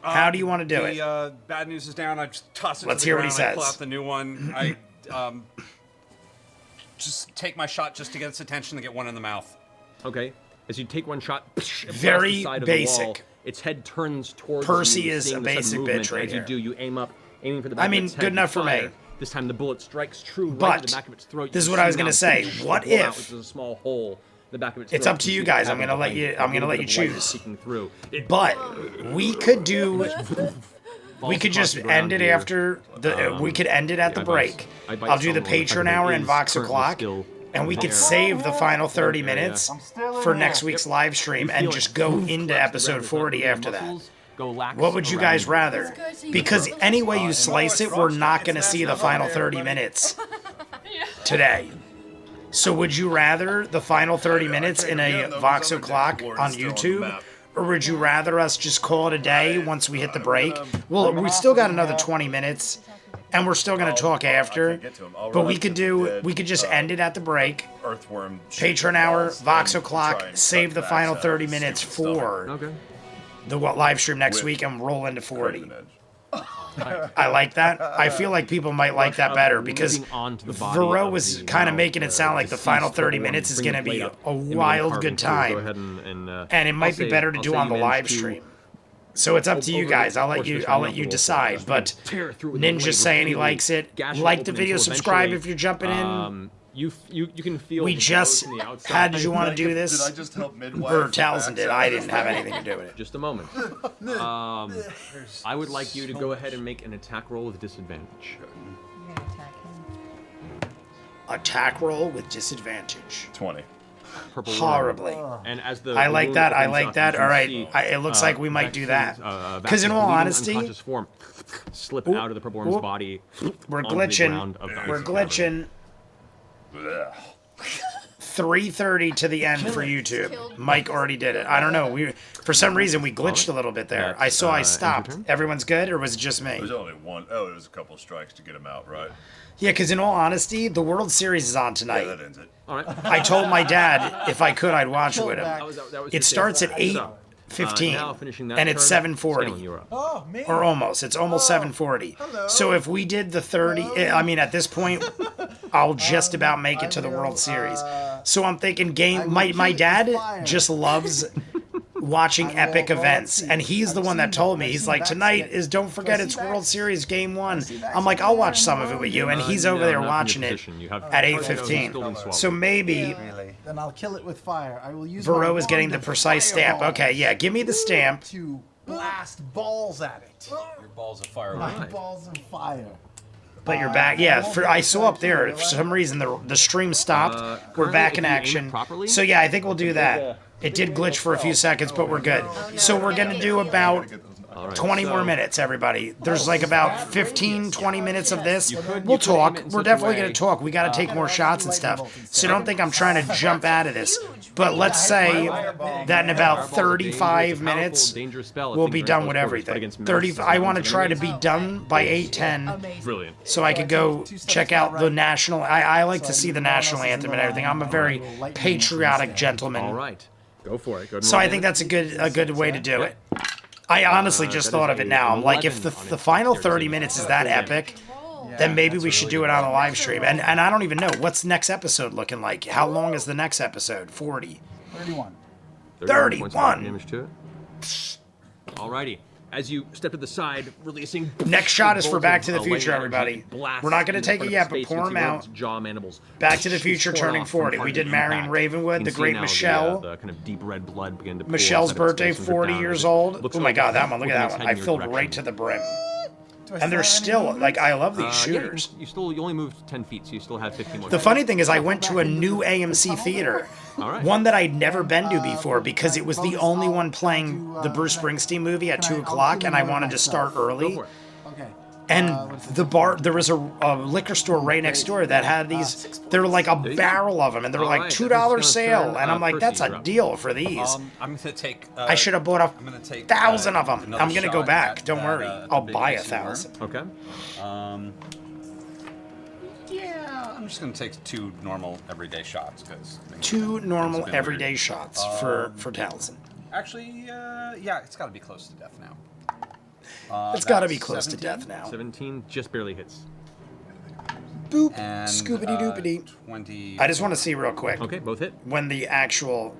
How do you want to do it? The bad news is down. I just toss it Let's to the hear what he ground. I pull says. out the new one. I just take my shot just to get its attention to get one in the mouth. Okay. As you take one shot, Very the side basic. Of the wall, its head turns towards Percy you, is seeing a the sudden basic movement, bitch right and as here. you do, you aiming for the back I mean, of its head, good you enough for me. fire. This time the bullet strikes true right But to the back of its throat. this is You what I was see gonna now, say. push, What pull out, if- which is a small hole in the back of its It's throat. up to You you see guys. the I'm gonna let you- behind I'm gonna a let little you bit of light choose. peeking through. It But we could do. We could across just the ground end it here. after the. We could end it at the break. I'll do the Patreon hour and Vox O'Clock, and we could save the final 30 minutes for next week's live stream and just go into episode 40 after that. What would you guys rather? Because any way you slice it, we're not going to see the final 30 minutes today. So would you rather the final 30 minutes in a Vox O'Clock on YouTube? Or would you rather us just call it a day once we hit the break? Well, we still got another 20 minutes, and we're still going to talk after. But we could just end it at the break. Earthworm. Patreon hour, Vox O'Clock, save the final 30 minutes for the live stream next week and roll into 40. I like that. I feel like people might like that better because Varro was kind of making it sound like the final 30 minutes is going to be a wild good time. And it might be better to do on the live stream. So it's up to you guys. I'll let you decide. But Ninja's saying he likes it. Like the video, subscribe if you're jumping in. You can feel. We just had. Did you want to do this? Did I just help midwife? Or Tal'dorei did. I didn't have anything to do with it. Just a moment. I would like you to go ahead and make an attack roll with disadvantage. Attack roll with disadvantage. 20. Purple Horribly. And as the I like wound that. I opens like up, that. you All can right. see, It looks like we might do that. Because in all bleeding honesty, unconscious form slip out of the purple worm's body. we're onto the glitching. ground of the We're icy glitching. 3:30 to the end for YouTube. Mike already did it. I don't know. For some reason we glitched a little bit there. I saw I stopped. Everyone's good, or was it just me? There's only one. Oh, it was a couple strikes to get him out, right? Yeah, because in all honesty, the World Series is on Yeah, tonight. that ends it. All right. I told my dad if I could, I'd watch it with him. That was It your starts at save. 8:15, now finishing that and it's turn, 7:40. Scanlan, you're up. Oh, man. Or almost. It's almost 7:40. So if we did the 30, I mean, at this point, I'll just about make it to the World Series. So I'm thinking my dad just loves watching epic events, and he's the one that told me. He's like, tonight is, don't forget, it's World Series Game 1. I'm like, I'll watch some of it with you, and he's over there watching it at 8:15. So maybe Then I'll kill it with fire. I will use Varro my is getting the wand of precise stamp. fireballs Okay, yeah, give me the stamp. to blast balls at it. Your balls of fire. My balls of fire. But you're back. Yeah, I saw up there, for some reason, the stream stopped. We're back in action. So yeah, I think we'll do that. It did glitch for a few seconds, but we're good. So we're going to do about 20 more minutes, everybody. There's like about 15, 20 minutes of this. We'll talk. We're definitely going to talk. We got to take more shots and stuff. So don't think I'm trying to jump out of this. But let's say that in about 35 minutes, we'll be done with everything. 30. I want to try to be done by 8:10. Brilliant. So I could go check out the national. I like to see the national anthem and everything. I'm a very patriotic gentleman. All right. Go for it. Go ahead and So roll I think that's a good way to do it. I honestly just thought of it now. I'm like, if the final 30 minutes is that epic, then maybe we should do it on a live stream. And I don't even know, what's next episode looking like? How long is the next episode? 40. 31. 31 points of 31. damage to it. Alrighty. as you step to the side, releasing. Next shot is for bolts Back of, to the light Future, energy everybody. blasts We're not going to in take front it of yet, but space. pour You can them see one of out. its jaw mandibles. Back to the She's Future torn turning off from 40. part We of the did Marion impact. Ravenwood, You the can see great now Michelle. The kind of deep red blood begin to pool Michelle's outside of its birthday, face and drip 40 down years as it old. looks Oh my like god, it's that one, look at moving that its one. head I in your filled direction. right to the brim. Do I And there's have any still, movement? like, I love these shooters. Yeah, you only moved 10 feet, so you still have 15 more. The funny thing is, I went to a new AMC theater, one that I'd never been to before because it was the only one playing the Bruce Springsteen movie at 2 o'clock, and I wanted to start early. Go for it. Okay. And the bar, there was a liquor store right next door that had these. They were like a barrel of them, and they were like $2 sale. And I'm like, that's a deal for these. I'm gonna take. I should have bought a I'm gonna take 1,000 of them. another I'm gonna go shot back. at Don't that, worry, the I'll big buy juicy worm. 1,000. Okay. Yeah, I'm just gonna take 2 normal everyday shots because 2 normal everyday shots for Tal'dorei. Actually, yeah, it's got to be close to death now. It's got to be That's close to 17. death now. 17 just barely hits. Boop. And Scoobity doopity. 20. I just want to see real quick Okay, both hit. when the actual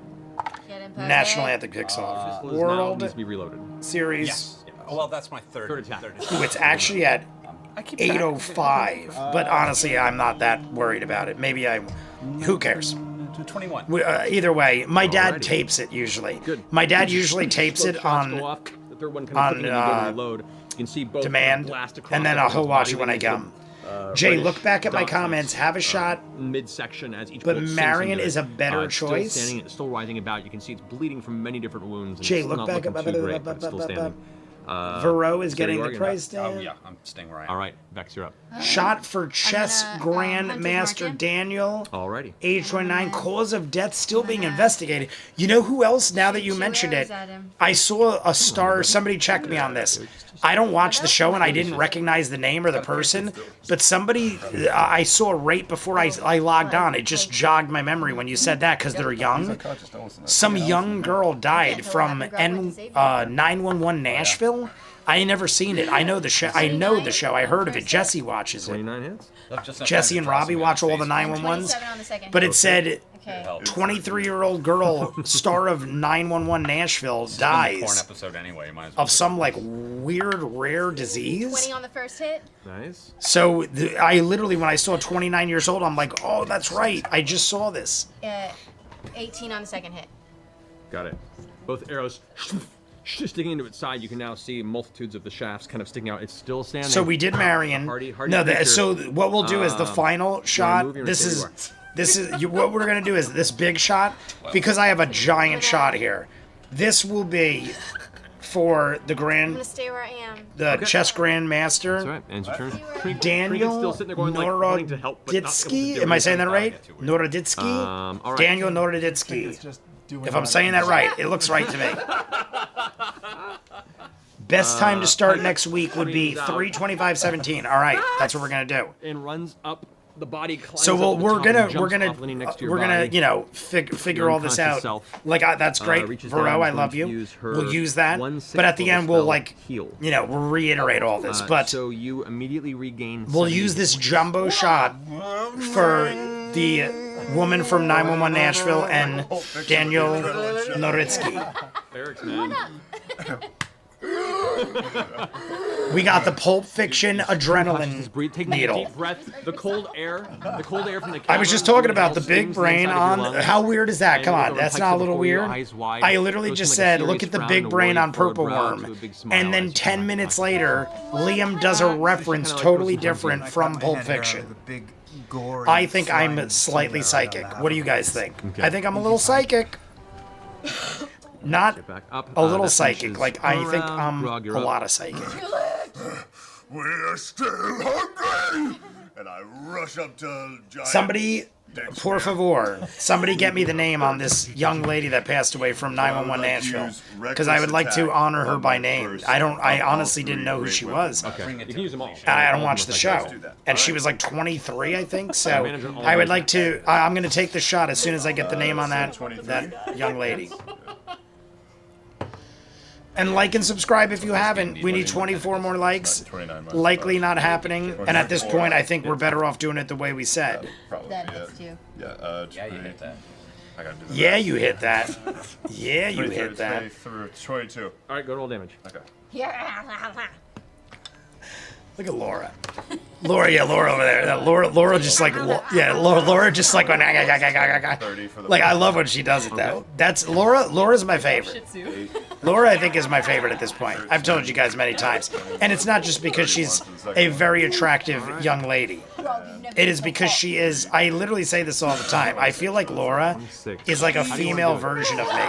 Get in, national Puppet. anthem kicks off. Pistol is now World needs to be reloaded. Series. Yes. Oh, well, that's my third attack. Ooh, it's actually at I keep track. 8:05, but honestly, I'm not that worried about it. Maybe I. Who cares? 21. Either way, my dad Alrighty. tapes it usually. Good. My dad usually tapes Both it shots go on off. The third one kind of flipping and you go to reload. You can see both demand, blast across and then everyone's he'll watch body, it when I leaving come. some, Jay, reddish look back at my dots comments. Have a shot. Midsection as each But bolt sinks Marion into is it. a better It's still choice. standing, it's still rising about. You can see it's bleeding from many different wounds. And Jay, it's look not back looking at too great, but it's still standing. Varro is so getting you the are gonna- price down. Oh, yeah, I'm staying where I am. All right, Vex, you're up. Shot for chess Hunter's Grandmaster mark Daniel. Alrighty. Age 29, cause of death still being investigated. You know who else, now that you Shoot mentioned arrows it, at him. I saw a star, somebody checked me on this. I don't watch the show and I didn't recognize the name or the person, but somebody I saw right before I logged on, it just jogged my memory when you said that because they're young. Some young girl died from 911 Nashville. I ain't never seen it. I know the show. I know the show. I heard of it. Jesse watches it. 29 hits. Jesse and Robbie watch all the 911s. 27 on the second. But it said Okay. 23-year-old girl, star of 911 Nashville, Porn dies episode anyway. You might as well. of some like weird rare disease. 20 on the first hit. Nice. So I literally, when I saw 29 years old, I'm like, oh, that's right. I just saw this. 18 on the second hit. Got it. Both arrows sticking into its side. You can now see multitudes of the shafts kind of sticking out. It's still standing. So we did Marion. Hardy No, creature. so what we'll do is the final shot. move? You wanna This stay is where you this is what we're gonna do is this big shot because I have a giant shot here. This will be for the I'm grand, gonna stay where I am. the chess grandmaster. That's all right. Ends your turn. Trinket's Daniel still sitting there going like wanting to help, but not able to Noroditsky. do Am I anything. saying that right? Noroditsky. All right. Daniel It's Noroditsky. just doing If I'm that. saying that right, it looks right to me. Best time to start next week would be 3:25:17. All right, that's what we're gonna do. And runs up the body. Climbs So up the we're top and gonna jumps off, leaning next to your we're gonna body. figure Your all this unconscious out. self, Like that's great, reaches Varro. down I and love you. use her We'll use that, 1/6 but at the end we'll spell like heal. we'll reiterate all this. But So you immediately regain. we'll 70 use this hit points. jumbo shot for the woman from 911 Nashville and Daniel Noroditsky. Eric's man. We got the Pulp Fiction Just adrenaline breathe, take a needle. deep breath. The cold air from the. I was just cavern talking about the stings big inside brain of your on. lungs. How weird is that? And Come it on, goes that's over not a before little your weird. eyes wide. I literally Goes just from, like, a said, look serious at the frown big to brain worried on Purple brow Worm. to a big smile And then as you 10 walk minutes by. later, Liam does a reference kinda like totally goes to different I from cut my Pulp head hair out Fiction. of the big, gory, I think I'm slimy slightly tumor around psychic. the What do you guys half of think? Okay. I think I'm a little psychic. Not Get back up. a little that psychic. finishes Like, I think around. I'm Grog, a you're up. lot of psychic. We're still hungry! And I rush up to Giant. Somebody, por favor, somebody get me the name on this young lady that passed away from 911 Nashville. Because I would like to honor her by name. I honestly didn't know who she was. Okay. You can use them all. I don't watch the show. And she was like 23, I think. So I would like to. I'm going to take the shot as soon as I get the name on that young lady. And like and subscribe if you haven't. We need 24 more likes. Likely not happening. And at this point, I think we're better off doing it the way we said. Probably, That yeah. hits too. Yeah, Yeah, you hit that. I gotta do the Yeah, math. you hit that. Yeah, you hit that. 22. All right, go roll damage. Okay. Look at Laura. Laura over there. Laura just like, Laura just like went, 30 for the like, I love when she does it though. That's Laura's my favorite. Laura, I think, is my favorite at this point. I've told you guys many times. And it's not just because she's a very attractive young lady. It is because she is, I literally say this all the time. I feel like Laura is like a female version of me.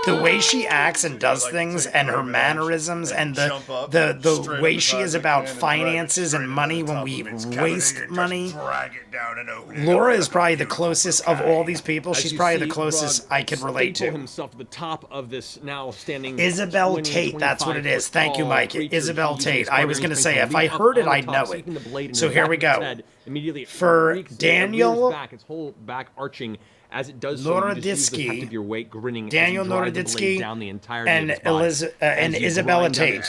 The way she acts and does things and her mannerisms and the way she is about finances and money when we waste money. Laura is probably the closest of all these people. She's probably the closest I can relate to. Himself at the top of this now standing Isabel Tate, that's what it is. Thank you, Mike. Isabel Tate. I was going to say, if I heard it, I'd know it. So here we go. For Daniel, back, its whole back arching as it does Noroditsky, of your weight grinning Daniel Noroditsky, and Isabella Tate,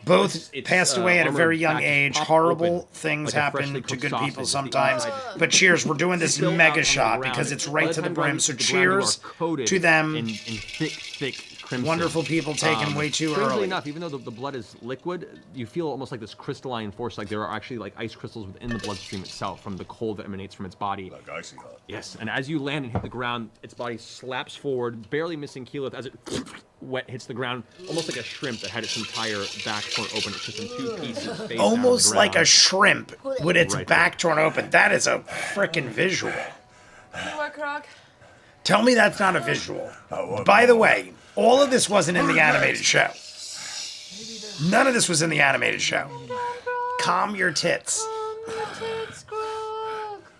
both passed away at a very young age. Horrible things happen to good people sometimes. But cheers, we're doing this mega shot because it's right to the brim. So cheers to them. In thick crimson. Wonderful people taken way too Strangely early. enough, even though the blood is liquid, you feel almost like this crystalline force, like there are actually like ice crystals within the bloodstream itself from the cold that emanates from its body. Like icy hot. Yes, and as you land and hit the ground, its body slaps forward, barely missing Keyleth as it hits the ground, almost like a shrimp that had its entire back torn open. It's just in two pieces. face down on the Almost like ground. a shrimp with its Right back torn open. That is a freaking visual. What, Croc? Tell me that's not a visual. By the way, all of this wasn't in the animated show. None of this was in the animated show. Calm your tits.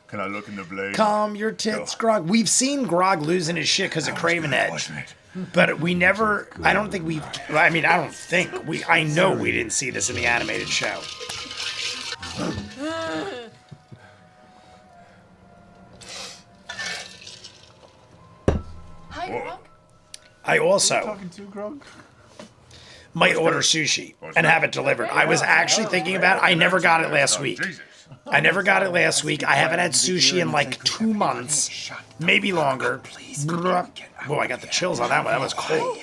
Can I look in the blade? Calm your tits, Grog. We've seen Grog losing his shit because of Craven Edge. But we never, I don't think we've, I mean, I don't think, I know we didn't see this in the animated show. Hi, Croc. I also Talking to Grog? might order sushi and have it delivered. I was actually thinking about it. I never got it last week. I never got it last week. I haven't had sushi in like 2 months, maybe longer. Boy, I got the chills on that one. That was cold.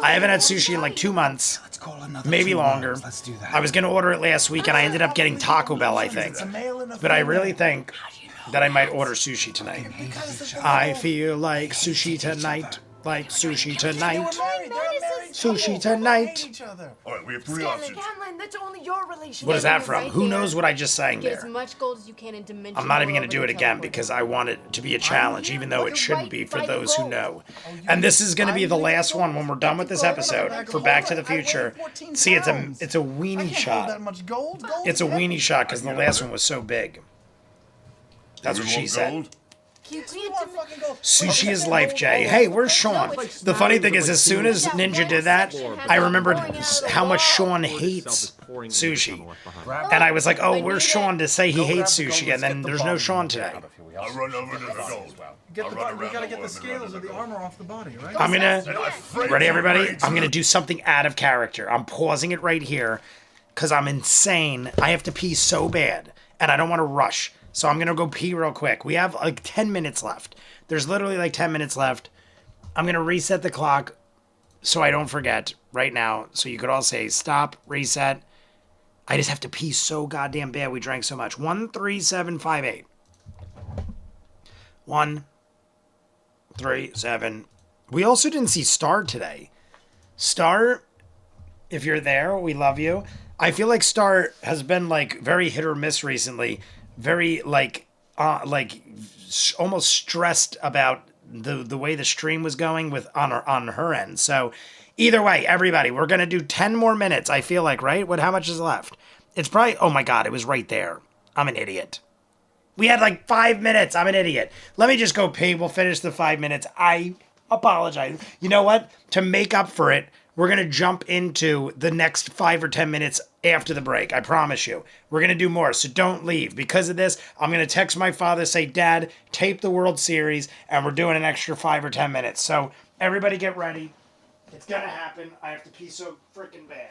I haven't had sushi in like 2 months, maybe longer. I was gonna order it last week, and I ended up getting Taco Bell, I think. But I really think that I might order sushi tonight. I feel like sushi tonight. Like sushi tonight. Sushi tonight. Alright, we have three options. That's only your relationship. What is that from? Who knows what I just sang Get as there? much gold as you can in dimension. I'm not even going to do it again because I want it to be a challenge, even though it shouldn't be for those who know. And this is going to be the last one when we're done with this episode for Back to the Future. See, it's a weenie shot. That much gold? It's a weenie shot because the last one was so big. That's what she said. Sushi is life, Jay. Hey, where's Sean? The funny thing is, as soon as Ninja did that, I remembered how much Sean hates sushi. And I was like, oh, where's Sean to say he hates sushi? And then there's no Sean today. I'll run over to the gold. We gotta get the scales or the armor off the body, right? I'm gonna, ready everybody? I'm gonna do something out of character. I'm pausing it right here because I'm insane. I have to pee so bad and I don't want to rush. So I'm gonna go pee real quick. We have like 10 minutes left. There's literally like 10 minutes left. I'm gonna reset the clock so I don't forget right now. So you could all say stop, reset. I just have to pee so goddamn bad. We drank so much. 13758. 137. We also didn't see Star today. Star, if you're there, we love you. I feel like Star has been like very hit or miss recently. Very like almost stressed about the way the stream was going with on her end. So either way, everybody, we're gonna do 10 more minutes. I feel like, right? How much is left? It's probably, oh my god, it was right there. I'm an idiot. We had like 5 minutes. I'm an idiot. Let me just go pee. We'll finish the 5 minutes. I apologize. You know what? To make up for it, we're going to jump into the next 5 or 10 minutes after the break. I promise you. We're going to do more, so don't leave. Because of this, I'm going to text my father, say, Dad, tape the World Series, and we're doing an extra 5 or 10 minutes. So everybody get ready. It's going to happen. I have to pee so freaking bad.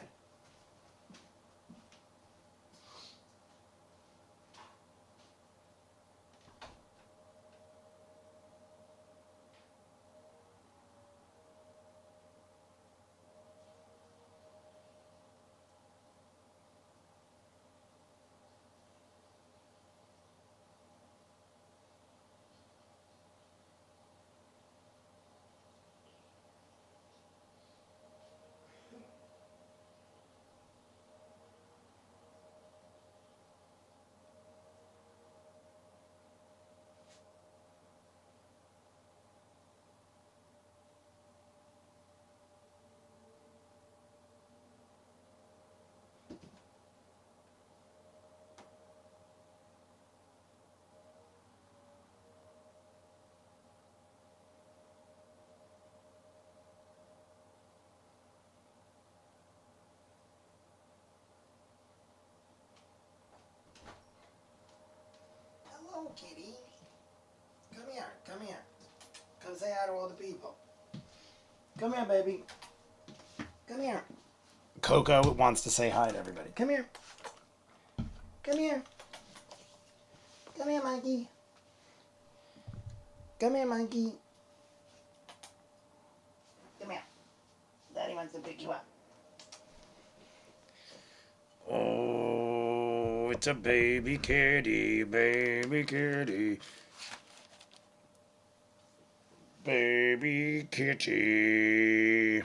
hi to all the people. Come here, baby. Come here. Coco wants to say hi to everybody. Come here. Come here. Come here, monkey. Come here, monkey. Come here. Daddy wants to pick you up. Oh, it's a baby kitty, baby kitty. Baby kitty.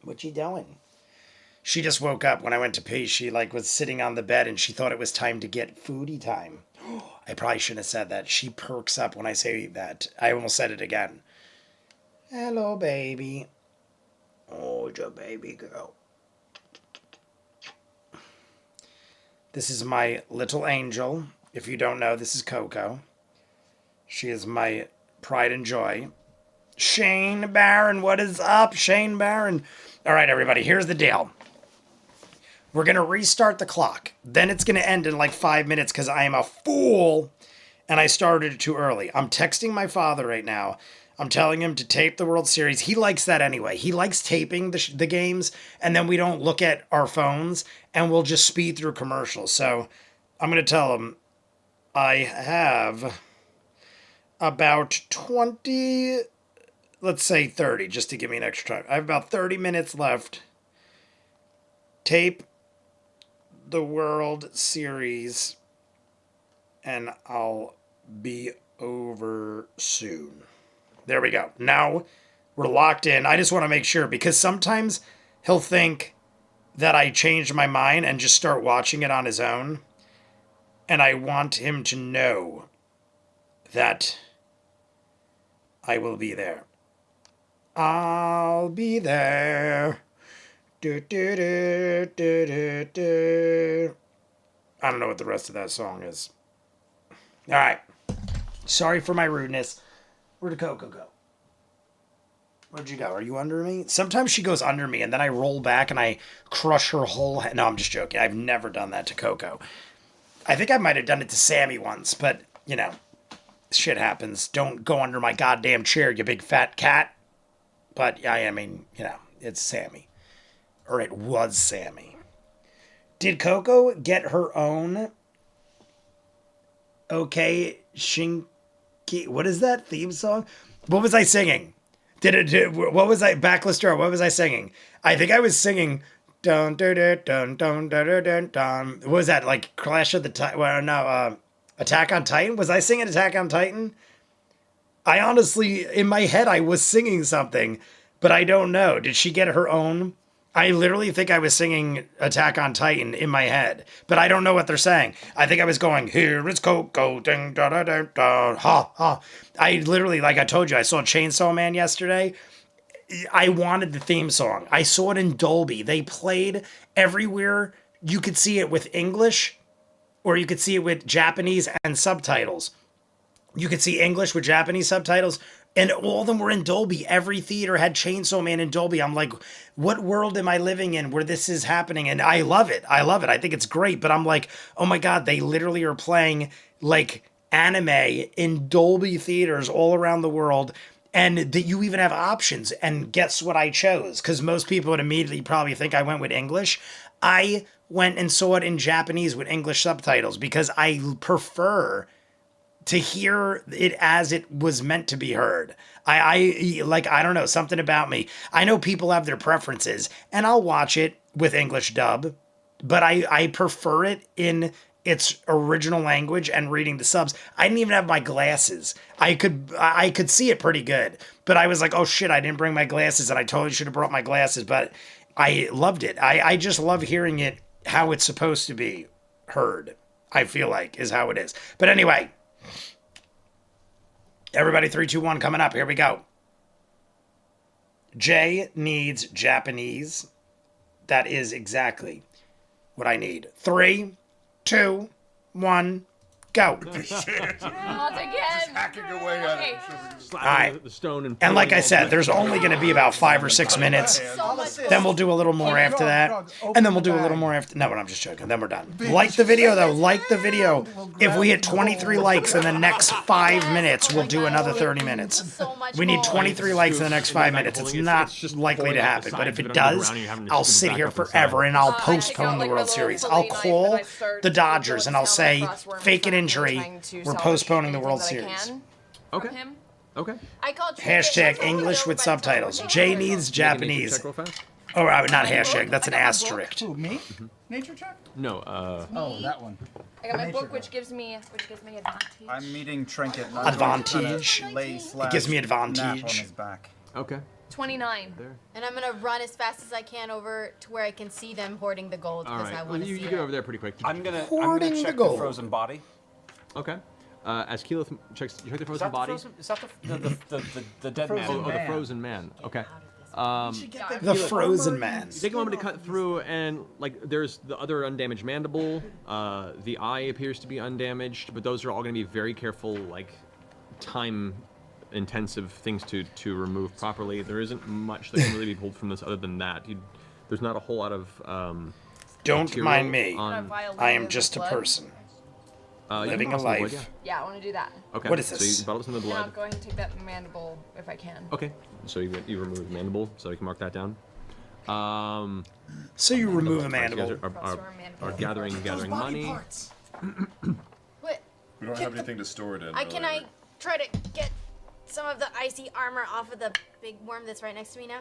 What you doing? She just woke up when I went to pee. She was sitting on the bed and she thought it was time to get foodie time. I probably shouldn't have said that. She perks up when I say that. I almost said it again. Hello, baby. Oh, it's a baby girl. This is my little angel. If you don't know, this is Coco. She is my pride and joy. Shane Barron, what is up, Shane Barron? All right, everybody, here's the deal. We're going to restart the clock. Then it's going to end in 5 minutes because I am a fool and I started it too early. I'm texting my father right now. I'm telling him to tape the World Series. He likes that anyway. He likes taping the games, and then we don't look at our phones, and we'll just speed through commercials. So I'm going to tell him I have about 20, let's say 30, just to give me an extra time. I have about 30 minutes left. Tape the World Series, and I'll be over soon. There we go. Now we're locked in. I just want to make sure, because sometimes he'll think that I changed my mind and just start watching it on his own. And I want him to know that I will be there. I'll be there. Do, do, do, do, do, do. I don't know what the rest of that song is. All right. Sorry for my rudeness. Where'd Coco go? Where'd you go? Are you under me? Sometimes she goes under me, and then I roll back and I crush her whole head. No, I'm just joking. I've never done that to Coco. I think I might have done it to Sammy once, but, shit happens. Don't go under my goddamn chair, you big fat cat. But, I mean, it's Sammy. Or it was Sammy. Did Coco get her own Okay Shinki? What is that theme song? What was I singing? What was I, Backlister, what was I singing? I think I was singing dun dun dun dun dun dun dun dun. What was that, Clash of the Titan? Well, no, Attack on Titan? Was I singing Attack on Titan? I honestly, in my head, I was singing something, but I don't know. Did she get her own? I literally think I was singing Attack on Titan in my head, but I don't know what they're saying. I think I was going, here is Coco, ding, da, da, da, da, ha, ha. I literally, like I told you, I saw Chainsaw Man yesterday. I wanted the theme song. I saw it in Dolby. They played everywhere. You could see it with English, or you could see it with Japanese and subtitles. You could see English with Japanese subtitles, and all of them were in Dolby. Every theater had Chainsaw Man in Dolby. I'm like, what world am I living in where this is happening? And I love it. I love it. I think it's great. But I'm like, oh my God, they literally are playing anime in Dolby theaters all around the world. And that you even have options. And guess what I chose? Because most people would immediately probably think I went with English. I went and saw it in Japanese with English subtitles because I prefer to hear it as it was meant to be heard. I don't know, something about me. I know people have their preferences, and I'll watch it with English dub, but I prefer it in its original language and reading the subs. I didn't even have my glasses. I could see it pretty good, but I was like, oh shit, I didn't bring my glasses, and I totally should have brought my glasses, but I loved it. I just love hearing it how it's supposed to be heard, I feel like, is how it is. But anyway, everybody, 3, 2, 1, coming up. Here we go. Jay needs Japanese. That is exactly what I need. 3, 2, 1, Go. Shit. Not again. Hacking away at Okay. it. Alright. The stone And like I said, there's only going to be about 5 or 6 minutes. So much Then we'll do a little more after that. And then we'll do a little more after. No, but I'm just joking. Then we're done. Like the video, though. Like the video. If we hit 23 likes in the next 5 minutes, we'll do another 30 minutes. so much We need more. 23 likes in the next 5 minutes. It's not likely to happen. But if it does, I'll sit here forever and I'll postpone the World Series. I'll call the Dodgers and I'll say, fake an injury. We're postponing the World Series. Okay. Him. Okay. I called Hashtag English with subtitles. Jay needs Japanese. Check real fast. Oh, not hashtag. That's an asterisk. Who, me? Nature check? No. Oh, that one. I got my Nature book, which gives me advantage. I'm meeting Trinket. and I'm Advantage. gonna lay It gives me slash nap advantage. on his back. Okay. 29. And I'm gonna run as fast as I can over to where I can see them hoarding the gold All because right. I Well, want to you see get it. over there pretty quick. I'm gonna Hoarding the check the gold. frozen body. Okay. As Keyleth checks, you check the Is frozen that body. is that the dead Frozen man? Oh, the man. frozen man. Okay. The Frozen Man. Take a moment to cut through, and like, there's the other undamaged mandible. The eye appears to be undamaged, but those are all going to be very careful, like, time-intensive things to remove properly. There isn't much that can really be pulled from this other than that. There's not a whole lot of. Don't material mind me. on- I am just a person. you can living a toss some wood, life. Yeah, I want to do that. yeah. Okay. What is So this? you bottle some of the And I'll blood. go ahead and take that mandible if I can. Okay. So you remove mandible, so you can mark that down. So you remove a You guys mandible. are gathering money. What? We don't have anything to store it in. Can I try to get some of the icy armor off of the big worm that's right next to me now?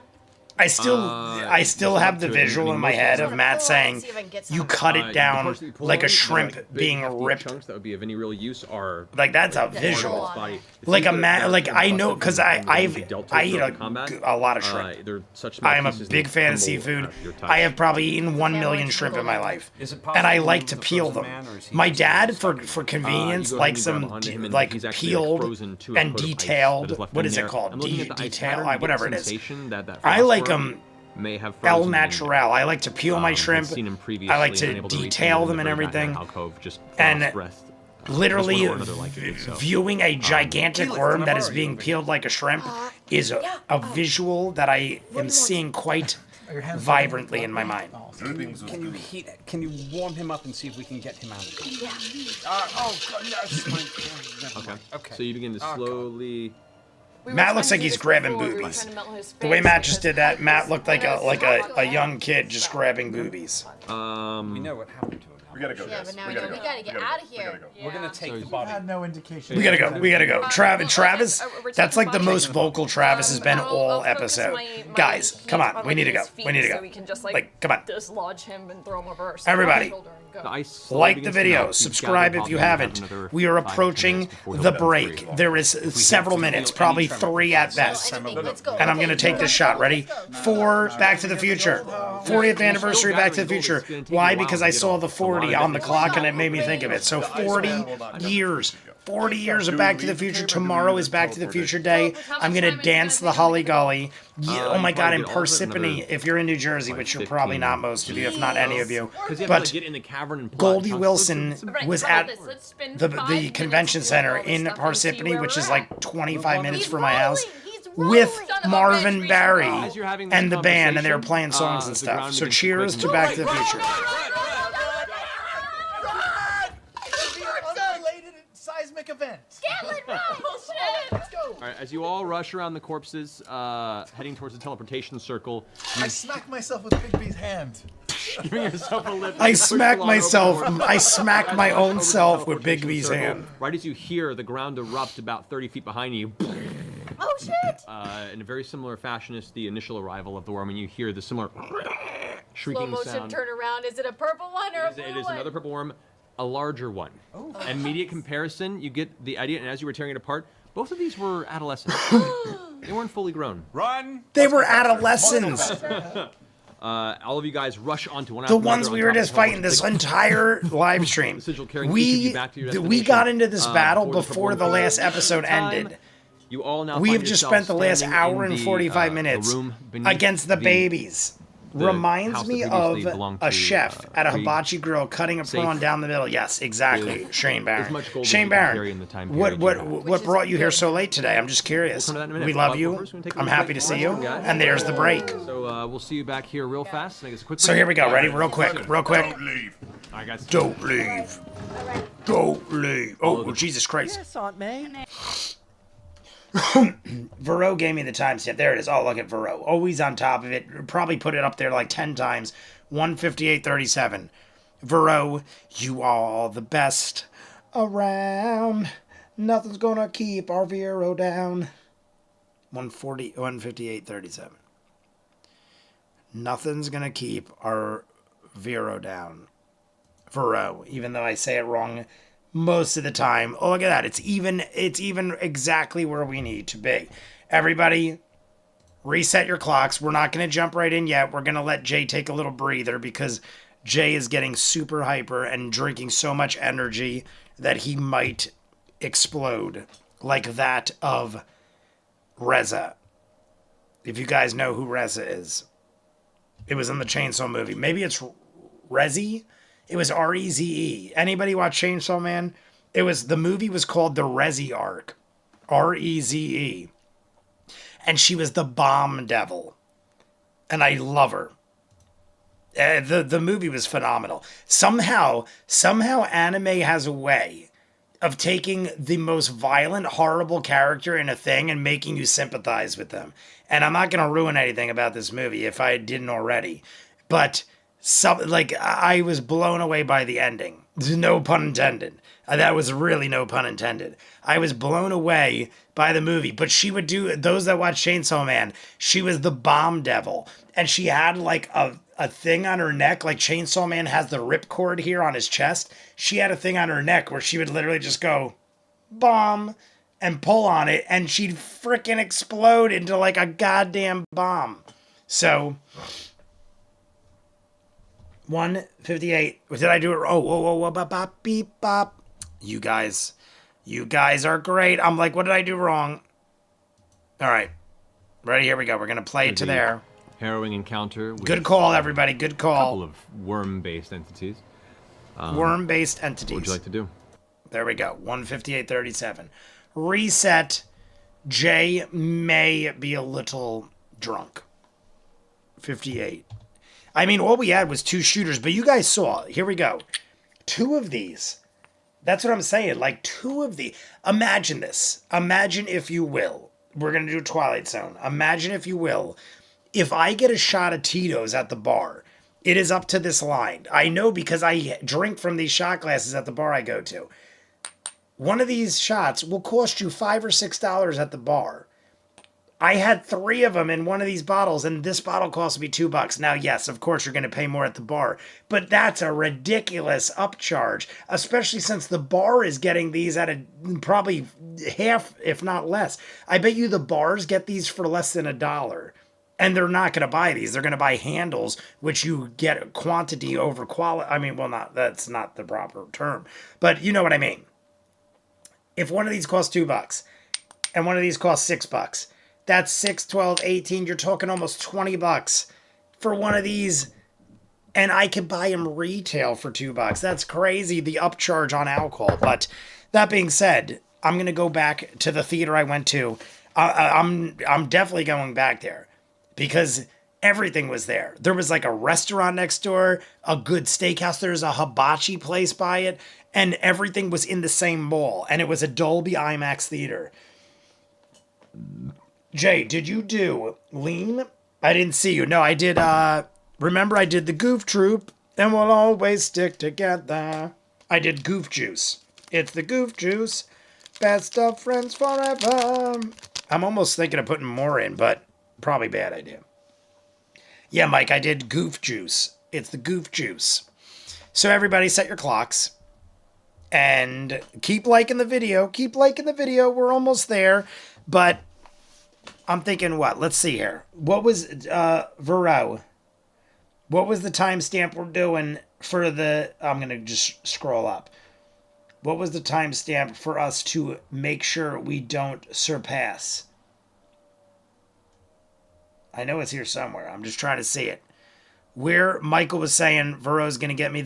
I still have the visual in my head of Matt saying, "You cut it down like a shrimp being ripped." Chunks that would be of any real use are Like that's a visual. Like I know because I eat a lot of shrimp. They're such I am a pieces big that fan of crumble seafood. at your touch. I have probably eaten 1 million shrimp in my life, Is it and I possible like to the peel frozen them. man, or is he My just dad, stuck for in- convenience, You go ahead likes and grab them onto him, and like he's actually, like, peeled frozen to a and foot of ice that detailed. is left What in is it there. called? I'm looking at the ice Detail? pattern, you get Whatever the it is. sensation that I like phosphor them may have El frozen in there. Natural. I like to peel my shrimp. Seen him previously I like and to able reach detail in them the and very back of everything. that alcove, just And frost breath. Literally, This one or another like it, so. viewing a gigantic Keyleth, worm can I that borrow is you being over peeled like a shrimp is a visual that I am seeing quite Your hands vibrantly in my mind. Drippings was Can you good. heat? Can you warm him up and see if we can get him out of here? Okay. Okay. So you begin to slowly. Matt looks like he's grabbing boobies. The way Matt just did that, Matt looked like a young kid just grabbing boobies. We know what happened to him. We gotta go, Yeah, guys. but now We we gotta know go. we gotta get We gotta out go. of We here. gotta go. We're gonna take the You body. had no indication. We gotta go. We gotta go. Travis. That's like the most vocal Travis has been all episode. Guys, come on. We need to go. We need to So go. we can just Like, come on. dislodge him and throw him over our Everybody. shoulder and go. The ice Like the begins to video, melt. You've subscribe gathered if you about haven't. another We are 5 to 10 approaching minutes before the you'll be done. break. There is several minutes, probably 3 at best. Let's go. And I'm gonna take this shot. Ready? For Back to the Future. 40th anniversary of Back to the Future. Why? Because I saw the 40 on the clock and it made me think of it. So 40 years. 40 years of Back to the Future. Tomorrow is Back to the Future Day. I'm gonna dance the Holly Golly. Yeah, oh my God! In Parsippany, if you're in New Jersey, which you're probably not, most of you, if not any of you, Because you have to but get in the cavern and pull out Goldie chunks. Wilson Right, was how about at this? Let's spend the 5 the minutes convention doing center all this in stuff and see Parsippany, where which we're is at. like 25 minutes from my house, He's with rolling. Son of a Marvin bitch, we should Barry go. As you're having this and the band, and they were conversation, playing songs and the stuff. ground So begins to cheers break to and Back to the break. Future. Unrelated seismic event. Let's go. All right, as you all rush around the corpses, heading towards the teleportation circle, I smacked myself with Big B's hand. giving yourself a lift. I push smack the myself. log over I smack my over own the self with Big teleportation B's circle. hand. Right as you hear the ground erupt about 30 feet behind you, Oh shit. in a very similar fashion as the initial arrival of the worm, and you hear the similar Slow shrieking motion sound. turn around. Is it a purple one or a blue It is one? another purple worm, a larger one. Immediate comparison, you get the idea, and as you were tearing it apart, both of these were adolescents. They weren't fully grown. Run! They were adolescents. All of you guys rush onto one The after another ones on we were top of just the whole fighting this bunch of entire live stream. sigil carrying each of you back to your We destination. got into this battle Before the before the purple last worm episode time, ended. You all now We find have just yourselves spent the last standing hour in and the, 45 the minutes room beneath against the babies. the reminds house me that of previously belonged a to, chef at a Krieg. hibachi grill cutting a Safe prawn down the middle. Yes, exactly. with Shane Barron. as much gold as Shane you can Barron, carry in the time what period you have. what Which is brought you here good. so late today? I'm just curious. We'll come to that in a minute. We love But you. first we're gonna take a I'm little happy break to from see you. wrestling, guys. And there's the break. So we'll see you back here real fast. I guess a quick So break. here we go. Ready? Yeah. Real quick. Real quick. Don't leave. All right, guys. Don't leave. Don't leave. Oh, Jesus Christ. Yes, Aunt May. Vero gave me the timestamp. There it is. Oh, look at Vero. Always on top of it. Probably put it up there like 10 times. 158.37. Vero, you are the best around. Nothing's gonna keep our Vero down. 158.37. Nothing's gonna keep our Vero down. Vero, even though I say it wrong most of the time. Oh, look at that. It's even exactly where we need to be. Everybody, reset your clocks. We're not going to jump right in yet. We're going to let Jay take a little breather because Jay is getting super hyper and drinking so much energy that he might explode like that of Reza. If you guys know who Reza is. It was in the Chainsaw movie. Maybe it's Rezi? It was Reze. Anybody watch Chainsaw Man? The movie was called The Rezi Arc. Reze. And she was the bomb devil. And I love her. The movie was phenomenal. Somehow anime has a way of taking the most violent, horrible character in a thing and making you sympathize with them. And I'm not going to ruin anything about this movie if I didn't already. But I was blown away by the ending. No pun intended. That was really no pun intended. I was blown away by the movie. But she would do, those that watch Chainsaw Man, she was the bomb devil. And she had like a thing on her neck, like Chainsaw Man has the ripcord here on his chest. She had a thing on her neck where she would literally just go, bomb, and pull on it. And she'd freaking explode into like a goddamn bomb. So... 158. Did I do it? Oh, whoa, bop, bop, beep, bop. You guys are great. I'm like, what did I do wrong? All right. Ready? Here we go. We're going to play it to there. Harrowing encounter. With Good call, everybody. Good call. A couple of worm-based entities. Worm-based entities. What would you like to do? There we go. 158.37. Reset. Jay may be a little drunk. 58. I mean, all we had was 2 shooters, but you guys saw. Here we go. 2 of these. That's what I'm saying. Like 2 of the. Imagine this. Imagine, if you will. We're going to do Twilight Zone. Imagine, if you will, if I get a shot of Tito's at the bar. It is up to this line. I know because I drink from these shot glasses at the bar I go to. One of these shots will cost you $5 or $6 at the bar. I had 3 of them in one of these bottles, and this bottle cost me $2. Now, yes, of course, you're going to pay more at the bar, but that's a ridiculous upcharge, especially since the bar is getting these at probably half, if not less. I bet you the bars get these for less than $1, and they're not going to buy these. They're going to buy handles, which you get quantity over quality. I mean, well, that's not the proper term, but you know what I mean. If one of these costs $2 and one of these costs $6, that's 6, 12, 18. You're talking almost $20 for one of these. And I could buy them retail for $2. That's crazy, the upcharge on alcohol. But that being said, I'm going to go back to the theater I went to. I'm definitely going back there because everything was there. There was like a restaurant next door, a good steakhouse. There's a hibachi place by it. And everything was in the same mall. And it was a Dolby IMAX theater. Jay, did you do Lean? I didn't see you. No, I did, remember I did the Goof Troop, and we'll always stick together. I did Goof Juice. It's the Goof Juice. Best of friends forever. I'm almost thinking of putting more in, but probably bad idea. Yeah, Mike, I did Goof Juice. It's the Goof Juice. So everybody set your clocks. And keep liking the video. Keep liking the video. We're almost there. But... I'm thinking what? Let's see here. What was, Vero? What was the timestamp we're doing for the... I'm going to just scroll up. What was the timestamp for us to make sure we don't surpass? I know it's here somewhere. I'm just trying to see it. where Michael was saying Vero's going to get me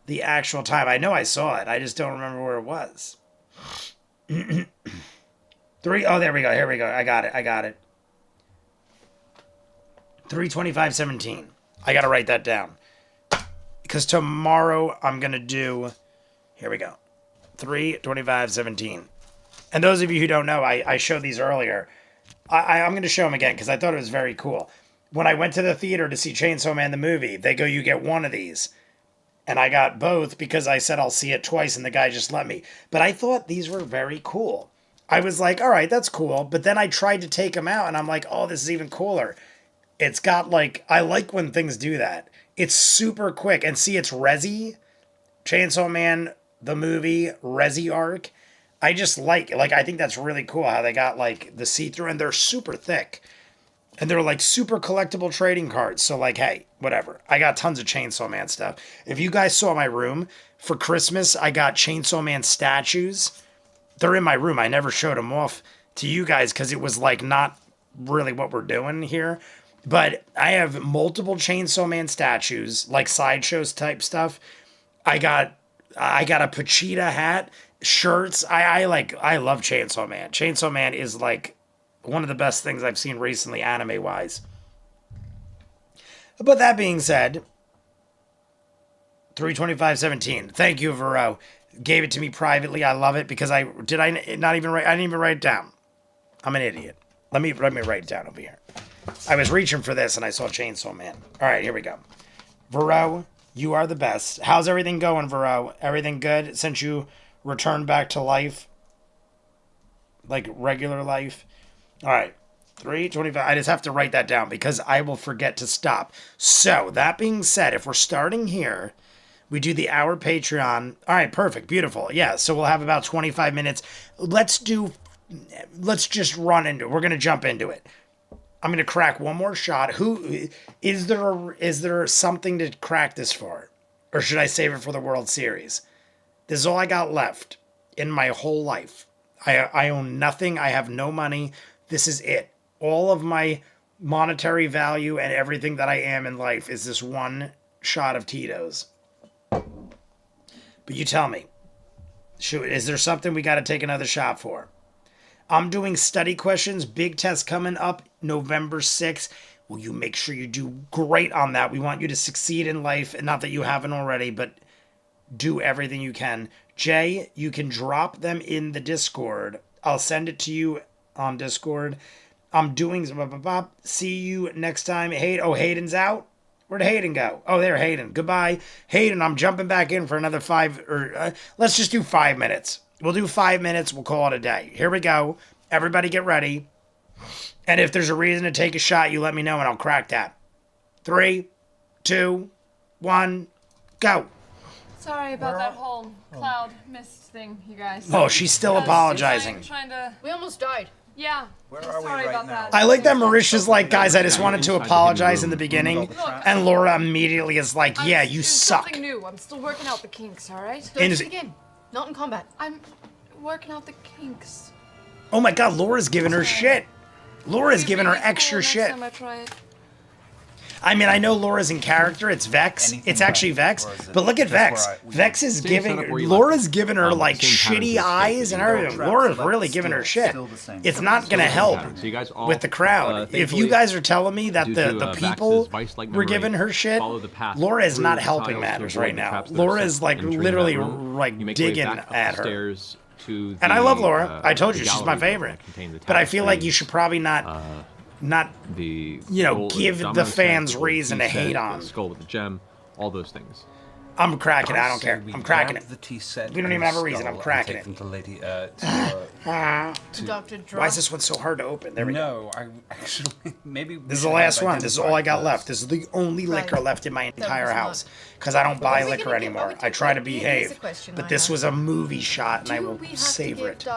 the actual time. I know I saw it. I just don't remember where it was. 3. Oh, there we go. Here we go. I got it. 3:25:17. I got to write that down. Because tomorrow I'm going to do... Here we go. 3:25:17. And those of you who don't know, I showed these earlier. I'm going to show them again because I thought it was very cool. When I went to the theater to see Chainsaw Man the movie, they go, you get one of these. And I got both because I said I'll see it twice and the guy just let me. But I thought these were very cool. I was like, all right, that's cool. But then I tried to take them out and I'm like, oh, this is even cooler. It's got like, I like when things do that. It's super quick. And see, it's Resi. Chainsaw Man, the movie, Resi arc. I just like, I think that's really cool how they got like the see-through and they're super thick. And they're like super collectible trading cards. So like, hey, whatever. I got tons of Chainsaw Man stuff. If you guys saw my room for Christmas, I got Chainsaw Man statues. They're in my room. I never showed them off to you guys because it was like not really what we're doing here. But I have multiple Chainsaw Man statues, like sideshows type stuff. I got a Pachita hat, shirts. I love Chainsaw Man. Chainsaw Man is like one of the best things I've seen recently, anime-wise. But that being said, 3:25:17. Thank you, Vero. Gave it to me privately. I love it because I didn't even write it down. I'm an idiot. Let me write it down over here. I was reaching for this and I saw Chainsaw Man. All right, here we go. Vero, you are the best. How's everything going, Vero? Everything good since you returned back to life? Like regular life? All right, 3:25. I just have to write that down because I will forget to stop. So, that being said, if we're starting here, we do the hour Patreon. All right, perfect, beautiful. Yeah, so we'll have about 25 minutes. Let's just run into it. We're going to jump into it. I'm going to crack one more shot. Who is there something to crack this for? Or should I save it for the World Series? This is all I got left in my whole life. I own nothing. I have no money. This is it. All of my monetary value and everything that I am in life is this one shot of Tito's. But you tell me, is there something we got to take another shot for? I'm doing study questions. Big test coming up November 6th. Will you make sure you do great on that? We want you to succeed in life. And not that you haven't already, but do everything you can. Jay, you can drop them in the Discord. I'll send it to you on Discord. I'm doing... See you next time. Hayden's out? Where'd Hayden go? Oh, there, Hayden. Goodbye. Hayden, I'm jumping back in for another 5... let's just do 5 minutes. We'll do 5 minutes. We'll call it a day. Here we go. Everybody get ready. And if there's a reason to take a shot, you let me know and I'll crack that. 3, 2, 1, go. Sorry about that whole cloud mist thing, you guys. Oh, she's still apologizing. We almost died. Yeah. Where are we Sorry right about now? that. I like that Marisha's like, guys, I just wanted to apologize in the beginning. And Laura immediately is like, yeah, you suck. Something new. I'm still working out the kinks, all right? Don't shoot again. Not in combat. I'm working out the kinks. Oh my god, Laura's giving her shit. Laura's giving her extra shit. Next time I try it. I mean, I know Laura's in character. It's Vex. It's actually Vex. But look at Vex. Vex is giving... Laura's giving her, like, shitty eyes and everything. Laura's really giving her shit. It's not going to help with the crowd. If you guys are telling me that the people were giving her shit, Laura is not helping matters right now. Laura is, like, literally, like, digging at her. And I love Laura. I told you, she's my favorite. But I feel like you should probably not give the fans reason to hate on. Skull with the gem, all those things. I'm cracking it. I don't care. I'm cracking it. We don't even have a reason. I'm cracking it. Dr. Why is this one so hard to open? There we go. No, I actually maybe. This is the last one. This is all I got left. This is the only liquor left in my entire house because I don't buy liquor anymore. I try to behave. But this was a movie shot, and I will savor it.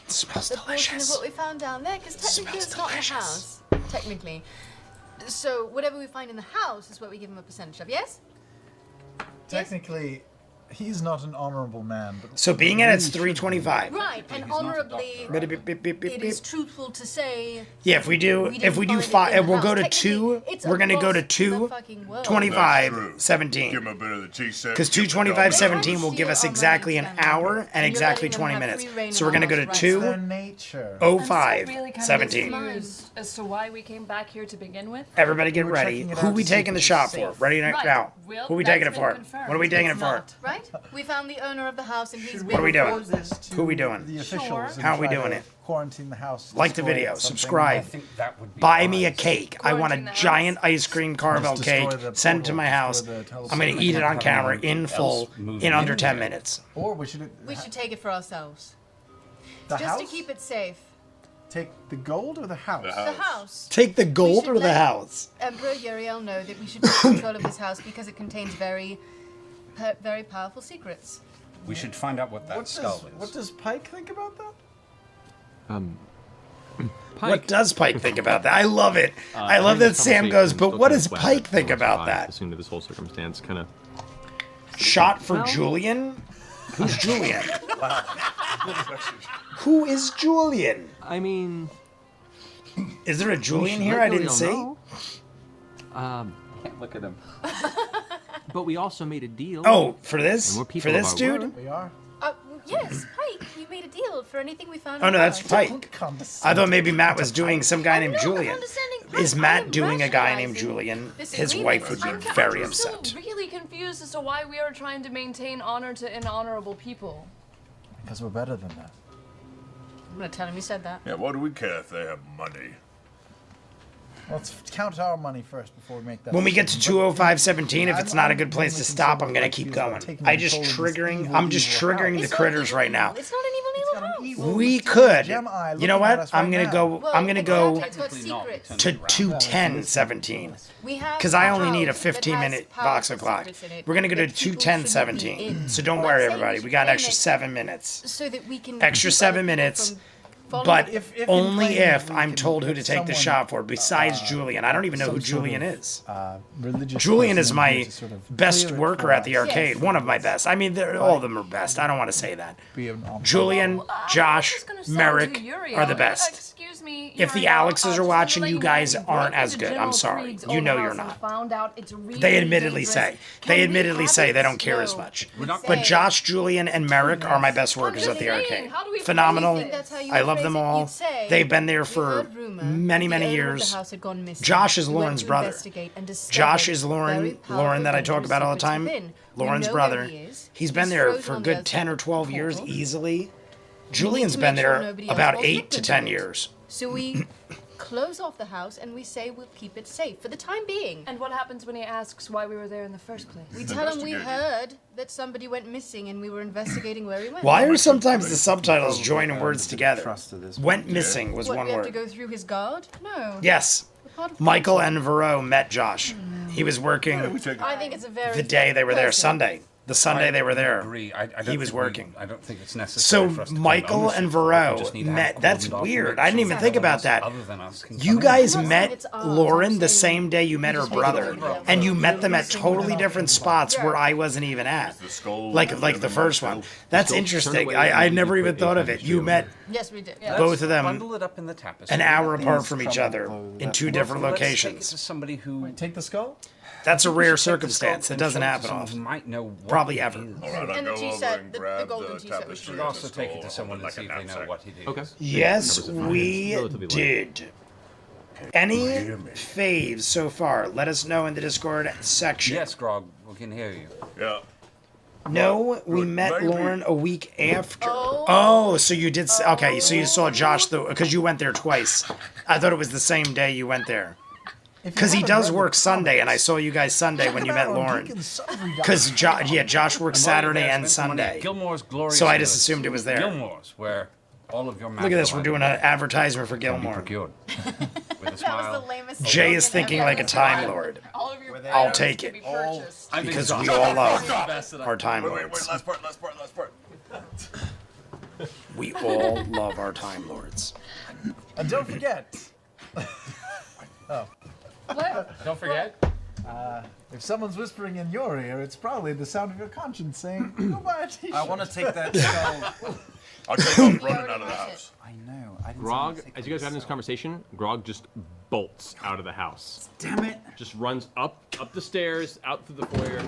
It smells delicious. Of what we found down there, because technically it's not in the house. Technically. So whatever we find in the house is what we give him a percentage of, yes? Technically, He's not an honorable man. But So being in it's 325. Right, and honorably, it is truthful to say. Yeah, if we do five, we'll go to 2. We're gonna go to 2:25:17. Give him a bit of the T-set. Because 2:25:17 will give us exactly an hour and exactly 20 minutes. So we're gonna go to their 2:05:17. Confused as to why we came back here to begin with. Everybody get We're ready. checking it Who out we to see taking if the it's shot safe. for? Ready Right. now. Well, Who are we that's taking it been for? confirmed. What are we taking it It's for? not. Right? We found the owner of the house, and he's What are we doing? Propose this to Who are we doing? The officials and How are we try doing to it? Quarantine the house. Like the destroy video, something. subscribe. I think that would be Buy me a wise. cake. I want a Quarantine the giant ice cream Carvel Let's destroy cake. the Send it to portal, my house. destroy the telescope. I'm gonna eat it on camera in full in under 10 minutes. Or we should. we should take it for ourselves, The just house? to keep it safe. Take the gold or the house? The house. Take the gold should or the let- house? Emperor Yug'voril know that we should take control of this house because it contains very powerful secrets. We should find out what that skull is. What does Pike think about that? What does Pike think about that? I love it. I love that Sam goes, but what does Pike think about that? Listening to this whole circumstance, kind of. Shot for Julian? Who's Julian? Who is Julian? I mean, Is there a Julian here I didn't see? Look at him. But we also made a deal. Oh, for this? And we're For people this of our dude? word. We are. Yes, Pike, we made a deal for anything we found. Oh in no, the that's house. Pike. I thought maybe Matt was doing some guy named I'm Julian. condescending. Is I Matt am doing a guy named rationalizing Julian? this His agreement. wife would be I'm very still upset. really confused as to why we are trying to maintain honor to inhonorable people. Because we're better than that. I'm gonna tell him you said that. Yeah, what do we care if they have money? Let's count our money first before we make that. When we get to decision. 2:05:17, if it's not a good place to stop, I'm gonna keep going. I'm just triggering the critters right now. It's not an evil house. We could. You know what? I'm gonna go. Well, I'm gonna go it's got secrets. to 2:10:17. We have Because I a only need a house that 15-minute has Vox powerful o'clock. secrets in it We're gonna go to that people shouldn't be 2:10:17. in. So don't Well, worry, I'm saying everybody. we We got an should extra frame 7 minutes. it so that we can Extra keep 7 other people minutes. from following But it. If only in if planning I'm we told can who to get take the someone, shot for besides Julian. I don't even know who some sort Julian of, is. Religious Julian person is in my here to sort of best clear it worker for at the us. arcade. One of my best. I mean, all of them are best. I don't want to say that. Be an option. Julian, Josh, I was gonna say to Merrick Uriel, are the best. Excuse me. If the Uriel, Alexes are just wanted watching, to let you know guys we aren't broke as into good. I'm General sorry. Krieg's You old know house you're and not. Found out it's really They admittedly dangerous. say. Can They we admittedly have say it? they don't care as No. much. We But say- Josh, Julian, and Merrick are my best workers at the saying, arcade. how do we Phenomenal. phrase I think that's how you I would love phrase them it. all. You'd say, They've been there "We for heard rumor many, the many owner of years. the house had gone missing. Josh is We went Lauren's to brother. investigate and discovered Josh is very Lauren powerful, that I talk dangerous about all the secrets time. within. We Lauren's know where brother. he is. He's been He's there frozen for a on the good other 10 or side 12 of the years portal. easily. We Julian's need to been make sure there nobody else about falls 8 to victim 10 it. years. So we close off the house and we say we'll keep it safe for the time being. And what happens when he asks why we were there in the first place? We tell him we heard that somebody went missing and we were investigating where he went. Why are sometimes the subtitles joining words together? Trust to this Went missing was What, one we have to word. go through his guard? No. Yes. We're part of Michael council. and Varro met Josh. He was working I think it's a very the day they were there, person. Sunday. The Sunday they were there. Agree. I don't He was think we- working. I don't think it's So necessary for us to claim Michael ownership and for it. We just Varro need to have met. it That's cordoned off weird. and I didn't make even sure think no one about else that. other than us can You come in. guys I'm not saying met it's ours, Lauren I'm the saying same day you met her just make it brother, real. and you met them at totally different spots where I wasn't even at. The skull. Like the first one. That's interesting. I never even thought of it. You met Yes, we did. both of them Bundle it up in the tapestry. an hour These apart from each trouble other clothes. in two different Let's take it locations. to somebody who Take the skull? That's a we rare should take the skull circumstance. It and doesn't show it to happen someone who often. might know what Probably it ever. is. All right, I'll And the go tea over set, and the grab golden the tea set was tapestry. Should true. also take it to someone and like see a if they know knapsack. what he did. Okay. Yes, Numbers are fine. we Relatively light. did. Any faves so far? Let us know in the Discord section. Yes, Grog, we can hear you. Yeah. No, we Good. met Maybe. Lauren a week after. Oh. Oh, so you did. Okay, so you saw Josh though, because you went there twice. I thought it was the same day you went there. Because he does work Sunday, and I saw you guys Sunday when you met Lauren. Because Josh works Saturday Money and there, spent money at Sunday. Gilmore's Glorious So I just Goods. assumed it was there. Gilmore's, where all of your Look at this, we're doing an advertisement for can be Gilmore. procured. With a That was the smile. lamest Jay is slogan thinking ever. like a Time Lord. All of your I'll items take can it. be purchased. Because we all love our Time Wait, Lords. last part. We all love our Time Lords. And don't forget. What? Don't forget. If someone's whispering in your ear, it's probably the sound of your conscience saying, "Go buy a t-shirt." I want to take that skull. I take off running out of the house. I know. I didn't Grog, say as you guys are having this conversation, Grog just bolts out of the house. Damn it! Just runs up the stairs, out through the foyer,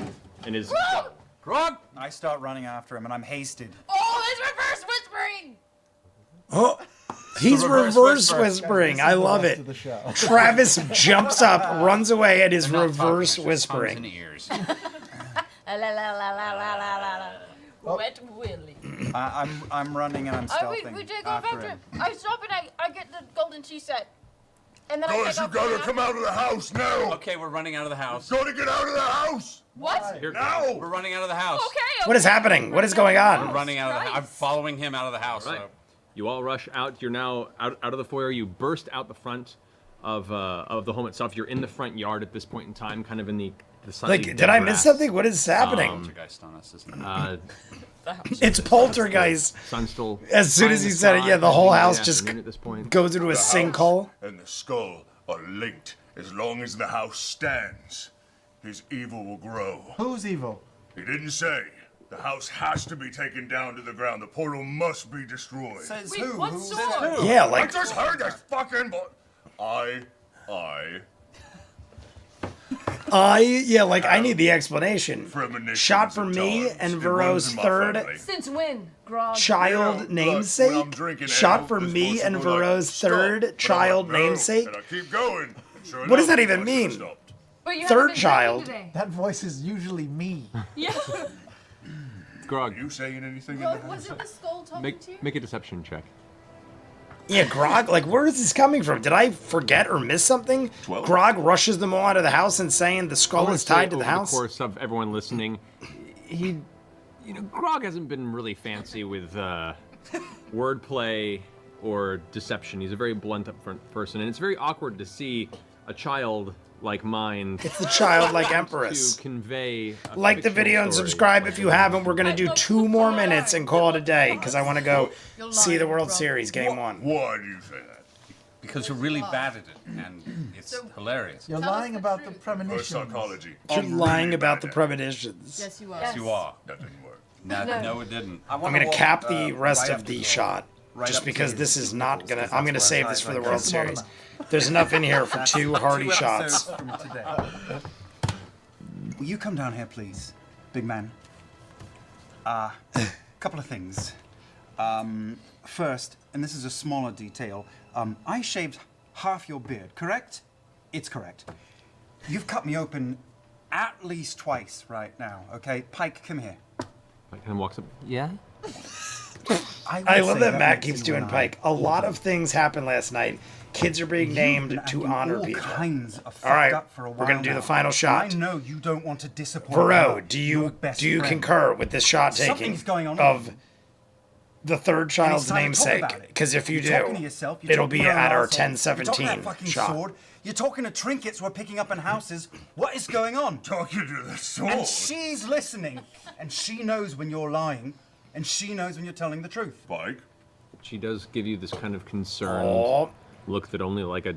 and is gone. Grog! I start running after him, and I'm hasted. Oh, it's reverse whispering! Oh, he's reverse whispering. I love it. The show. Travis jumps up, runs away, and is reverse Tongues whispering. and ears. La la la la la la la la. Wet Willy. I'm running and I'm stealthing We take off after him. him. I stop and I get the golden tea set. And then I Guys, take you off gotta after come out of the house now! Okay, we're running out of the house. Gotta get out of the house! What? Here, Now! We're running out of the house. Okay. What is happening? What is going We're on? running out of the house. I'm Christ. following him out of the house. Right. So. You all rush out. You're now out of the foyer. You burst out the front of the home itself. You're in the front yard at this point in time, kind of in the slightly Like, did I miss grass. something? What is happening? Poltergeist on us, isn't it? It's poltergeist. Sun's still As soon high as in he the said it, sky. yeah, the whole It's house the just afternoon at this point. goes into a The house sinkhole. and the skull are linked. As long as the house stands, his evil will grow. Who's evil? He didn't say. The house has to be taken down to the ground. The portal must be destroyed. Says Wait, who? what Who sword? says who? Yeah, I like just heard this fucking I need the explanation. premonitions Shot for at me times. and It runs Vero's in my third family. Since when, Grog? child Look, namesake. when I'm drinking Shot ale, for it's me supposed and to go like, Vero's "Stop," third but I'm child like, "No," namesake. And I keep going. And sure What does enough, that even I should've mean? stopped. But you Third haven't been drinking child. today. That voice is usually me. Yeah. Are Grog, you saying anything in Grog, the was house? it the skull talking to you? make a deception check. Yeah, Grog, like, where is this coming from? Did I forget or miss something? 12. Grog rushes them all out of the house and saying the skull is tied to the over house. the course of everyone listening, Grog hasn't been really fancy with wordplay or deception. He's a very blunt, upfront person, and it's very awkward to see a child like mine It's the childlike empress. to convey a Like the fictional video and story subscribe like if you this. haven't. We're going to do 2 more minutes and call it a day because I want to go You're see the lying, World bro. Series Game 1. Why do you say that? Because you're really bad at it, and it's hilarious. You're Tell us lying the about the truth. Or premonitions. psychology. You're I'm lying really about bad the at it. premonitions. Yes, you are. Yes. You are. That didn't work. No, it didn't. I'm going to cap the rest right of up the to shot right just up to because his this is not nipples, going to. 'cause I'm going to that's save where this for I the like World Kiss them on the Series. mouth. There's enough in here for 2 hearty 2 shots. episodes from today. Will you come down here, please, big man? Couple of things. First, and this is a smaller detail, I shaved half your beard, correct? It's correct. You've cut me open at least twice right now, okay? Pike, come here. Like, and walks up. Yeah. I would love say that Matt makes keeps you doing and I Pike. A lot of things happened last night. Kids are being You've named been to acting honor all people. kinds of All right, fucked up for a we're while gonna do now. the final shot. I know you don't want to disappoint Vero, her, do your you best do you friend. concur with this shot taking Something's going on. of the third child's And it's time to talk namesake? about it. Because if you You're talking do, to yourself, you're it'll talking be to an at our arsehole. You're talking to 10:17 that fucking shot. sword. You're talking to trinkets we're picking up in houses. What is going on? Talking to the sword. And she's listening, and she knows when you're lying, and she knows when you're telling the truth. Pike, She does give you this kind of concerned Oh, look that only like a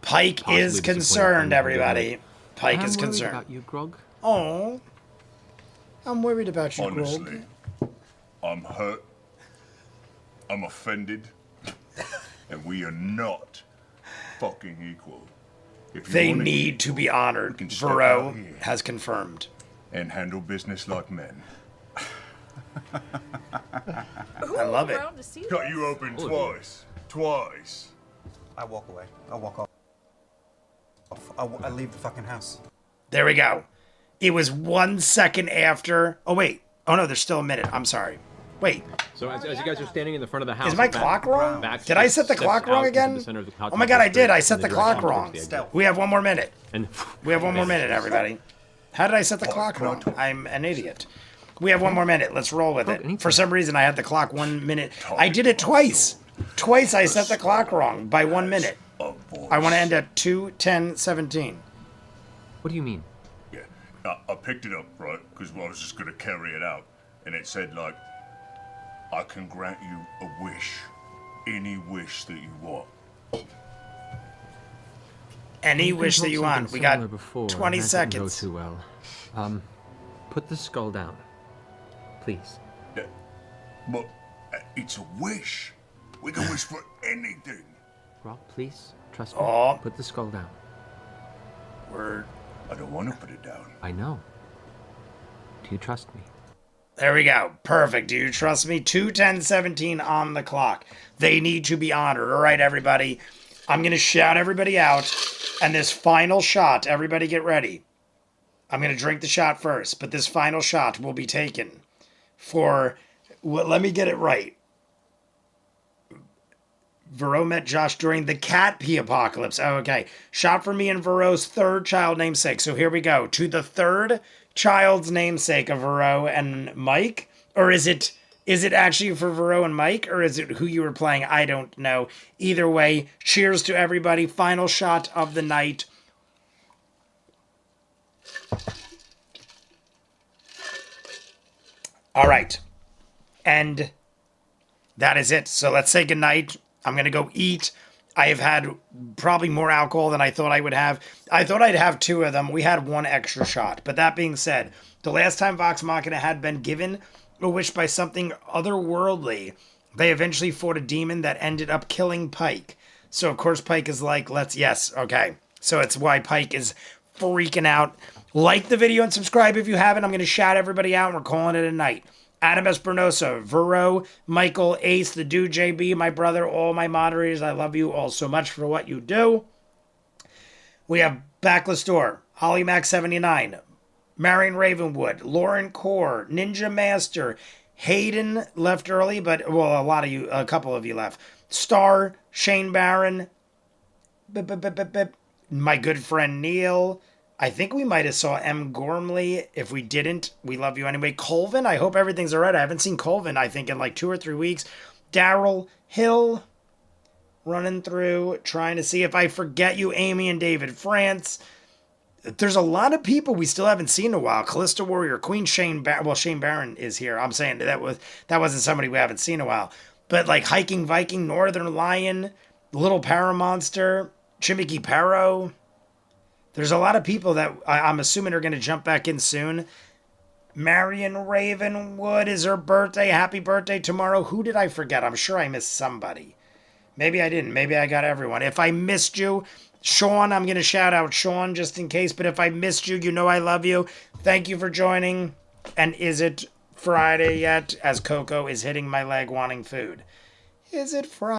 Pike possibly is disappointed concerned, friend can everybody. Pike I'm is worried concerned. about you, Grog. Oh, I'm worried about you, honestly, Grog. I'm hurt. I'm offended. And we are not fucking equal. If you They wanna need to be honored. can step Vero out here. has confirmed. and handle business like men. I love it. Around to see Got you open twice. Twice. I walk away. I walk off. I leave the fucking house. There we go. It was 1 second after. Oh, wait. Oh, no, there's still a minute. I'm sorry. Wait. So as you guys are standing in the front of the house, Is my back- clock wrong? back Did I set the steps clock out wrong into again? the center of the couch Oh my god, I did. I in set the direction clock towards wrong. the exit. Stealth. We have 1 more minute. And We have 1 more minute, everybody. How did I set the clock wrong? I'm an idiot. We have 1 more minute. Let's roll with it. For some reason, I had the clock 1 minute. I did it twice. Twice I set the clock wrong by 1 minute. I want to end at 2:10:17. What do you mean? Yeah. I picked it up, right? Because I was just going to carry it out. And it said, like, I can grant you a wish. Any wish that you want. Any You've been wish that told you something want. We got similar before, 20 and that didn't go seconds. too well. Put the skull down, please. But it's a wish. We can wish for anything. Rob, please, trust me. Oh. Put the skull down. Word. I don't want to put it down. I know. Do you trust me? There we go. Perfect. Do you trust me? 2:10:17 on the clock. They need to be honored. All right, everybody. I'm going to shout everybody out. And this final shot, everybody get ready. I'm going to drink the shot first, but this final shot will be taken for, well, let me get it right. Vero met Josh during the cat pee apocalypse. Oh, okay. Shot for me and Vero's third child namesake. So here we go. To the third child's namesake of Vero and Mike? Or is it actually for Vero and Mike? Or is it who you were playing? I don't know. Either way, cheers to everybody. Final shot of the night. All right. And that is it. So let's say goodnight. I'm going to go eat. I have had probably more alcohol than I thought I would have. I thought I'd have 2 of them. We had 1 extra shot. But that being said, the last time Vox Machina had been given a wish by something otherworldly, they eventually fought a demon that ended up killing Pike. So, of course, Pike is like, yes, okay. So it's why Pike is freaking out. Like the video and subscribe if you haven't. I'm going to shout everybody out and we're calling it a night. Adam Espinosa, Vero, Michael, Ace, the Dude JB, my brother, all my moderators. I love you all so much for what you do. We have Backless Door, HollyMac79, Marion Ravenwood, Lauren Core, Ninja Master, Hayden left early, but, well, a couple of you left. Star, Shane Barron, my good friend Neil. I think we might have saw M. Gormley. If we didn't, we love you anyway. Colvin, I hope everything's all right. I haven't seen Colvin, I think, in like 2 or 3 weeks. Daryl Hill, running through, trying to see if I forget you. Amy and David France. There's a lot of people we still haven't seen in a while. Callista Warrior, Queen Shane Barron. Well, Shane Barron is here. I'm saying that wasn't somebody we haven't seen in a while. But like Hiking Viking, Northern Lion, Little Paramonster, Chimiki Perro. There's a lot of people that I'm assuming are going to jump back in soon. Marion Ravenwood is her birthday. Happy birthday tomorrow. Who did I forget? I'm sure I missed somebody. Maybe I didn't. Maybe I got everyone. If I missed you, Sean, I'm going to shout out Sean just in case. But if I missed you, you know I love you. Thank you for joining. And is it Friday yet? As Coco is hitting my leg wanting food. Is it Friday?